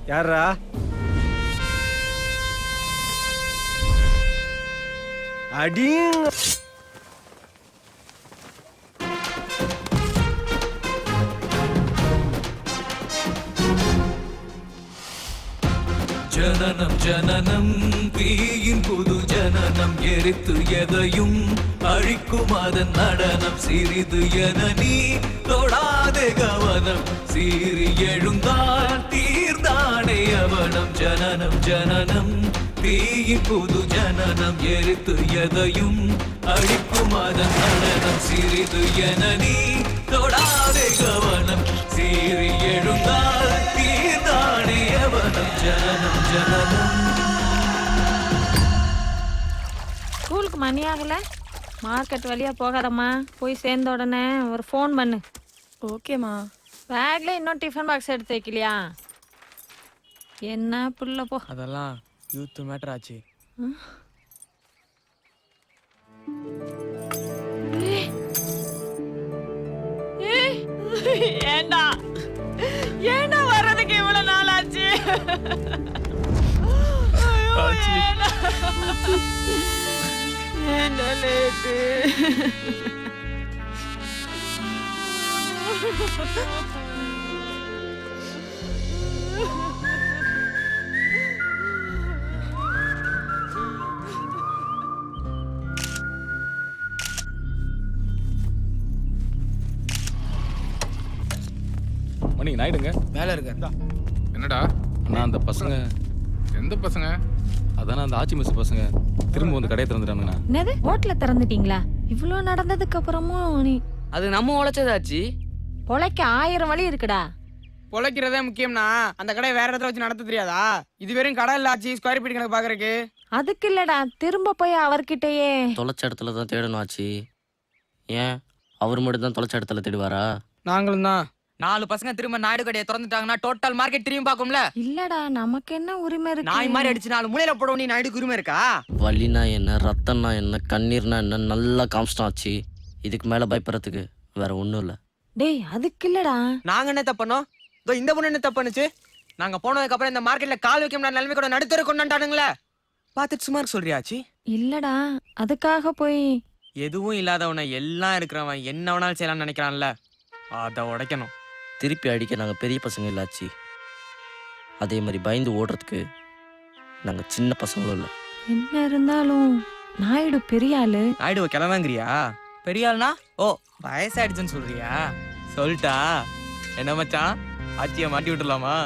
S1: யாரா? அடிங்க.
S15: ஜனனம் ஜனனம் தீயின் புது ஜனனம், எரித்து எதையும் அழிக்கும் அதன் நடனம். சிறிது என நீ தொடாதே கவனம், சீறி எழுந்தால் தீர்ந்தானே அவனம். ஜனனம் ஜனனம் தீயின் புது ஜனனம், எரித்து எதையும் அழிக்கும் அதன் நடனம். சிறிது என நீ தொடாதே கவனம், சீறி எழுந்தால் தீர்ந்தானே அவனம். ஜனனம் ஜனனம்.
S4: ஸ்கூலுக்கு மணி ஆகல, மார்க்கெட் வழியா போகாதம்மா. போய் சேர்ந்த உடனே ஒரு ஃபோன் பண்ணு.
S16: ஓகேம்மா.
S4: பேக்ல இன்னும் டிஃபன் பாக்ஸ் எடுத்து வைக்கலையா? என்ன புள்ள போ.
S6: அதெல்லாம் யூத் மேட்டர் ஆச்சு.
S4: ஏண்டா ஏண்டா வர்றதுக்கு இவ்வளவு நாள் ஆச்சு? என்ன லேட்டு?
S10: மணி நாயிடுங்க.
S5: மேல இருக்க.
S18: என்னடா
S10: நான் அந்த பசங்க.
S18: எந்த பசங்க?
S10: அதானே அந்த ஆச்சி மிஸ் பசங்க திரும்ப வந்து கடையை திறந்துட்டானுங்கண்ணா.
S4: என்னது ஹோட்டல திறந்துட்டீங்களா? இவ்வளோ நடந்ததுக்கு அப்புறமும் நீ
S5: அது நம்ம உழைச்சதாச்சு.
S4: பொழைக்க 1000 வழி இருக்குடா.
S5: பொழைக்கிறதே முக்கியம்னா அந்த கடையை வேற இடத்துல வச்சு நடத்த தெரியாதா? இது வெறும் கடை இல்ல ஆச்சு, ஸ்கொயர் ஃபீட் கணக்கு பாக்குறதுக்கு.
S4: அதுக்கு இல்லடா, திரும்ப போய் அவர்கிட்டயே.
S2: தொலைச்ச இடத்துல தான் தேடணும் ஆச்சு. ஏன் அவர் மட்டும் தான் தொலைச்ச இடத்துல தேடுவாரா?
S5: நாங்களும் தான். 4 பசங்க திரும்ப நாயுடு கடையை திறந்துட்டாங்கன்னா டோட்டல் மார்க்கெட் திரும்பி பார்க்கும்ல.
S4: இல்லடா, நமக்கு என்ன உரிமை இருக்கு?
S5: நாய் மாதிரி அடிச்சு 4 மூலையில போட நீ நாயுடுக்கு உரிமை இருக்கா?
S2: வலினா என்ன, ரத்தம்னா என்ன, கண்ணீர்னா என்ன நல்லா காமிச்சிட்டான் ஆச்சு. இதுக்கு மேல பயப்படுறதுக்கு வேற ஒண்ணும் இல்ல.
S4: டேய் அதுக்கு இல்லடா.
S6: நாங்க என்ன தப்பனோம்? இந்த பொண்ணு என்ன தப்புனுச்சு? நாங்க போனதுக்கு அப்புறம் இந்த மார்க்கெட்ல கால் வைக்க முடியாத நிலைமை கூட நடுத்தர கொண்டாண்டானுங்களே. பார்த்துட்டு சும்மா சொல்றியாச்சி?
S4: இல்லடா அதுக்காக போய்
S6: எதுவும் இல்லாதவனை எல்லாம் இருக்கிறவன் என்ன வேணாலும் செய்யலாம்னு நினைக்கிறான்ல, அதை உடைக்கணும்.
S2: திருப்பி அடிக்க நாங்கள் பெரிய பசங்க இல்லாச்சு. அதே மாதிரி பயந்து ஓடுறதுக்கு நாங்கள் சின்ன பசங்களும் இல்லை.
S4: என்ன இருந்தாலும் நாயுடு பெரிய ஆளு.
S6: நாயுடுவ கிளம்புங்கிறியா? பெரிய ஆள்னா ஓ வயசாயிடுச்சுன்னு சொல்றியா? சொல்லிட்டா என்ன மச்சான், ஆச்சியை மாட்டி விட்டுலாமா?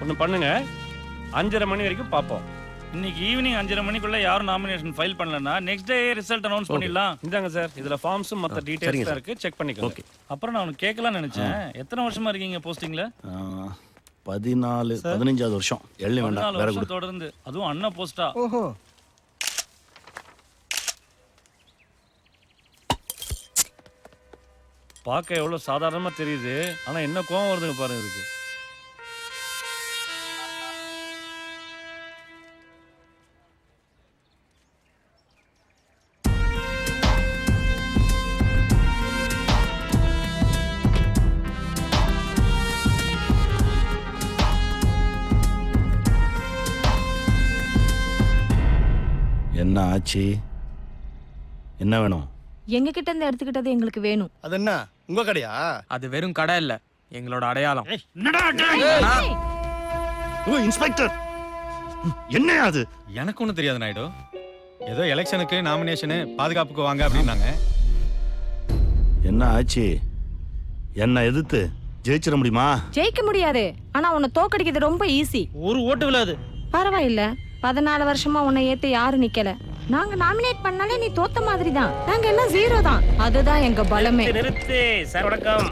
S14: ஒன்று பண்ணுங்க, 5:30 மணி வரைக்கும் பார்ப்போம்.
S20: இன்னைக்கு ஈவினிங் 5:30 மணிக்குள்ள யாரும் நாமினேஷன் ஃபைல் பண்ணலன்னா நெக்ஸ்ட் டே ரிசல்ட் அனௌன்ஸ் பண்ணிடலாம்.
S14: இந்தாங்க சார், இதுல ஃபார்ம்ஸும் மற்ற டீடைல்ஸ் இருக்கு, செக் பண்ணிக்கோங்க.
S20: அப்புறம் நான் உனக்கு கேட்கலாம்னு நினைச்சேன், எத்தனை வருஷமா இருக்கீங்க போஸ்டிங்ல?
S13: 14-15 வருஷம். எள்ளி வேண்டாம்,
S20: 14
S13: வேற
S20: வருஷம்
S13: கொடு.
S20: தொடர்ந்து, அதுவும் அண்ணா போஸ்டா.
S1: ஓஹோ,
S14: பார்க்க எவ்வளவு சாதாரணமா தெரியுது, ஆனா என்ன கோவம் வருதுங்க பாருங்க இருக்கு.
S13: என்ன ஆச்சு? என்ன வேணும்?
S4: எங்க கிட்ட இருந்து எடுத்துக்கிட்டது எங்களுக்கு வேணும்.
S9: அது என்ன உங்க கடையா?
S6: அது வெறும் கடை இல்ல, எங்களோட அடையாளம்.
S13: ஓ இன்ஸ்பெக்டர், என்ன அது?
S10: எனக்கு ஒன்றும் தெரியாது நாயுடு. ஏதோ எலெக்ஷனுக்கு நாமினேஷனு பாதுகாப்புக்கு வாங்க அப்படின்னாங்க.
S13: என்ன ஆச்சு? என்ன எதிர்த்து ஜெயிச்சிட முடியுமா?
S4: ஜெயிக்க முடியாது, ஆனா உன்னை தோக்கடிக்கிறது ரொம்ப ஈஸி.
S20: ஒரு ஓட்டு விழாது.
S4: பரவாயில்ல, 14 வருஷமா உன்னை ஏத்து யாரும் நிக்கல. நாங்க நாமினேட் பண்ணாலே நீ தோத்த மாதிரி தான். நாங்க எல்லாம் 0 தான். அதுதான் எங்க பலமே.
S14: நிறுத்து சார், வணக்கம்.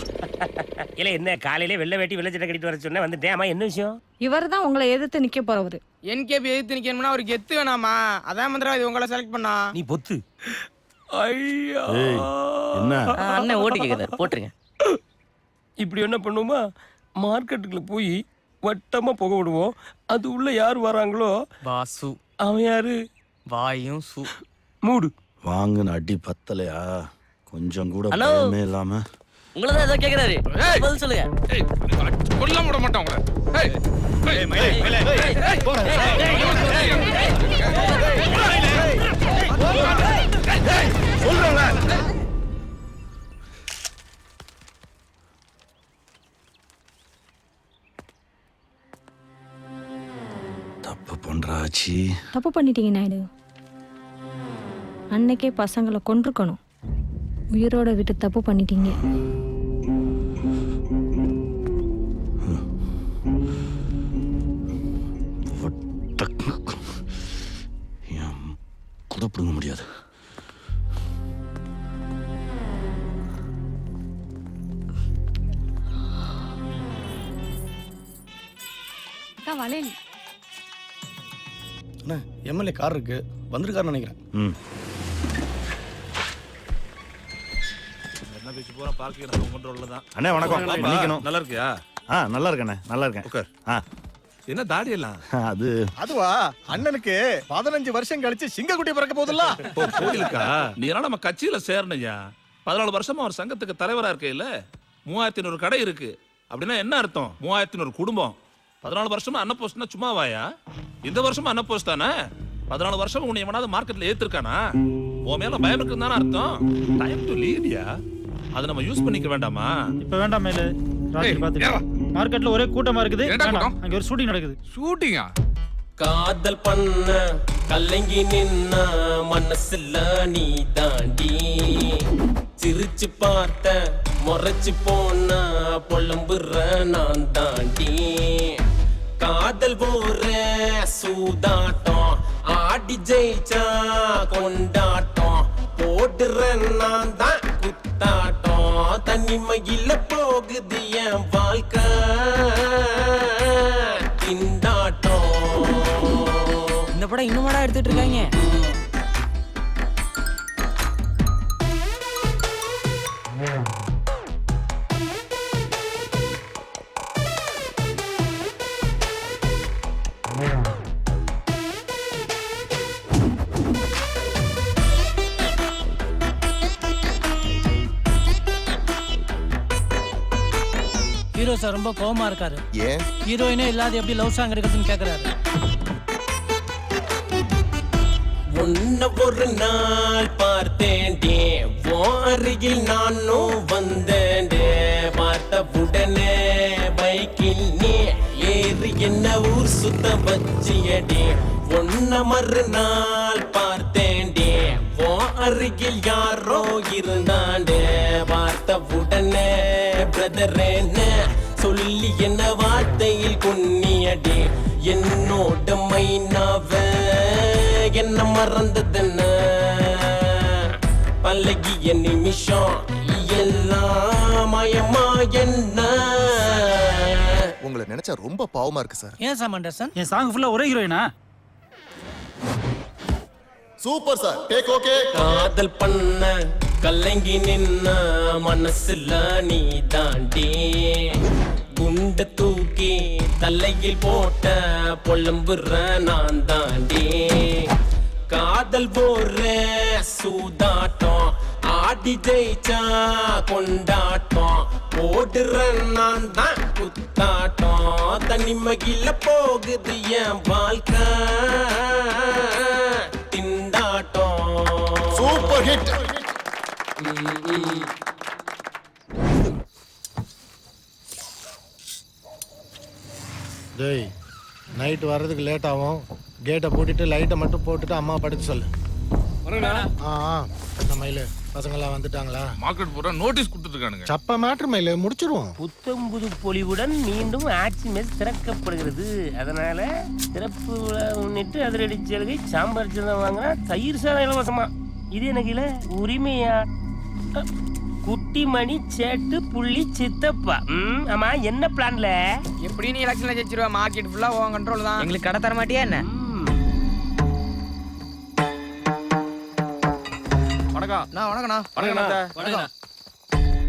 S14: இல்ல என்ன காலையிலே வெள்ளை வேட்டி வெள்ளை சட்டை கட்டிட்டு வர சொன்னேன், வந்துட்டேன். ஆமா என்ன விஷயம்?
S4: இவர்தான் உங்களை எதிர்த்து நிக்க போறவரு.
S5: என்கேபி எதிர்த்து நிக்கணும்னா அவருக்கு எத்து வேணாமா? அதான் மந்திரவாதி உங்களை செலக்ட் பண்ணா.
S14: நீ பொத்து.
S6: ஐயா
S13: என்ன
S2: அண்ணன் ஓட்டு கேட்குறாரு, போட்டுருங்க.
S14: இப்படி என்ன பண்ணுவோமா, மார்க்கெட்டுக்குள்ள போய் வட்டமா புக விடுவோம். அது உள்ள யார் வராங்களோ
S6: வாசு.
S14: அவன் யாரு?
S6: வாயும் சு.
S14: மூடு.
S13: வாங்குன அடி பத்தலையா? கொஞ்சம் கூட
S2: ஹலோ.
S13: பயமே இல்லாம
S2: உங்களை தான் ஏதோ கேட்குறாரு, பதில் சொல்லுங்க.
S18: கொல்ல விட மாட்டோம் உங்களை.
S13: தப்பு பண்றாச்சி.
S4: தப்பு பண்ணிட்டீங்க நாயுடு. அன்னைக்கே பசங்களை கொன்றுக்கணும். உயிரோட விட்டு தப்பு பண்ணிட்டீங்க.
S13: கூட பிடுங்க முடியாது.
S21: அக்கா வளையல்.
S9: அண்ணா எம்எல்ஏ கார் இருக்கு, வந்திருக்காருன்னு நினைக்கிறேன்.
S13: ம். அண்ணே வணக்கம். மன்னிக்கணும்.
S11: நல்லா இருக்கியா?
S13: நல்லா இருக்கேண்ணே, நல்லா இருக்கேன்.
S11: உட்கார்.
S13: ஆ
S11: என்ன தாடி எல்லாம்?
S13: அது
S9: அதுவா, அண்ணனுக்கு 15 வருஷம் கழிச்சு சிங்கக்குட்டி பிறக்க போகுதுல்ல.
S11: கோயிலுக்கா? நீ எல்லாம் நம்ம கட்சியில சேரணையா? 14 வருஷமா ஒரு சங்கத்துக்கு தலைவரா இருக்க இல்ல? 3500 கடை இருக்கு அப்படின்னா என்ன அர்த்தம்? 3500 குடும்பம். 14 வருஷமா அன்ன போஸ்ட்னா சும்மா வாயா? இந்த வருஷமா அன்ன போஸ்ட் தானே? 14 வருஷம் உன்னை எவனாவது மார்க்கெட்ல ஏத்திருக்கானா? உன் மேல பயம் இருக்குன்னு தானே அர்த்தம்? டைம் டு லீடியா, அதை நம்ம யூஸ் பண்ணிக்க வேண்டாமா?
S20: இப்ப வேண்டாம் மேல ராத்திரி பாத்துக்கலாம். மார்க்கெட்ல ஒரே கூட்டமா இருக்குது. அங்க ஒரு ஷூட்டிங் நடக்குது.
S18: ஷூட்டிங்கா?
S15: காதல் பண்ண கலங்கி நின்ன மனசுல நீ தாண்டி, சிரிச்சு பார்த்த முறைச்சு போன புலம்புற நான் தாண்டி. காதல் போற சூதாட்டம், ஆடி ஜெயிச்சா கொண்டாட்டம், போடுற நான் தான் குத்தாட்டம். தனிமையில போகுது என் வாழ்க்கை திண்டாட்டம்.
S6: இந்த படம் இன்னுமாடா எடுத்துட்டு இருக்காங்க? ஹீரோ
S19: சங்கர் சார் ரொம்ப கோவமா இருக்காரு.
S11: ஏன்?
S19: ஹீரோயினே இல்லாத எப்படி லவ் சாங் எடுக்குதுன்னு கேக்குறாரு.
S15: உன்ன ஒரு நாள் பார்த்தேன்டே, வாரியில் நானும் வந்தேன்டே. பார்த்த உடனே பைக்கில் நீ ஏறி என்ன ஊர் சுத்த வச்சியடே. உன்ன மறுநாள் பார்த்தேன்டே, வாரியில் யாரோ இருந்தாண்டே. பார்த்த உடனே பிரதரேன்னு சொல்லி என்ன வார்த்தையில் கொன்னியடே. என்னோட மைனாவ என்ன மறந்ததுன்னு பழகிய நிமிஷம் எல்லாம் மயமா என்ன.
S11: உங்களை நினைச்சா ரொம்ப பாவமா இருக்கு சார்.
S19: ஏன் சாம் அண்டர்சன்? என் சாங் ஃபுல்லா ஒரே ஹீரோயினா?
S11: Super sir. Take okay.
S15: காதல் பண்ண கலங்கி நின்ன மனசுல நீ தாண்டி. குண்ட தூக்கி தலையில் போட்ட பொலம்புற நான் தாண்டி. காதல் போற சூதாட்டம் ஆடி ஜெயிச்சா கொண்டாட்டம். போடுற நான் தான் குத்தாட்டம். தனிமகில போகுது என் வாழ்க்கை திண்டாட்டம்.
S11: Super hit.
S22: டேய், நைட் வர்றதுக்கு லேட் ஆகும். கேட்டை பூட்டிட்டு லைட்டை மட்டும் போட்டுட்டு அம்மா படுத்து சொல்லு. என்ன மயிலு, பசங்களாம் வந்துட்டாங்களா?
S18: மார்க்கெட் பூரா நோட்டீஸ் கொடுத்துருக்கானுங்க.
S22: சப்ப மேட்ரு மயிலு, முடிச்சிருவோம்.
S23: புத்தம்புது பொலிவுடன் மீண்டும் ஆட்சி மெஸ் திறக்கப்படுகிறது. அதனால திறப்பு விழா முன்னிட்டு அதிரடி சலுகை சாம்பார் சாதம் வாங்கினா தயிர் சாதம் இலவசமா. இது எனக்கு இல்ல உரிமையா? குட்டிமணி சேட்டு புள்ளி சித்தப்பா. ஆமா, என்ன பிளான்ல?
S5: எப்படி நீ எலெக்ஷன்ல ஜெயிச்சிருவ? மார்க்கெட் ஃபுல்லா உன் கண்ட்ரோல் தான். எங்களுக்கு கடை தர மாட்டியா என்ன?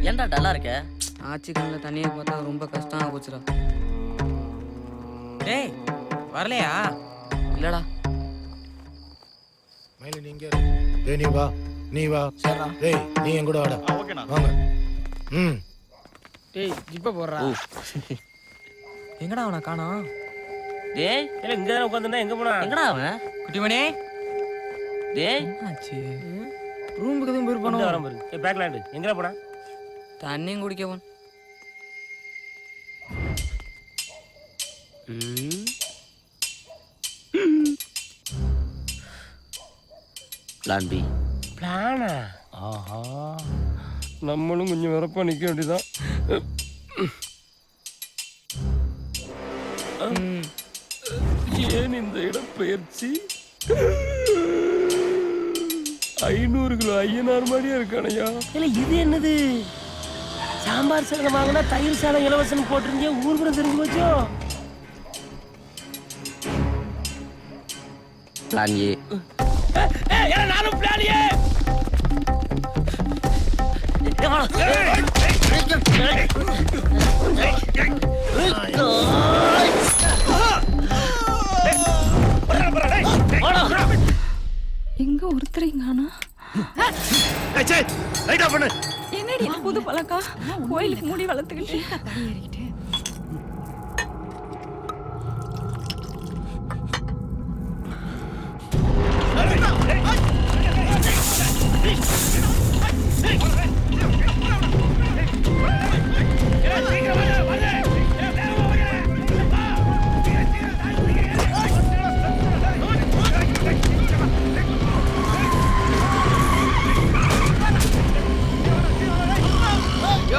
S2: ஏன்டா டல்லா இருக்க?
S3: ஆச்சி கண்ணில் தண்ணியை பார்த்தா ரொம்ப கஷ்டமா போச்சுடா.
S5: டேய் வரலையா?
S3: இல்லடா.
S22: மயிலு நீங்க டேய், நீ வா. டேய், நீ என் கூட வாடா. வாங்க.
S5: டேய் ஜிப்ப போடுறா. எங்கடா அவனை காணோம்?
S23: டேய் இல்ல இங்க தான் உட்கார்ந்தா எங்க போனா?
S2: எங்கடா அவன்?
S5: குட்டிமணி.
S2: டேய்
S5: ஆச்சு. ரூமுக்கு எதுவும் போயிருப்பானோ?
S23: வர பாரு. ஏய் பேக்லாண்ட் எங்கடா போனா?
S3: தண்ணியும் குடிக்க போன்.
S2: Plan B.
S23: பிளானா? ஆஹா, நம்மளும் கொஞ்சம் வரப்பா நிக்க வேண்டியதான். ஏன் இந்த இடப்பெயர்ச்சி? 500 கிலோ ஐயனார் மாதிரியா இருக்கானையா? இல்ல இது என்னது? சாம்பார் சாதம் வாங்கினா தயிர் சாதம் இலவசம் போட்டிருந்தே ஊர்புறம் தெரிஞ்சு போச்சோ?
S2: Plan A.
S23: நானும் பிளான் ஏ.
S21: எங்க ஒருத்தரைங்கானா? என்னடி புது பழக்கம்? கோயிலுக்கு முடி வளர்த்துக்கிட்டு தடி ஏறிக்கிட்டு.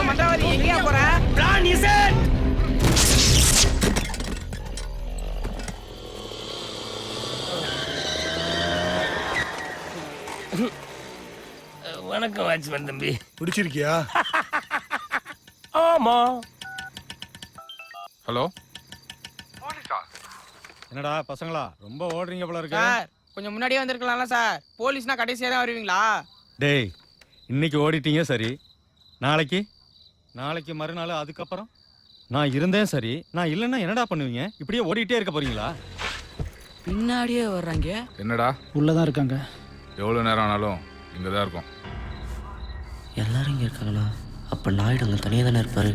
S5: மண்டவாதி எங்கயா போற?
S23: Plan is it. வணக்கம் வாட்ச்மேன் தம்பி.
S22: பிடிச்சிருக்கியா?
S23: ஆமா.
S18: ஹலோ,
S10: என்னடா பசங்களா ரொம்ப ஓடுறீங்க போல இருக்கு.
S5: சார் கொஞ்சம் முன்னாடியே வந்திருக்கலாம்ல சார். போலீஸ்னா கடைசியா தான் வருவீங்களா?
S10: டேய், இன்னைக்கு ஓடிட்டீங்க சரி, நாளைக்கு மறுநாள், அதுக்கப்புறம் நான் இருந்தேன் சரி, நான் இல்லைன்னா என்னடா பண்ணுவீங்க? இப்படியே ஓடிட்டே இருக்க போறீங்களா?
S3: பின்னாடியே வர்றாங்க.
S18: என்னடா?
S20: உள்ளதான் இருக்காங்க.
S18: எவ்வளவு நேரம் ஆனாலும் இங்கதான் இருக்கும்.
S2: எல்லாரும் இங்க இருக்காங்களா? அப்ப நாயுடு அங்க தனியா தானே இருப்பாரு.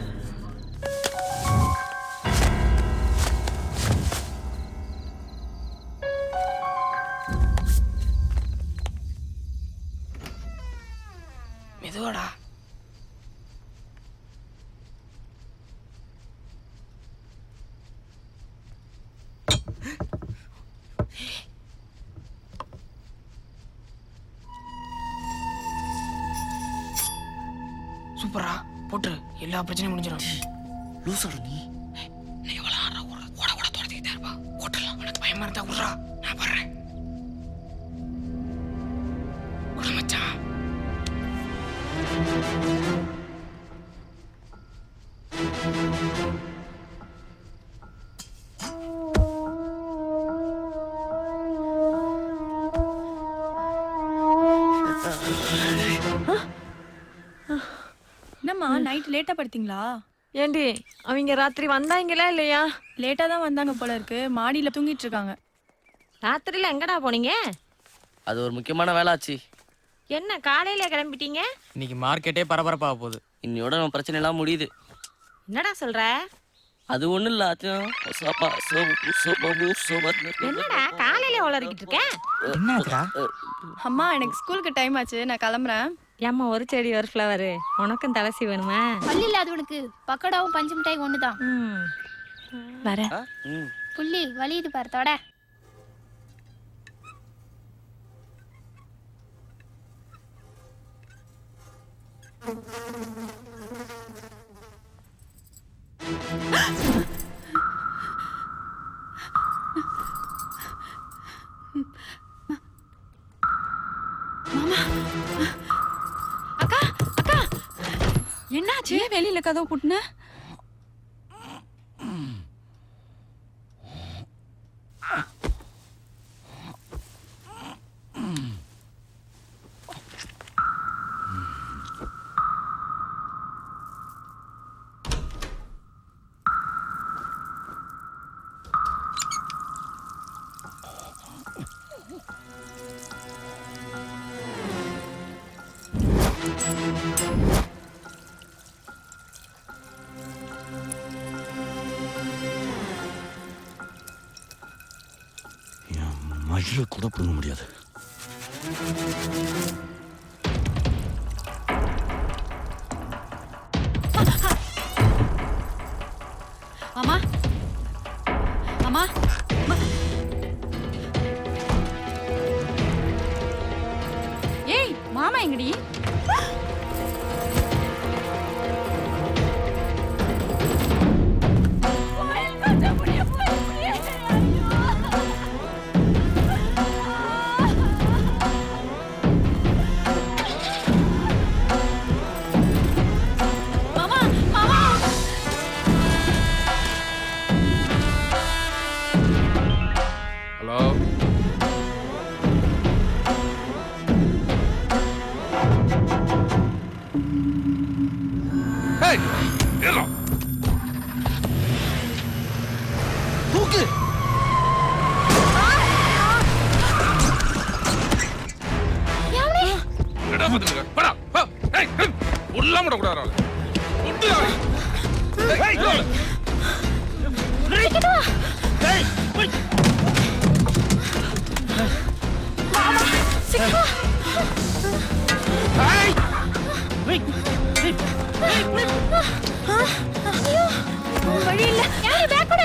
S3: போட்டுரு எல்லா பிரச்சனையும் முடிஞ்சிடும்.
S2: லூசாடா நீ.
S3: நீ எவ்வளோ ஆடுறா ஓட ஓட துரத்திக்கிட்டே இருப்பா. போட்டுடலாம். உனக்கு பயமா இருந்தா விட்றா, நான் வர்றேன். கூட மச்சான்.
S16: என்னம்மா நைட் லேட்டா படுத்தீங்களா?
S4: ஏண்டி அவங்க ராத்திரி வந்தாங்களா இல்லையா?
S16: லேட்டா தான் வந்தாங்க போல இருக்கு. மாடியில தூங்கிட்டு இருக்காங்க.
S4: ராத்திரில எங்கடா போனீங்க?
S2: அது ஒரு முக்கியமான வேலை ஆச்சு.
S4: என்ன காலையில கிளம்பிட்டீங்க?
S6: இன்னைக்கு மார்க்கெட்டே பரபரப்பாக போகுது.
S2: இன்னையோட நம்ம பிரச்சனை எல்லாம் முடியுது.
S4: என்னடா சொல்ற?
S2: அது ஒண்ணும் இல்ல ஆச்சும்.
S4: என்னடா காலையில உளறிக்கிட்டு இருக்க?
S3: என்னடா?
S16: அம்மா எனக்கு ஸ்கூலுக்கு டைம் ஆச்சு, நான் கிளம்புறேன்.
S4: ஏம்மா ஒரு செடி ஒரு ஃப்ளவர், உனக்கும் தலசி வேணுமா?
S7: பள்ளியில் அது உனக்கு பக்கோடாவும் பஞ்சு மிட்டாய் ஒன்று தான்.
S16: வரேன்.
S7: புள்ளி வலியுது பாரு தொட.
S21: அக்கா அக்கா என்னாச்சு? வெளியில கதவு பூட்டுன?
S13: மயில கூட பிடுங்க முடியாது.
S21: மாமா மாமா ஏய் மாமா எங்கடி?
S18: ஹலோ ஏய் ஏறா
S15: தூக்கு.
S18: என்னடா பண்ணுங்க? படா. ஏய் உள்ளாம விட கூடாது. உண்டு. ஏய்
S15: நிறுத்துடா. ஏய் போய். மாமா சிக்கா. ஏய் வெய்.
S7: ஐயோ வழி இல்ல. யாரு பேக் கூட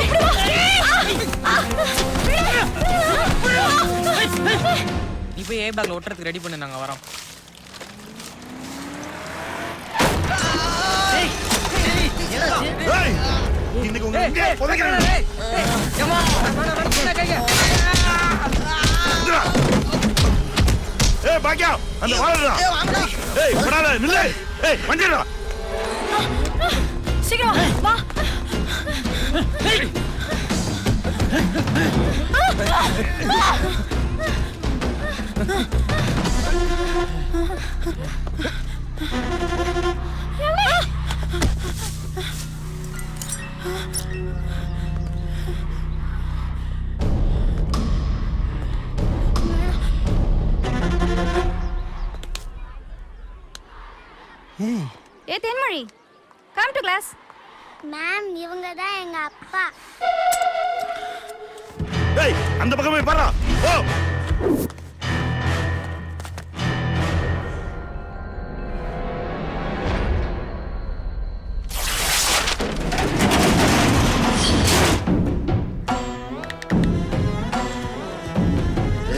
S6: நீ போய் ஏ பேக்ல ஒட்டுறதுக்கு ரெடி பண்ணு, நாங்க வரோம்.
S13: இன்னைக்கு உங்க எங்க புதைக்கிறேன். ஏய் பாக்கியா அந்த வாழடா. ஏய் படாத நில்லு. ஏய் வண்டிடா.
S21: சீக்கிரம் வா.
S7: ஏ தென்மொழி கம் டு கிளாஸ். மேம் இவங்க தான் எங்க அப்பா.
S13: ஏய் அந்த பக்கமே பாரா. ஓ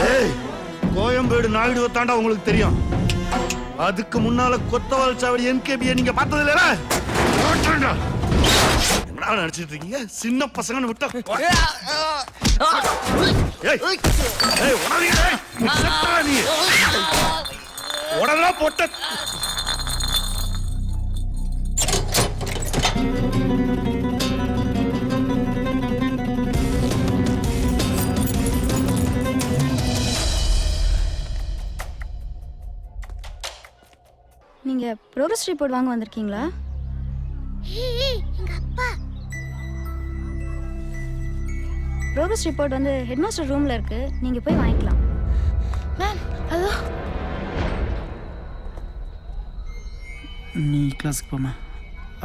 S13: ஏய் கோயம்பேடு நாயுடுவை தாண்டா உங்களுக்கு தெரியும். அதுக்கு முன்னால கொத்தவால் சாவடி என்கேபியை நீங்க பார்த்தது இல்லையா? என்ன நினைச்சிட்டு இருக்கீங்க? சின்ன பசங்கன்னு விட்டா உடனே போட்ட
S7: நீங்க ப்ரோக்ரஸ் ரிப்போர்ட் வாங்க வந்திருக்கீங்களா? எங்க அப்பா ப்ரோக்ரஸ் ரிப்போர்ட் வந்து ஹெட்மாஸ்டர் ரூம்ல இருக்கு, நீங்க போய் வாங்கிக்கலாம். Ma'am hello.
S20: நீ கிளாஸுக்கு போமா,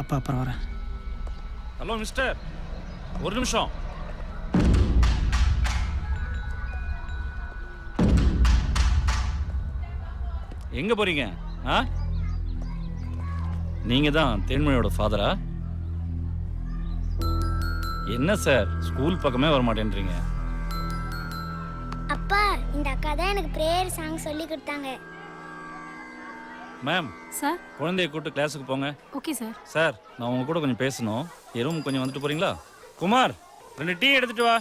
S20: அப்பா அப்புறம் வரேன்.
S8: ஹலோ மிஸ்டர், ஒரு நிமிஷம். எங்க போறீங்க? நீங்க தான் தேன்மொழியோட ஃபாதரா? என்ன சார் ஸ்கூல் பக்கமே வர மாட்டேன்றீங்க?
S7: அப்பா இந்த அக்கா தான் எனக்கு பிரேயர் சாங் சொல்லி கொடுத்தாங்க.
S8: மேம்
S21: சார்
S8: குழந்தைய கூட்டு கிளாஸுக்கு போங்க.
S21: Okay sir.
S8: சார் நான் உங்க கூட கொஞ்சம் பேசணும். என் ரூம் கொஞ்சம் வந்துட்டு போறீங்களா? குமார் 2 டீ எடுத்துட்டு வா.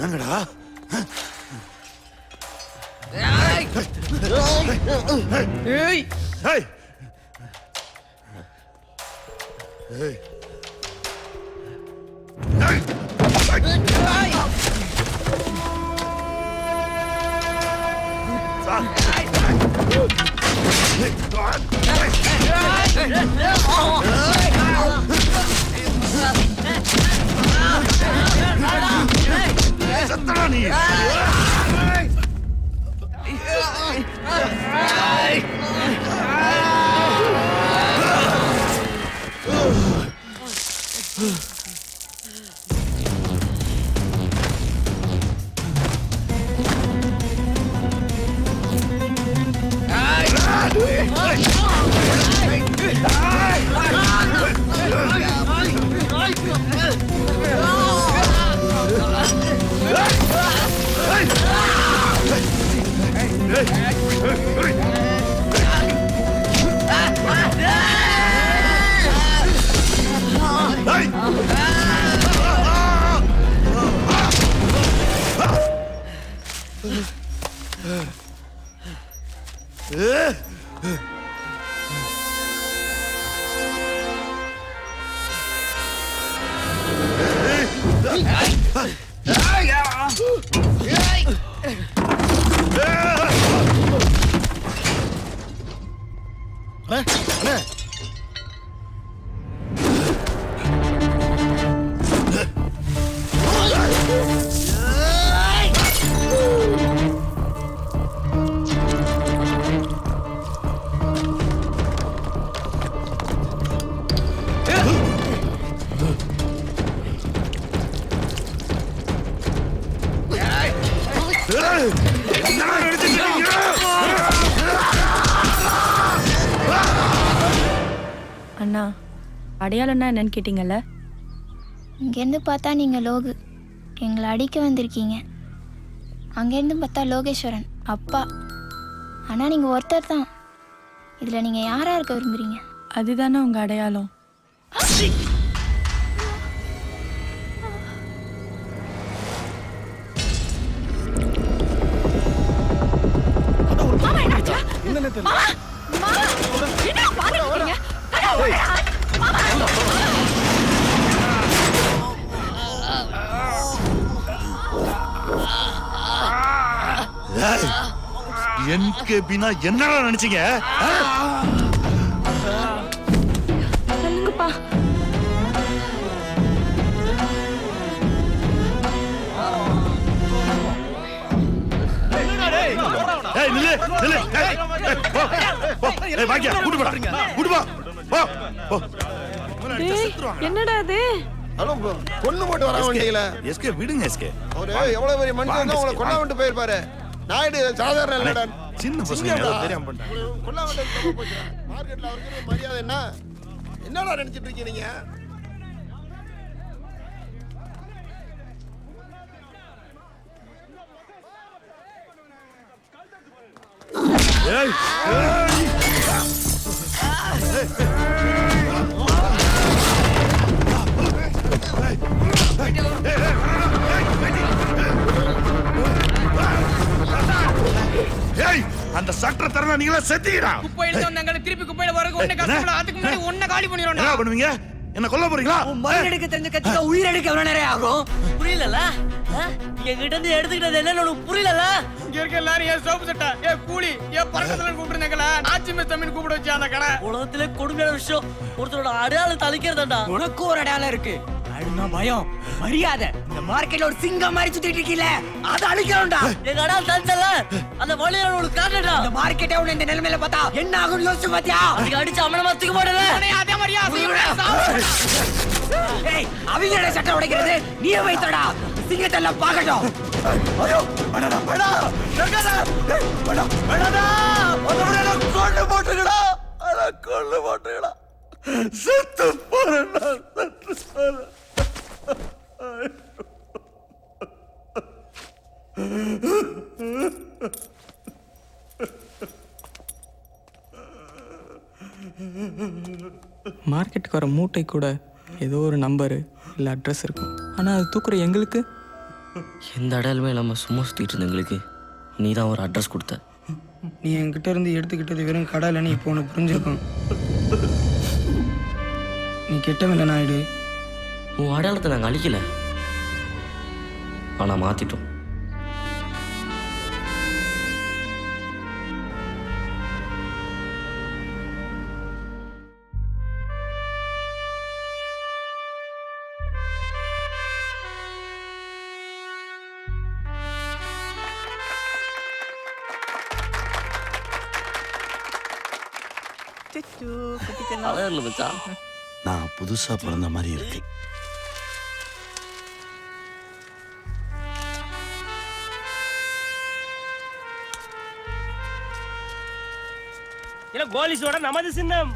S13: என்னங்கடா?
S5: ஏய்
S13: ஏய் ஏய் சத்தடா நீ.
S16: அண்ணா அடையாளம்னா என்னன்னு கேட்டீங்கல்ல?
S7: இங்கேருந்து பார்த்தா நீங்கள் லோகு, எங்களை அடிக்க வந்திருக்கீங்க. அங்கேருந்து பார்த்தா லோகேஸ்வரன் அப்பா. ஆனால் நீங்கள் ஒருத்தர் தான். இதில் நீங்கள் யாராக இருக்க விரும்புகிறீங்க?
S16: அதுதானே உங்கள் அடையாளம்.
S13: என்கேபினா என்னடா நினைச்சீங்க?
S7: சொல்லுங்கப்பா.
S13: ஏய் நில்லு நில்லு. ஏய் போ போ. ஏய் வாங்க கூட்டி போடா. கூட்டி போ. போ போ.
S4: என்னடா இது?
S11: ஹலோ கொன்னு போட்டு வர வண்டியில.
S13: எஸ்கே விடுங்க எஸ்கே.
S11: அவரு எவ்வளவு பெரிய மனுஷன் தான் உங்களை கொல்ல விட்டு போயிருப்பாரு. நாயுடு சாதாரண இல்லடா.
S13: சின்ன பசங்க ஏதோ தெரியாம பண்ணிட்டாங்க.
S11: கொல்ல விட்டு தப்பு போச்சு. மார்க்கெட்ல அவருக்கு மரியாதை என்ன? என்னடா நினைச்சிட்டு இருக்கீங்க நீங்க?
S13: அந்த சட்டர் தரனா நீங்களா செத்தீங்கடா.
S5: குப்பையில வந்தாங்க திருப்பி குப்பையில வரக்கு ஒண்ணே கஷ்டப்பட அதுக்கு முன்னாடி ஒண்ணே காலி பண்ணிரோம்டா.
S13: என்ன பண்ணுவீங்க? என்ன கொல்ல போறீங்களா?
S5: மருந்து எடுக்க தெரிஞ்ச கட்சிக்கு உயிர் எடுக்க எவ்வளவு நேரம் ஆகும்?
S2: புரியலல எங்க கிட்ட இருந்து எடுத்துக்கிட்டது என்னன்னு உனக்கு புரியலல?
S5: இங்க இருக்க எல்லாரும் ஏன் சோப்பு சட்டை ஏன் கூலி ஏன் பறக்கத்துல கூப்பிடுறாங்கல ஆச்சி மிஸ் தமிழ் கூப்பிட வச்சு அந்த கடை
S2: உலகத்திலே கொடுமையான விஷயம் ஒருத்தரோட அடையாளம் தளிக்கிறதாண்டா.
S5: உனக்கு ஒரு அடையாளம் இருக்கு. அழுனா பயம் மரியாதை இந்த மார்க்கெட்ல ஒரு சிங்கம் மாதிரி சுத்திட்டு இருக்கீல அத அழிக்கணும்டா.
S2: எங்க அடையாளம் தளிச்சல அந்த வழியை உனக்கு காட்டடா.
S5: இந்த மார்க்கெட்டே உன்னை இந்த நிலைமையில பார்த்தா என்ன ஆகும்னு யோசிச்சு பாத்தியா?
S2: அதுக்கு அடிச்சு அமனமா தூக்க மாட்டல.
S5: அதே மாதிரியா ஏய் அவங்களோட சட்டை உடைக்கிறது நீ வைத்தடா. சிங்கத்தெல்லாம் பார்க்கட்டும்.
S15: ஐயோ அடடா அடடா ரங்கடா அடடா அடடா ஒருவரை கொண்டு போட்டுடா. அட கொண்டு போட்டுடா. செத்து போறடா செத்து போற.
S5: மார்க்கெட்டுக்கு வர மூட்டை கூட ஏதோ ஒரு நம்பரு இல்லை அட்ரஸ் இருக்கும். ஆனால் அது தூக்குற எங்களுக்கு
S2: எந்த அடையாளமே இல்லாம சும்மா சுத்திட்டு இருந்த எங்களுக்கு நீ தான் ஒரு அட்ரஸ் கொடுத்த.
S3: நீ என்கிட்ட இருந்து எடுத்துக்கிட்டது வெறும் கடை இல்லைன்னு இப்போ உனக்கு புரிஞ்சிருக்கும். நீ கெட்டவில்லை நாயுடு.
S2: உன் அடையாளத்தை நாங்கள் அழிக்கல, ஆனா மாத்திட்டோம். அழகில்ல மச்சான்.
S13: நான் புதுசா பிறந்த மாதிரி இருக்கு.
S23: இல்ல கோலிஸோட நமது சின்னம்